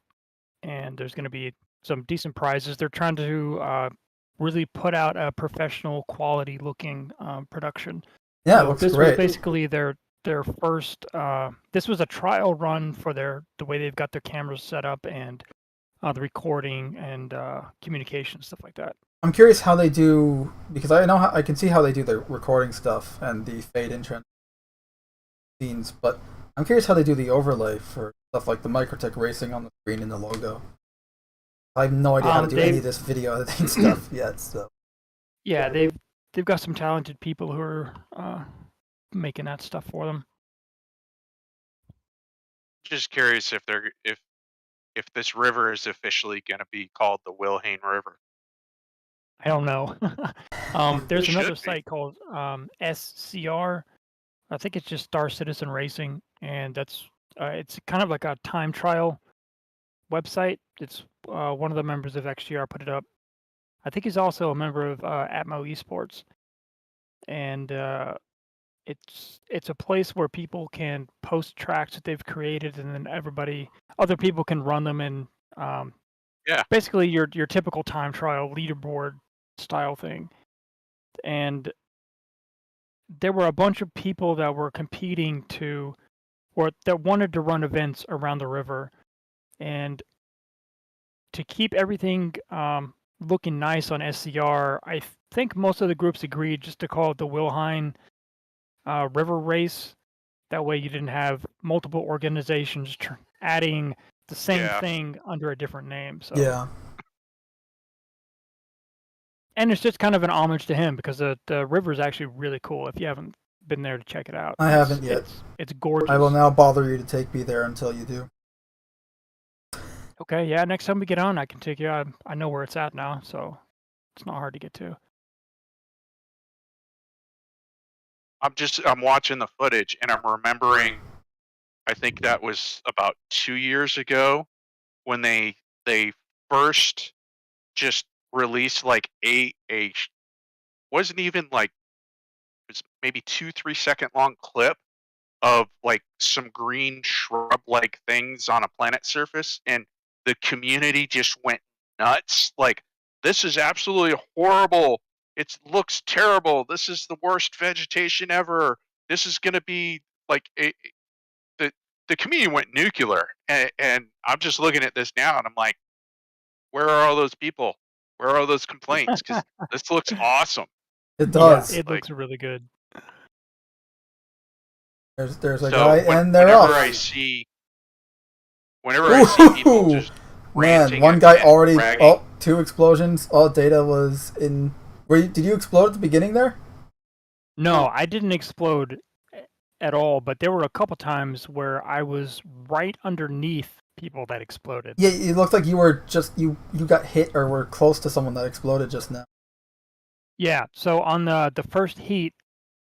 and there's going to be some decent prizes. They're trying to really put out a professional, quality-looking production. Yeah, so it looks this great. was basically their first. This was a trial run for the way they've got their cameras set up and the recording and communication stuff like that. I'm curious how they do, because I know I can see how they do the recording stuff and the fade in trend scenes, but I'm curious how they do the overlay for stuff like the Microtech racing on the screen and the logo. I have no idea how to do any of this video editing stuff yet. So yeah, they've got some talented people who are making that stuff for them. Just curious if this river is officially going to be called the Wilhane River. I don't know. There's another Should be. site called SCR. I think it's just Star Citizen Racing, and it's kind of like a time trial website. It's one of the members of XGR put it up. I think he's also a member of Atmo Esports, and it's a place where people can post tracks that they've created, and then other people can run them, and basically your typical time trial leaderboard style thing. And there were a bunch of people that were competing or that wanted to run events around the river, and to keep everything looking nice on SCR, I think most of the groups agreed just to call it the Wilhine River Race. That way you didn't have multiple organizations adding the same thing under a different name. So yeah. And it's just kind of an homage to him, because the river is actually really cool. If you haven't been there to check it out, I haven't yet. It's gorgeous. I will now bother you to take me there until you do. Okay, yeah. Next time we get on, I can take you. I know where it's at now, so it's not hard to get to. I'm watching the footage and I'm remembering, I think that was about 2 years ago when they first just released like wasn't even like, it was maybe 2-3 second long clip of like some green shrub like things on a planet surface, and the community just went nuts. Like, this is absolutely horrible. It looks terrible. This is the worst vegetation ever. This is going to be like the community went nuclear. And I'm just looking at this now and I'm like, where are all those people? Where are all those complaints? Because this looks awesome. It does. Yeah, it looks really good. There's a guy, and they're whenever off. Whenever I see people just ranting, one guy already. bragging. Oh, 2 explosions. All data was in. Did you explode at the beginning there? No, I didn't explode at all, but there were a couple times where I was right underneath people that exploded. Yeah, it looked like you were just you got hit or were close to someone that exploded just now. Yeah, so on the first heat,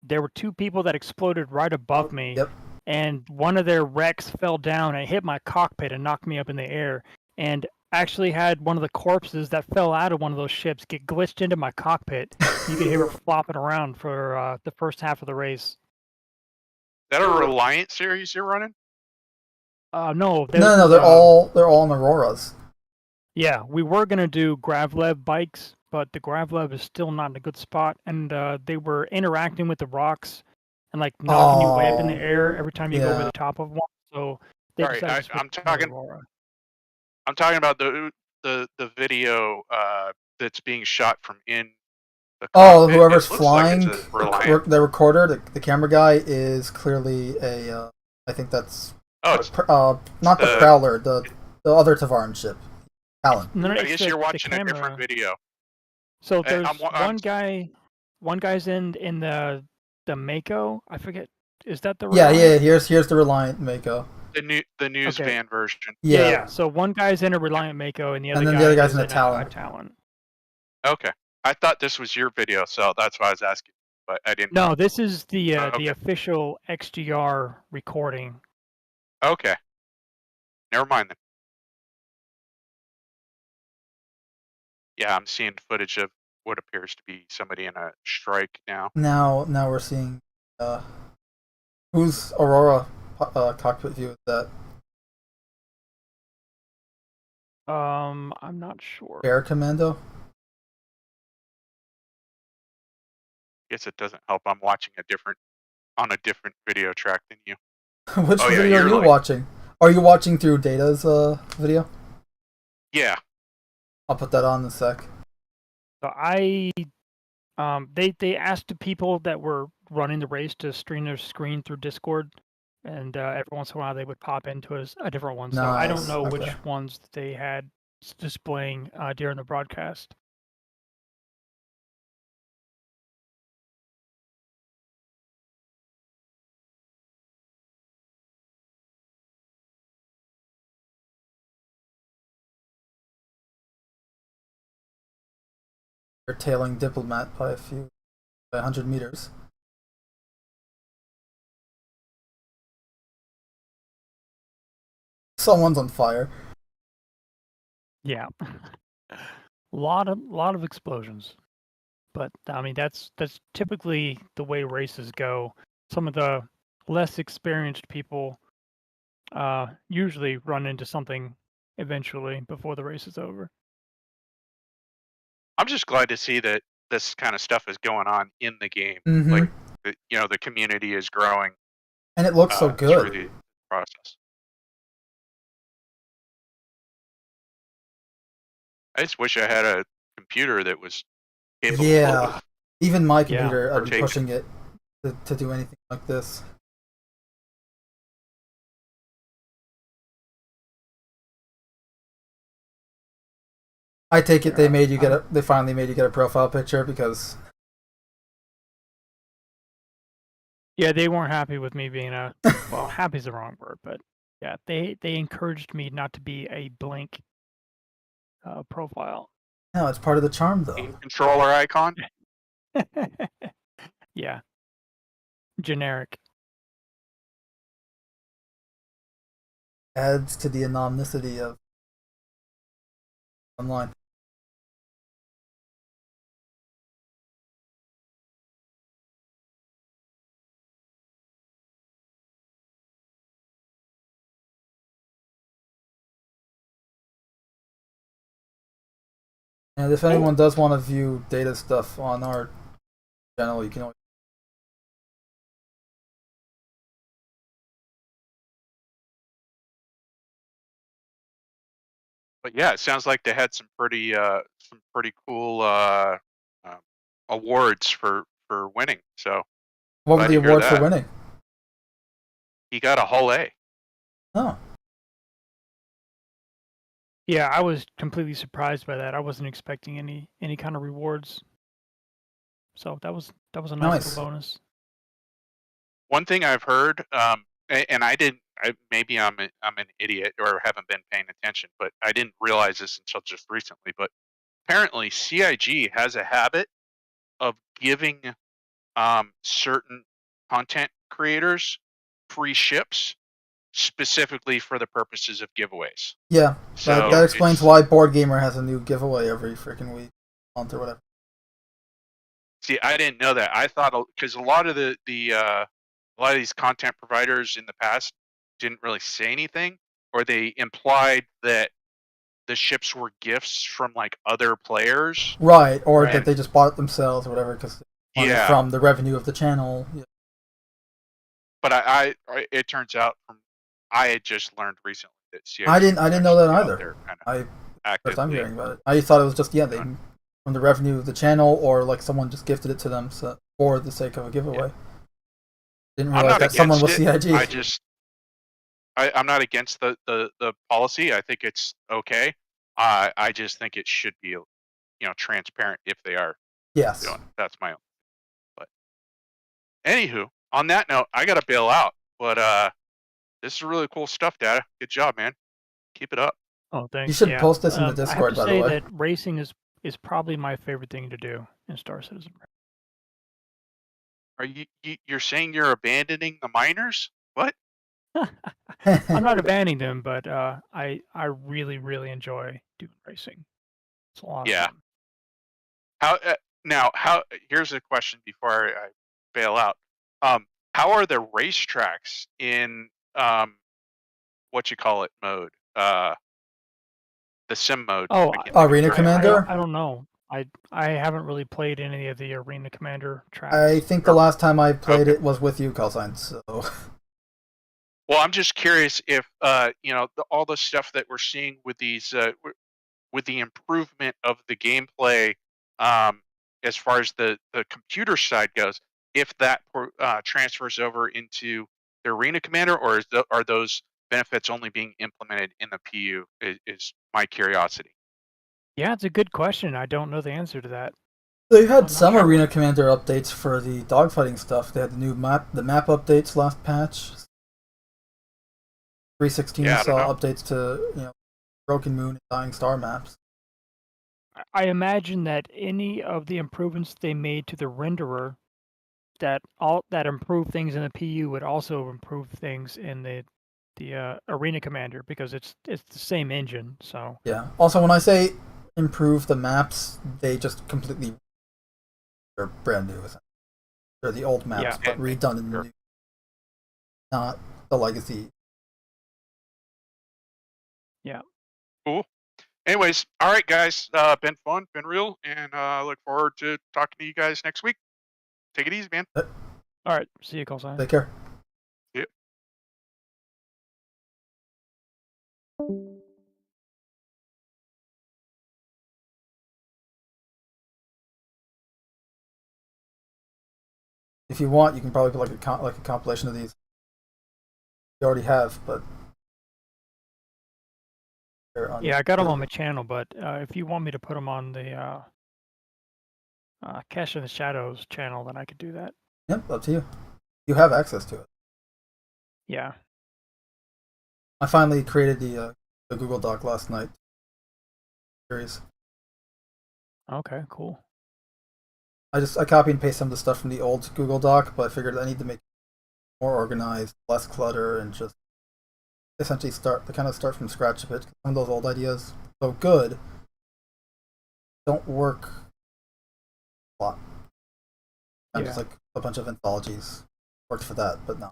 there were 2 people that exploded right above me. Yep. And one of their wrecks fell down and hit my cockpit and knocked me up in the air. And actually had one of the corpses that fell out of one of those ships get glitched into my cockpit. You could hear it flopping around for the first half of the race. Is that a Reliant series you're running? No. No, they're all in Auroras. Yeah, we were gonna do Gravlev bikes, but the Gravlev is still not in a good spot, and they were interacting with the rocks and like knocking you way up in the air every time you go over the top of one. So they decided to switch to Aurora. I'm talking about the video that's being shot from in the cockpit. Whoever's flying the recorder, the camera guy is clearly a. I think that's. Not the Prowler, the other Tavaran ship, Alan. No, I guess you're watching a different video. So there's one guy's in the Mako. I forget. Is that the Reliant? Yeah. Here's the Reliant Mako. The news van version. Yeah. So one guy's in a Reliant Mako, and the other guy's in a Talon. Okay, I thought this was your video, so that's why I was asking, but I didn't. No, this is the official XGR recording. Okay, never mind then. Yeah, I'm seeing footage of what appears to be somebody in a strike now. Now we're seeing whose Aurora cockpit view is that? I'm not sure. Air Commando? I guess it doesn't help. I'm watching on a different video track than you. Which video are you watching? Are you watching through Data's video? Yeah. I'll put that on in a sec. So they asked the people that were running the race to stream their screen through Discord, and every once in a while they would pop into a different one. So I don't Nice, know okay. which ones they had displaying during the broadcast. They're tailing Diplomat by 100 meters. Someone's on fire. Yeah, a lot of explosions. But I mean, that's typically the way races go. Some of the less experienced people usually run into something eventually before the race is over. I'm just glad to see that this kind of stuff is going on in the game. Mm-hmm. Like, the community is growing. And it looks so good. Through the process. I just wish I had a computer that was capable of. Even my computer, I've been partaking. pushing it to do anything like this. I take it they finally made you get a profile picture because. Yeah, they weren't happy with me being well, happy's the wrong word, but yeah, they encouraged me not to be a blank profile. No, it's part of the charm, though. Game controller icon? Yeah. Generic. Adds to the anonymity of online. And if anyone does want to view data stuff on our channel, you can always. But yeah, it sounds like they had some pretty cool awards for winning. So What was the award for winning? He got a Hull A. Oh. Yeah, I was completely surprised by that. I wasn't expecting any kind of rewards. So that was a nice little bonus. One thing I've heard, and maybe I'm an idiot or haven't been paying attention, but I didn't realize this until just recently. But apparently, CIG has a habit of giving certain content creators free ships specifically for the purposes of giveaways. Yeah, so that explains why Board Gamer has a new giveaway every freaking week, month, or whatever. See, I didn't know that. I thought because a lot of a lot of these content providers in the past didn't really say anything, or they implied that the ships were gifts from like other players, right? Or that they just bought it themselves or whatever because from the revenue of the channel. Yeah. But it turns out I had just learned recently that CIG I didn't know that either. First I'm hearing about it. I thought it was just they from the revenue of the channel, or like someone just gifted it to them for the sake of a giveaway. Yeah. Didn't realize that someone was CIG. I'm not against the policy. I think it's okay. I just think it should be transparent if they are. Yes. Doing it. That's my own. But anywho, on that note, I gotta bail out. But this is really cool stuff, Data. Good job, man. Keep it up. Oh, thanks. You should post this in the Discord, by the way. I have to say that racing is probably my favorite thing to do in Star Citizen. Are you're saying you're abandoning the miners? What? I'm not abandoning them, but I really enjoy doing racing. It's a lot of fun. Here's a question before I bail out. How are the racetracks in what you call it mode? The sim mode. Oh, Arena Commander? I don't know. I haven't really played any of the Arena Commander tracks. I think the last time I played it was with you, Callsign, so. Well, I'm just curious if all the stuff that we're seeing with these with the improvement of the gameplay as far as the computer side goes, if that transfers over into the Arena Commander, or are those benefits only being implemented in the PU? Is my curiosity. Yeah, it's a good question. I don't know the answer to that. They had not some sure. Arena Commander updates for the dogfighting stuff. They had the map updates last patch. 3.16 Yeah, I don't saw know. updates to Broken Moon and Dying Star maps. I imagine that any of the improvements they made to the renderer that improve things in the PU would also improve things in the Arena Commander, because it's the same engine. So Yeah. Also, when I say improve the maps, they just completely they're brand new. They're the old maps, Yeah. but redone in Sure. new, not the legacy. Yeah. Cool. Anyways, all right, guys. Been fun, been real, and look forward to talking to you guys next week. Take it easy, man. All right. See you, call sign. Take care. Yeah. If you want, you can probably put like a compilation of these. You already have, but Yeah, I got them on my channel, but if you want me to put them on the Cache in the Shadows channel, then I could do that. Yep, up to you. You have access to it. Yeah. I finally created the Google Doc last night. Series. Okay, cool. I copy and paste some of the stuff from the old Google Doc, but I figured I need to make it more organized, less clutter, and just essentially start from scratch a bit. Some of those old ideas, so good, don't work a lot. And just like a bunch of anthologies worked for that, but no.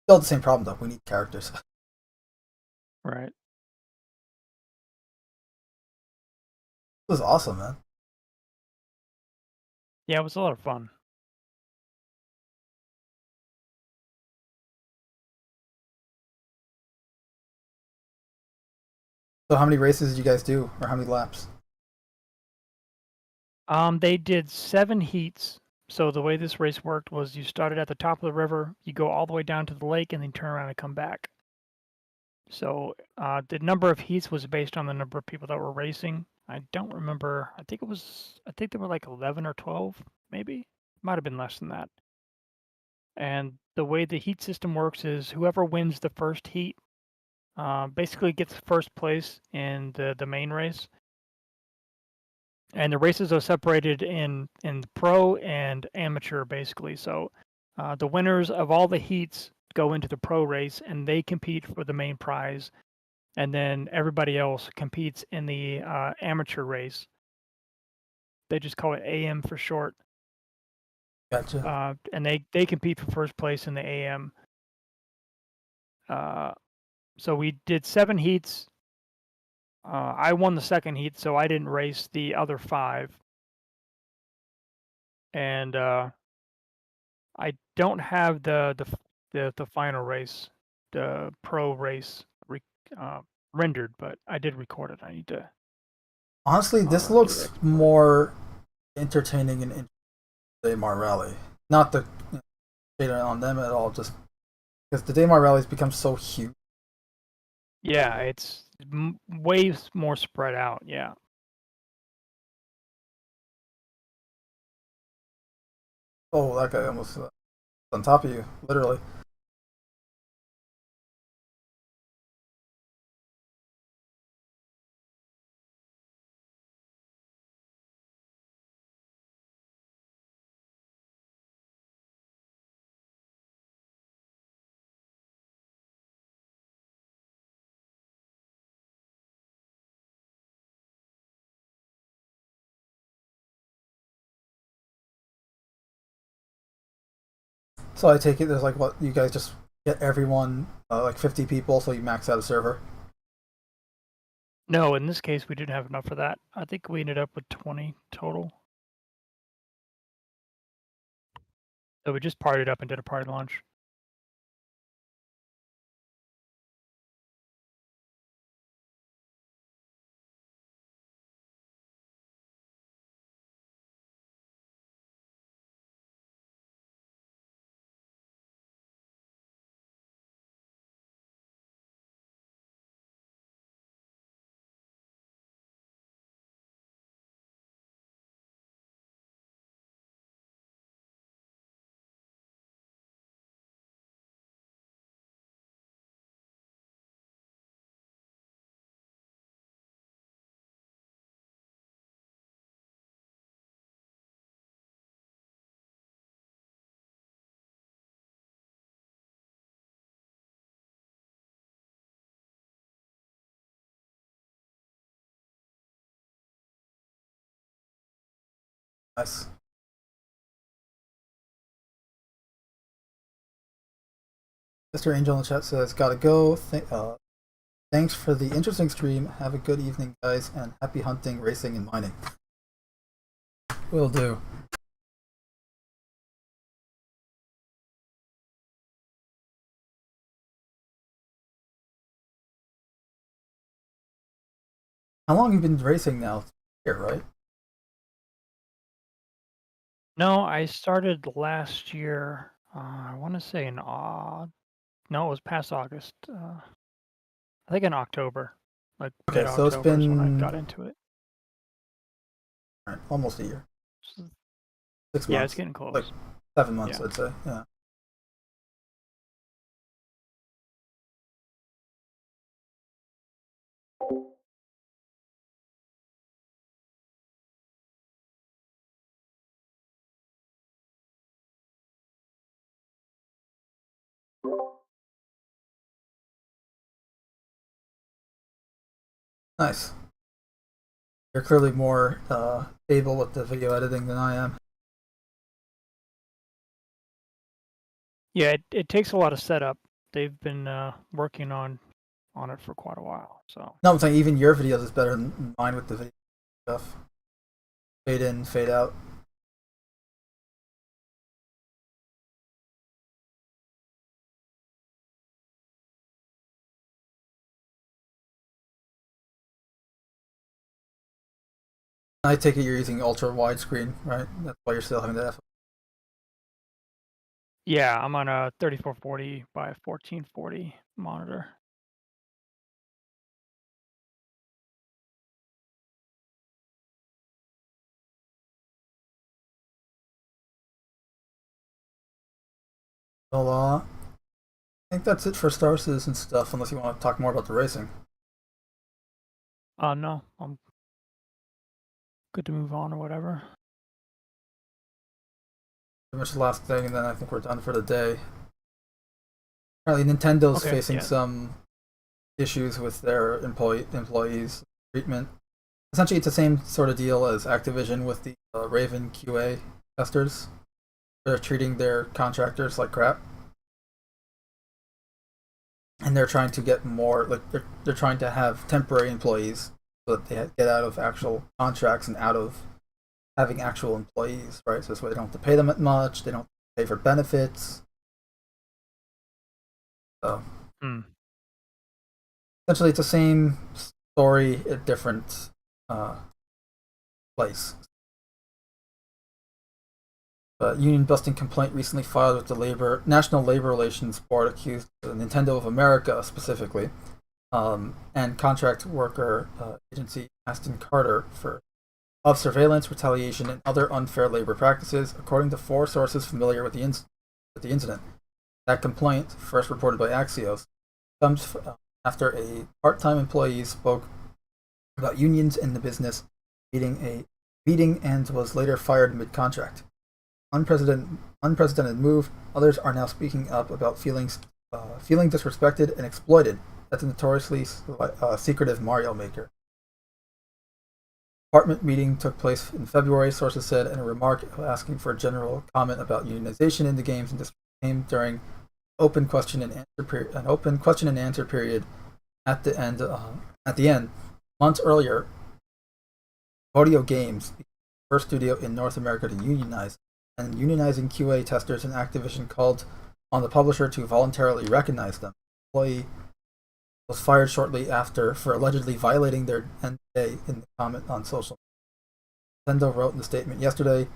Still the same problem though. We need characters. Right. This was awesome, man. Yeah, it was a lot of fun. So how many races did you guys do, or how many laps? They did 7 heats. So the way this race worked was you started at the top of the river, you go all the way down to the lake, and then turn around and come back. So the number of heats was based on the number of people that were racing. I don't remember. I think there were like 11 or 12, maybe. Might have been less than that. And the way the heat system works is whoever wins the first heat basically gets first place in the main race. And the races are separated in pro and amateur, basically. So the winners of all the heats go into the pro race, and they compete for the main prize. And then everybody else competes in the amateur race. They just call it AM for short. Gotcha. And they compete for first place in the AM. So we did 7 heats. I won the second heat, so I didn't race the other 5. And I don't have the final race, the pro race rendered, but I did record it. I need to. Honestly, this looks more entertaining and interesting than the Daymar Rally. Not the data on them at all, just because the Daymar Rally's become so huge. Yeah, it's way more spread out. Yeah. Oh, that guy almost on top of you, literally. So I take it there's like what you guys just get everyone like 50 people, so you max out a server. No, in this case, we didn't have enough for that. I think we ended up with 20 total. So we just partied up and did a party launch. Nice. Mr. Angel in the chat says, "Gotta go. Thanks for the interesting stream. Have a good evening, guys, and happy hunting, racing, and mining." Will do. How long have you been racing now? Here, right? No, I started last year. I want to say no, it was past August. I think in October, like Okay, so it's mid-October is when I been got into it. almost a year. So, 6 months. yeah, it's getting close. Like 7 months, Yeah. I'd say. Yeah. Nice. You're clearly more able with the video editing than I am. Yeah, it takes a lot of setup. They've been working on it for quite a while. So No, I'm saying even your videos is better than mine with the video stuff. Fade in, fade out. I take it you're using ultra widescreen, right? That's why you're still having that. yeah, I'm on a 3440 by 1440 monitor. Well, I think that's it for Star Citizen stuff, unless you want to talk more about the racing. No, I'm good to move on or whatever. Pretty much the last thing, and then I think we're done for the day. Apparently, Nintendo's facing some issues with their employees' treatment. Essentially, it's the same sort of deal as Activision with the Raven QA testers. They're treating their contractors like crap, and they're trying to get more. Like they're trying to have temporary employees so that they get out of actual contracts and out of having actual employees, right? So this way they don't have to pay them that much. They don't pay for benefits. So essentially, it's the same story at different place. A union busting complaint recently filed with the National Labor Relations Board accused Nintendo of America specifically and contract worker agency Aston Carter of surveillance, retaliation, and other unfair labor practices, according to 4 sources familiar with the incident. That complaint, first reported by Axios, comes after a part-time employee spoke about unions in the business meeting and was later fired mid-contract. Unprecedented move. Others are now speaking up about feeling disrespected and exploited. That's a notoriously secretive Mario Maker. Department meeting took place in February, sources said, in a remark asking for a general comment about unionization in the games, and this came during an open question and answer period at the end. Months earlier, Audio Games, the first studio in North America to unionize, and unionizing QA testers and Activision called on the publisher to voluntarily recognize them. The employee was fired shortly after for allegedly violating their NDA in the comment on social media. Nintendo wrote in the statement yesterday,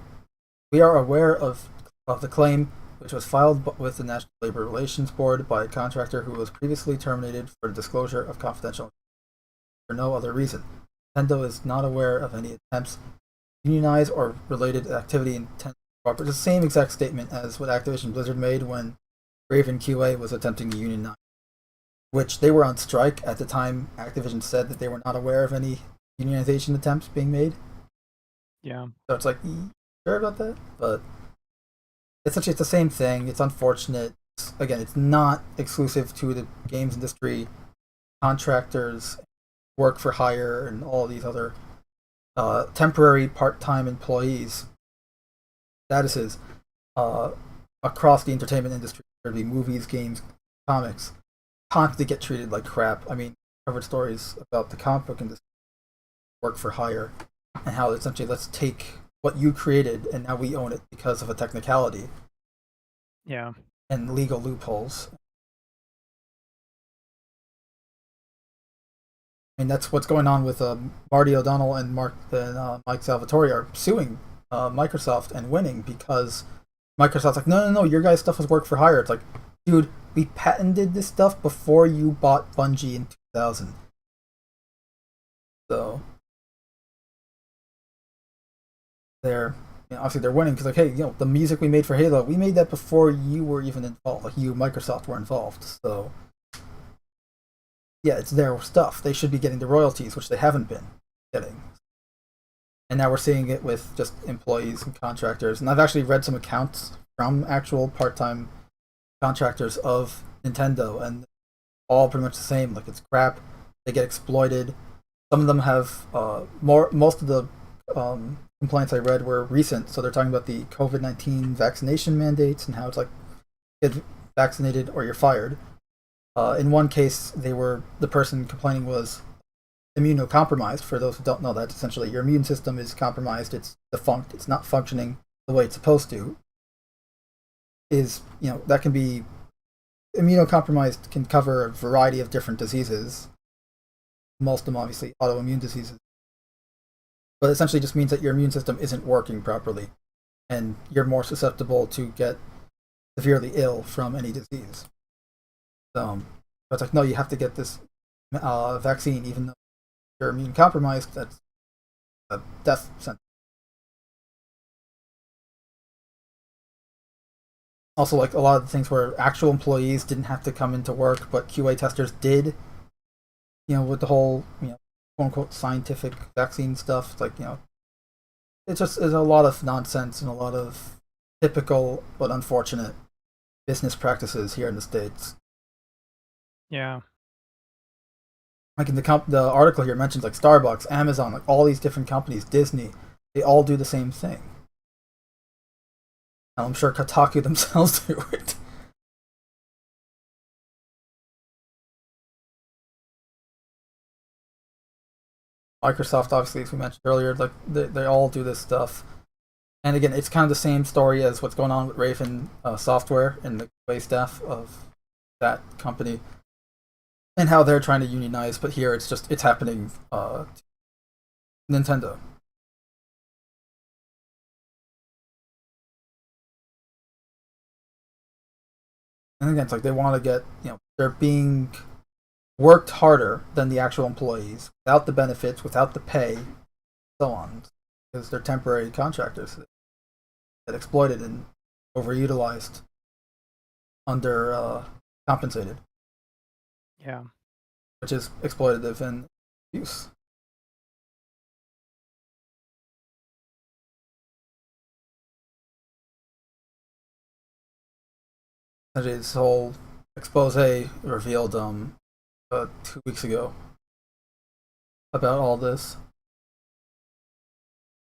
"We are aware of the claim, which was filed with the National Labor Relations Board by a contractor who was previously terminated for disclosure of confidential information for no other reason. Nintendo is not aware of any attempts to unionize or related activity intended. It's the same exact statement as what Activision Blizzard made when Raven QA was attempting to unionize, which they were on strike at the time. Activision said that they were not aware of any unionization attempts being made. Yeah. So it's like, sure about that? But essentially it's the same thing. It's unfortunate. Again, it's not exclusive to the games industry. Contractors, work for hire, and all these other temporary part-time employees statuses across the entertainment industry, whether it be movies, games, comics, constantly get treated like crap. I mean, covered stories about the comic book industry, work for hire, and how essentially let's take what you created and now we own it because of a technicality. Yeah. And legal loopholes. I mean, that's what's going on with Marty O'Donnell and Mike Salvatore are suing Microsoft and winning because Microsoft's like, no, your guys' stuff was work for hire. It's like, dude, we patented this stuff before you bought Bungie in 2000. So obviously they're winning because, like, hey, the music we made for Halo, we made that before you were even involved. Like, you, Microsoft, were involved. So yeah, it's their stuff. They should be getting the royalties, which they haven't been getting. And now we're seeing it with just employees and contractors. And I've actually read some accounts from actual part-time contractors of Nintendo, and all pretty much the same. Like, it's crap. They get exploited. Some of them have most of the complaints I read were recent. So they're talking about the COVID-19 vaccination mandates and how it's like, get vaccinated or you're fired. In one case, the person complaining was immunocompromised. For those who don't know that, essentially your immune system is compromised. It's defunct. It's not functioning the way it's supposed to. That can be immunocompromised, can cover a variety of different diseases. Most of them, obviously, autoimmune diseases. But essentially just means that your immune system isn't working properly, and you're more susceptible to get severely ill from any disease. But it's like, no, you have to get this vaccine, even though you're immune compromised. That's a death sentence. Also, like, a lot of the things where actual employees didn't have to come into work, but QA testers did. With the whole, quote unquote scientific vaccine stuff. It's like, it's a lot of nonsense and a lot of typical but unfortunate business practices here in the States. Yeah. Like, in the article here mentions, like, Starbucks, Amazon, like, all these different companies, Disney, they all do the same thing. And I'm sure Kotaku themselves do it. Microsoft, obviously, as we mentioned earlier, like, they all do this stuff. And again, it's kind of the same story as what's going on with Raven Software and the QA staff of that company, and how they're trying to unionize. But here, it's happening to Nintendo. And again, it's like they want to get, they're being worked harder than the actual employees, without the benefits, without the pay, so on, because they're temporary contractors that get exploited and overutilized, under compensated. Yeah. Which is exploitative and abuse. This whole expose revealed 2 weeks ago about all this.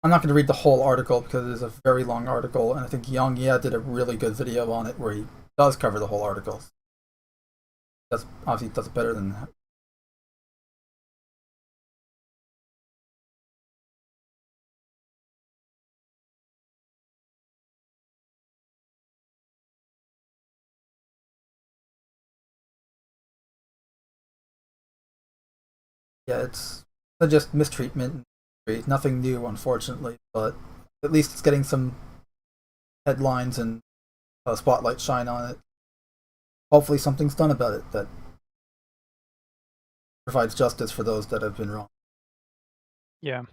I'm not going to read the whole article because it is a very long article, and I think Young Ye did a really good video on it where he does cover the whole article. Obviously does it better than that. Yeah, it's just mistreatment. Nothing new, unfortunately, but at least it's getting some headlines and spotlight shine on it. Hopefully something's done about it that provides justice for those that have been wrong. Yeah.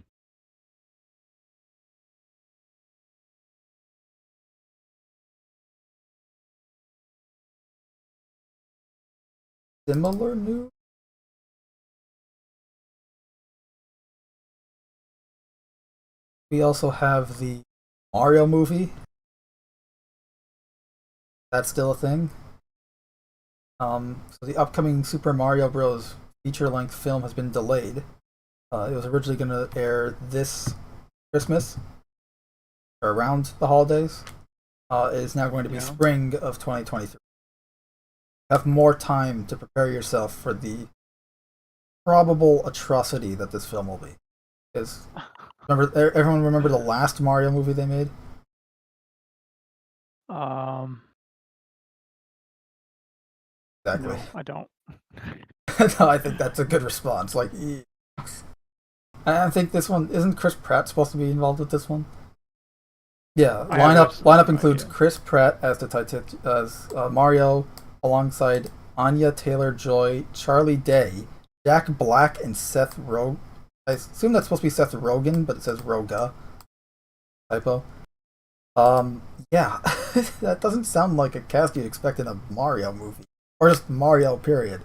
Similar news? We also have the Mario movie. That's still a thing. So the upcoming Super Mario Bros. Feature-length film has been delayed. It was originally going to air this Christmas, or around the holidays. It is now going to be Yeah. spring of 2023. Have more time to prepare yourself for the probable atrocity that this film will be. Because everyone remember the last Mario movie they made? Exactly. No, I don't. No, I think that's a good response. Like, I think this one isn't Chris Pratt supposed to be involved with this one. Yeah, I have lineup no includes idea. Chris Pratt as Mario, alongside Anya Taylor-Joy, Charlie Day, Jack Black, and Seth Rogen. I assume that's supposed to be Seth Rogen, but it says Roga. Typo. Yeah, that doesn't sound like a cast you'd expect in a Mario movie, or just Mario. Period.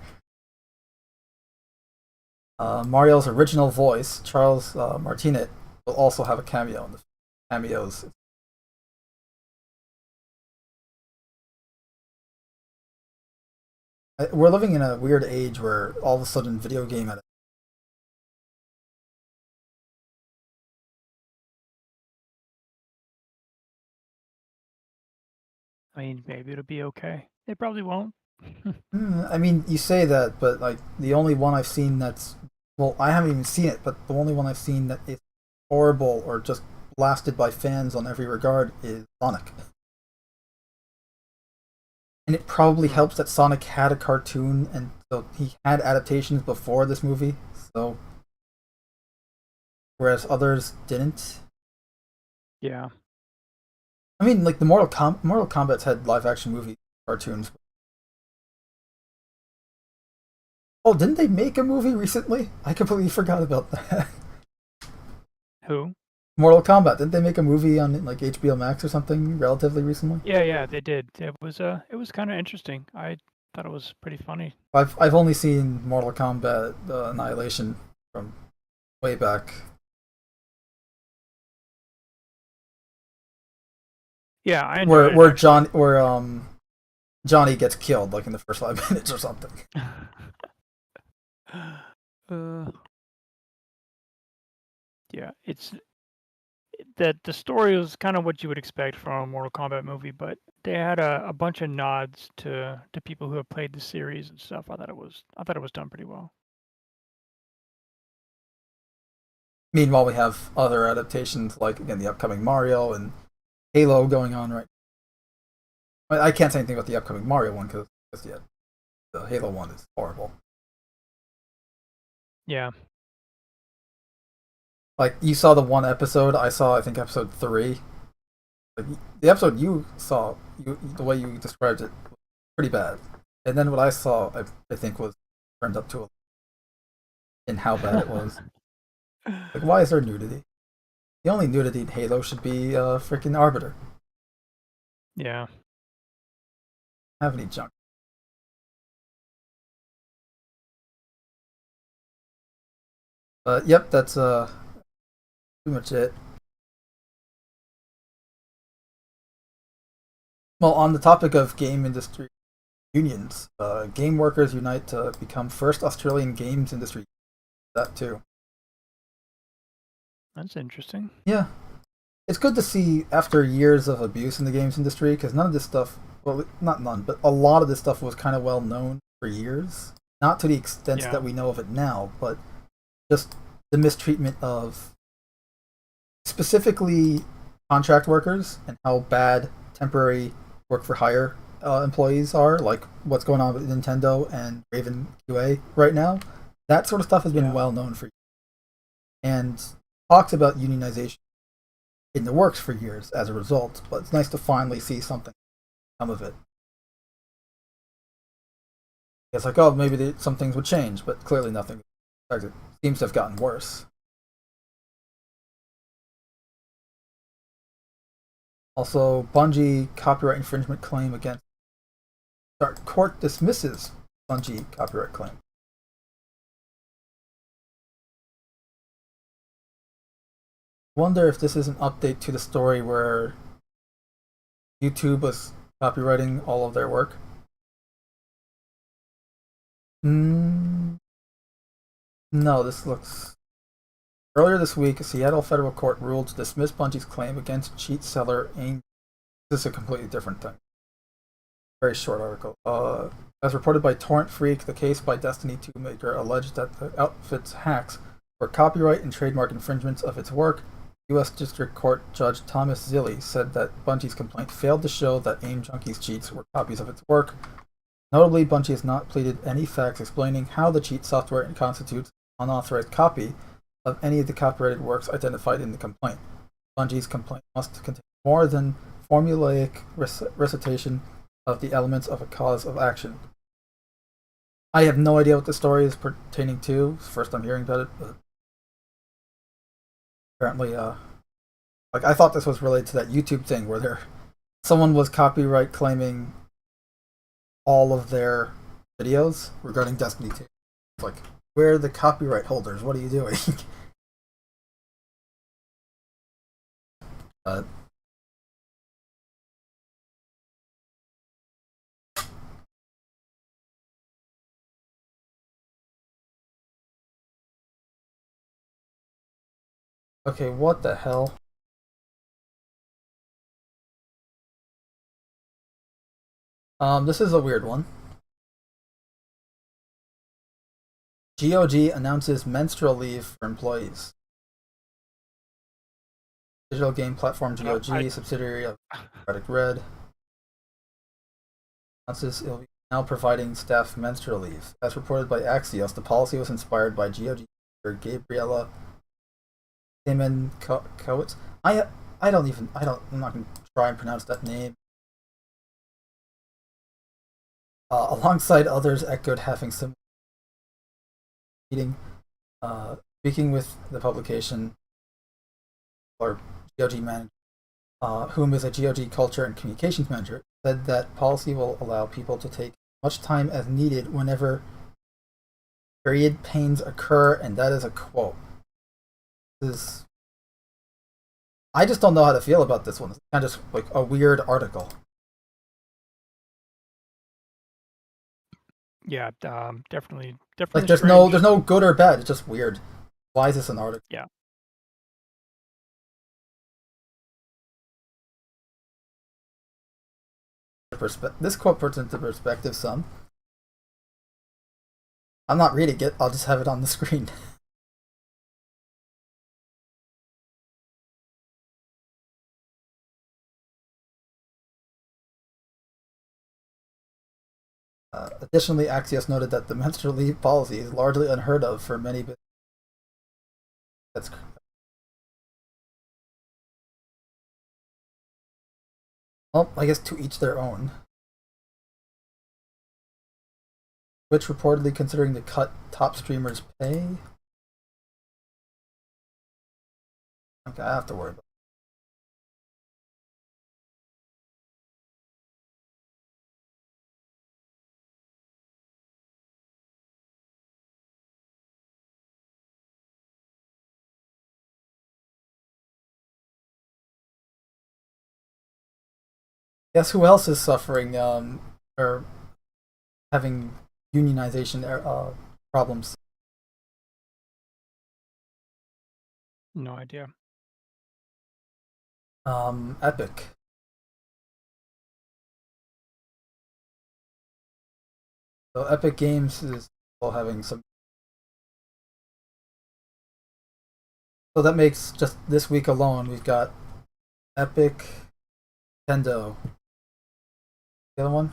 Mario's original voice, Charles Martinet, will also have a cameo in the cameos. We're living in a weird age where all of a sudden video game I mean, maybe it'll be okay. It probably won't. I mean, you say that, but like the only one I've seen that's well, I haven't even seen it, but the only one I've seen that is horrible or just blasted by fans on every regard is Sonic. And it probably helps that Sonic had a cartoon, and so he had adaptations before this movie. So, whereas others didn't. Yeah. I mean, like the Mortal Kombat's had live action movie cartoons. Oh, didn't they make a movie recently? I completely forgot about that. Who? Mortal Kombat, didn't they make a movie on like HBO Max or something relatively recently? Yeah, they did. It was kind of interesting. I thought it was pretty funny. I've only seen Mortal Kombat Annihilation from way back. Yeah, I enjoyed it, Where Johnny gets killed like in the first 5 minutes or something. Yeah, it's that the story was kind of what you would expect from a Mortal Kombat movie, but they had a bunch of nods to people who have played the series and stuff. I thought it was done pretty well. Meanwhile, we have other adaptations like again the upcoming Mario and Halo going on right. I can't say anything about the upcoming Mario one because yet the Halo one is horrible. Yeah. Like you saw the one episode I saw, I think episode 3. Like, the episode you saw, the way you described it, was pretty bad. And then what I saw, I think was turned up to in how bad it was. Like, why is there nudity? The only nudity in Halo should be freaking Arbiter. Yeah. Have any junk. Yep, that's pretty much it. Well, on the topic of game industry unions, Game Workers Unite to become first Australian games industry. That too. That's interesting. Yeah, it's good to see after years of abuse in the games industry because none of this stuff, well, not none, but a lot of this stuff was kind of well known for years. Not to the extent Yeah. that we know of it now, but just the mistreatment of specifically contract workers and how bad temporary work for hire employees are, like what's going on with Nintendo and Raven QA right now. That sort of stuff has been Yeah. well known for years. And talks about unionization in the works for years as a result, but it's nice to finally see something come of it. It's like, oh, maybe some things would change, but clearly nothing. In fact, it seems to have gotten worse. Also, Bungie copyright infringement claim against. Court dismisses Bungie copyright claim. Wonder if this is an update to the story where YouTube was copywriting all of their work. No, this looks Earlier this week, a Seattle federal court ruled to dismiss Bungie's claim against cheat seller AIM. This is a completely different thing. Very short article. As reported by Torrent Freak, the case by Destiny 2 maker alleged that the outfit's hacks were copyright and trademark infringements of its work. U.S. District Court Judge Thomas Zilli said that Bungie's complaint failed to show that AIM Junkie's cheats were copies of its work. Notably, Bungie has not pleaded any facts explaining how the cheat software constitutes an unauthorized copy of any of the copyrighted works identified in the complaint. Bungie's complaint must contain more than formulaic recitation of the elements of a cause of action. I have no idea what the story is pertaining to. It's the first I'm hearing about it, but apparently, like I thought this was related to that YouTube thing where someone was copyright claiming all of their videos regarding Destiny 2. It's like, where are the copyright holders? What are you doing? Okay, what the hell? This is a weird one. GOG announces menstrual leave for employees. Digital game platform GOG, subsidiary of Project Red, announces it'll be now providing staff menstrual leave. As reported by Axios, the policy was inspired by GOG Gabriella Siemens-Kowitz. I'm not going to try and pronounce that name. Alongside others echoed having similar meeting, speaking with the publication or GOG manager, whom is a GOG culture and communications manager, said that policy will allow people to take much time as needed whenever period pains occur, and that is a quote. I just don't know how to feel about this one. It's kind of just like a weird article. Yeah, definitely. Like there's no good or bad. It's just weird. Why is this an article? Yeah. This quote puts into perspective some. I'm not reading it. I'll just have it on the screen. Additionally, Axios noted that the menstrual leave policy is largely unheard of for many businesses. Well, I guess to each their own. Twitch reportedly considering to cut top streamers' pay. Okay, I have to worry about it. Guess who else is suffering or having unionization problems? No idea. Epic. So Epic Games is still having some. So that makes just this week alone we've got Epic, Nintendo. The other one?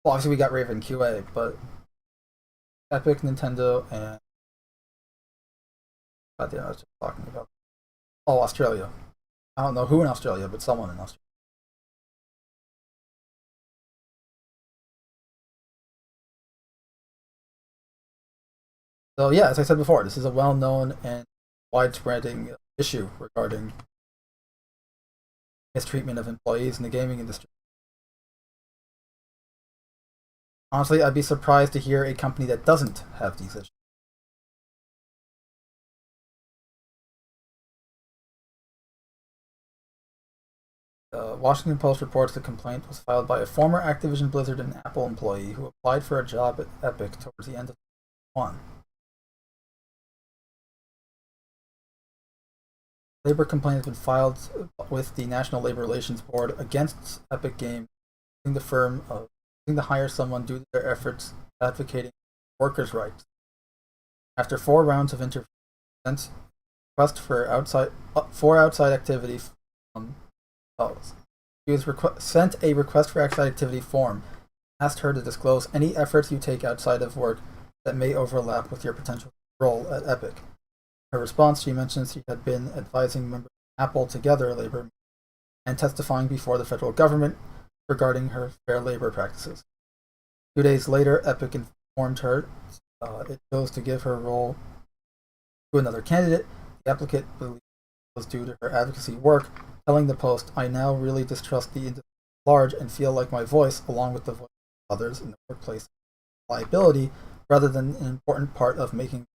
Well, obviously we got Raven QA, but Epic, Nintendo, and I was just talking about. Oh, Australia. I don't know who in Australia, but someone in Australia. So yeah, as I said before, this is a well-known and widespreading issue regarding mistreatment of employees in the gaming industry. Honestly, I'd be surprised to hear a company that doesn't have these issues. The Washington Post reports the complaint was filed by a former Activision Blizzard and Apple employee who applied for a job at Epic towards the end of 2021. labor complaint has been filed with the National Labor Relations Board against Epic Games, accusing the firm of using to hire someone due to their efforts advocating workers' rights. After 4 rounds of interviews, sent request for outside activity. He was sent a request for outside activity form, asked her to disclose any efforts you take outside of work that may overlap with your potential role at Epic. In her response, she mentions she had been advising members of Apple Together labor and testifying before the federal government regarding her fair labor practices. 2 days later, Epic informed her it chose to give her role to another candidate. The applicant believed it was due to her advocacy work, telling the Post, "I now really distrust the industry at large and feel like my voice, along with the voice of others in the workplace, liability rather than an important part of making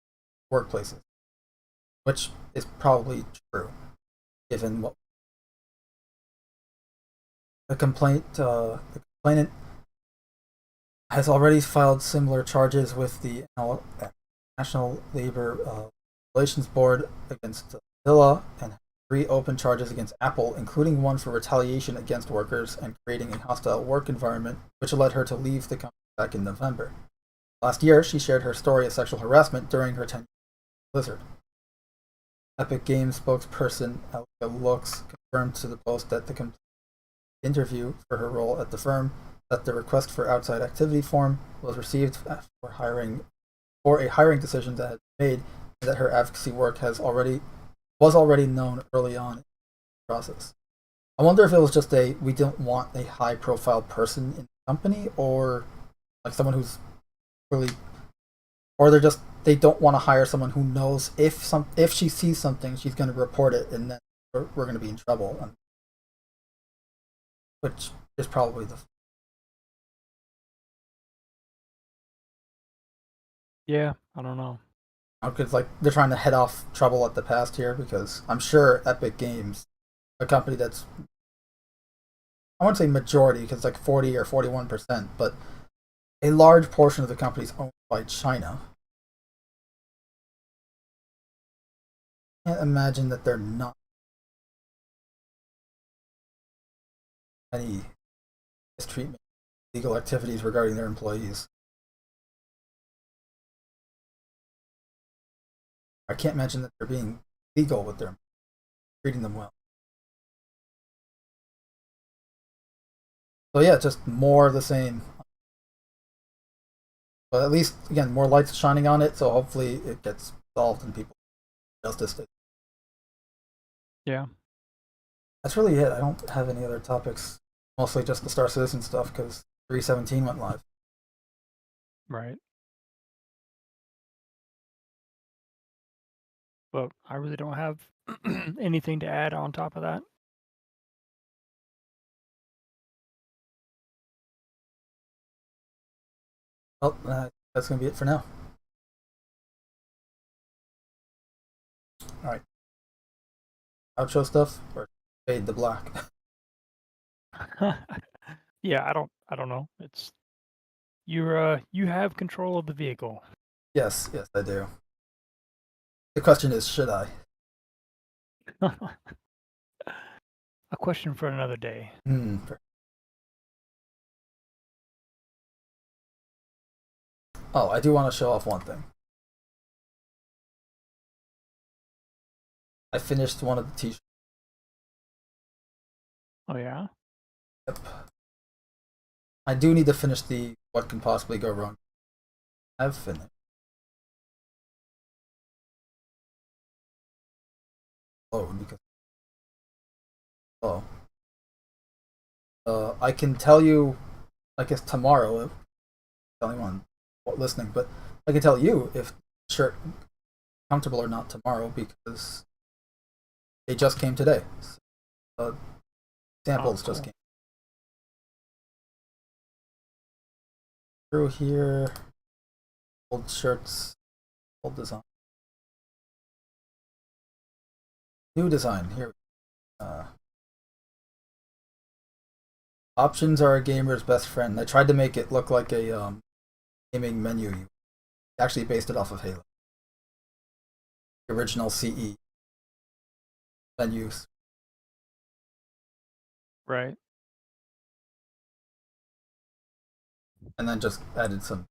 workplaces," which is probably true, given what the complainant has already filed similar charges with the National Labor Relations Board against Mozilla and 3 open charges against Apple, including one for retaliation against workers and creating a hostile work environment, which led her to leave the company back in November. Last year, she shared her story of sexual harassment during her tenure at Blizzard. Epic Games spokesperson Alika Lux confirmed to the Post that the interview for her role at the firm, that the request for outside activity form was received for a hiring decision that had been made, and that her advocacy work was already known early on in the process. I wonder if it was just we don't want a high profile person in the company, or like someone who's really, or they don't want to hire someone who knows if she sees something, she's going to report it, and then we're going to be in trouble, which is probably the. Yeah, I don't know. Because they're trying to head off trouble at the past here, because I'm sure Epic Games, a company that's, I wouldn't say majority because it's like 40 or 41%, but a large portion of the company is owned by China. I can't imagine that they're not any mistreatment, legal activities regarding their employees. I can't imagine that they're being legal with their treating them well. So yeah, just more of the same. But at least, again, more lights shining on it, so hopefully it gets solved and people justice. Yeah. That's really it. I don't have any other topics. Mostly just the Star Citizen stuff, because 3.17 went live. Right. But I really don't have anything to add on top of that. Well, that's going to be it for now. All right. Outro stuff or fade to black. Yeah, I don't know. It's you have control of the vehicle. Yes, I do. The question is, should I? A question for another day. Oh, I do want to show off one thing. I finished one of the t-shirts. Oh yeah? Yep. I do need to finish the What Can Possibly Go Wrong. I've finished. Because I can tell you, I guess tomorrow, if anyone listening, but I can tell you if the shirt is comfortable or not tomorrow, because they just came today. So, samples just came through here. Old shirts, old design, new design here. Options are a gamer's best friend. I tried to make it look like a gaming menu. Actually based it off of Halo, the original CE. venues. Right. And then just added some.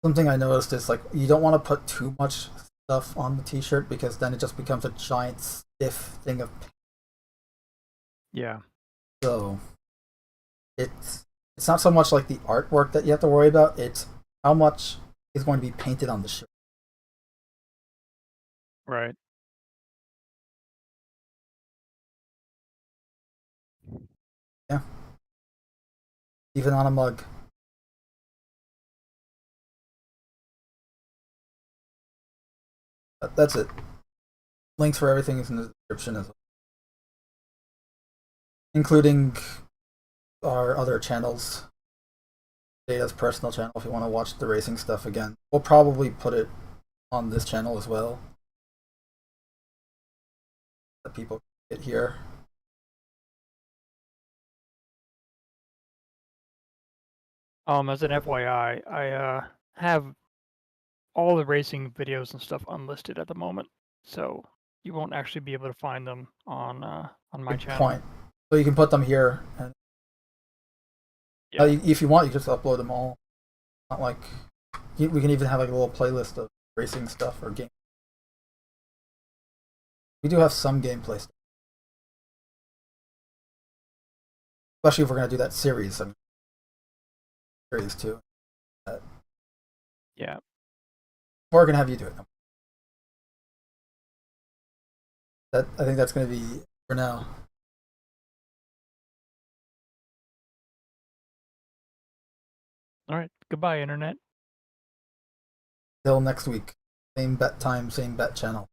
Something I noticed is like you don't want to put too much stuff on the t-shirt because then it just becomes a giant stiff thing of paint. Yeah. So it's not so much like the artwork that you have to worry about, it's how much is going to be painted on the shirt. Right. Yeah. Even on a mug. But that's it. Links for everything is in the description as well. Including our other channels. Data's personal channel if you want to watch the racing stuff again. We'll probably put it on this channel as well. That people get here. As an FYI, I have all the racing videos and stuff unlisted at the moment, so you won't actually be able to find them on my Good channel. point. So you can put them here, and Yeah. if you want, you just upload them all. Not like we can even have like a little playlist of racing stuff or game. We do have some gameplay stuff, especially if we're gonna do that series. I mean, series too. Yeah. Or we're gonna have you do it. I think that's gonna be for now. All right. Goodbye, Internet. Till next week. Same bet time, same bet channel.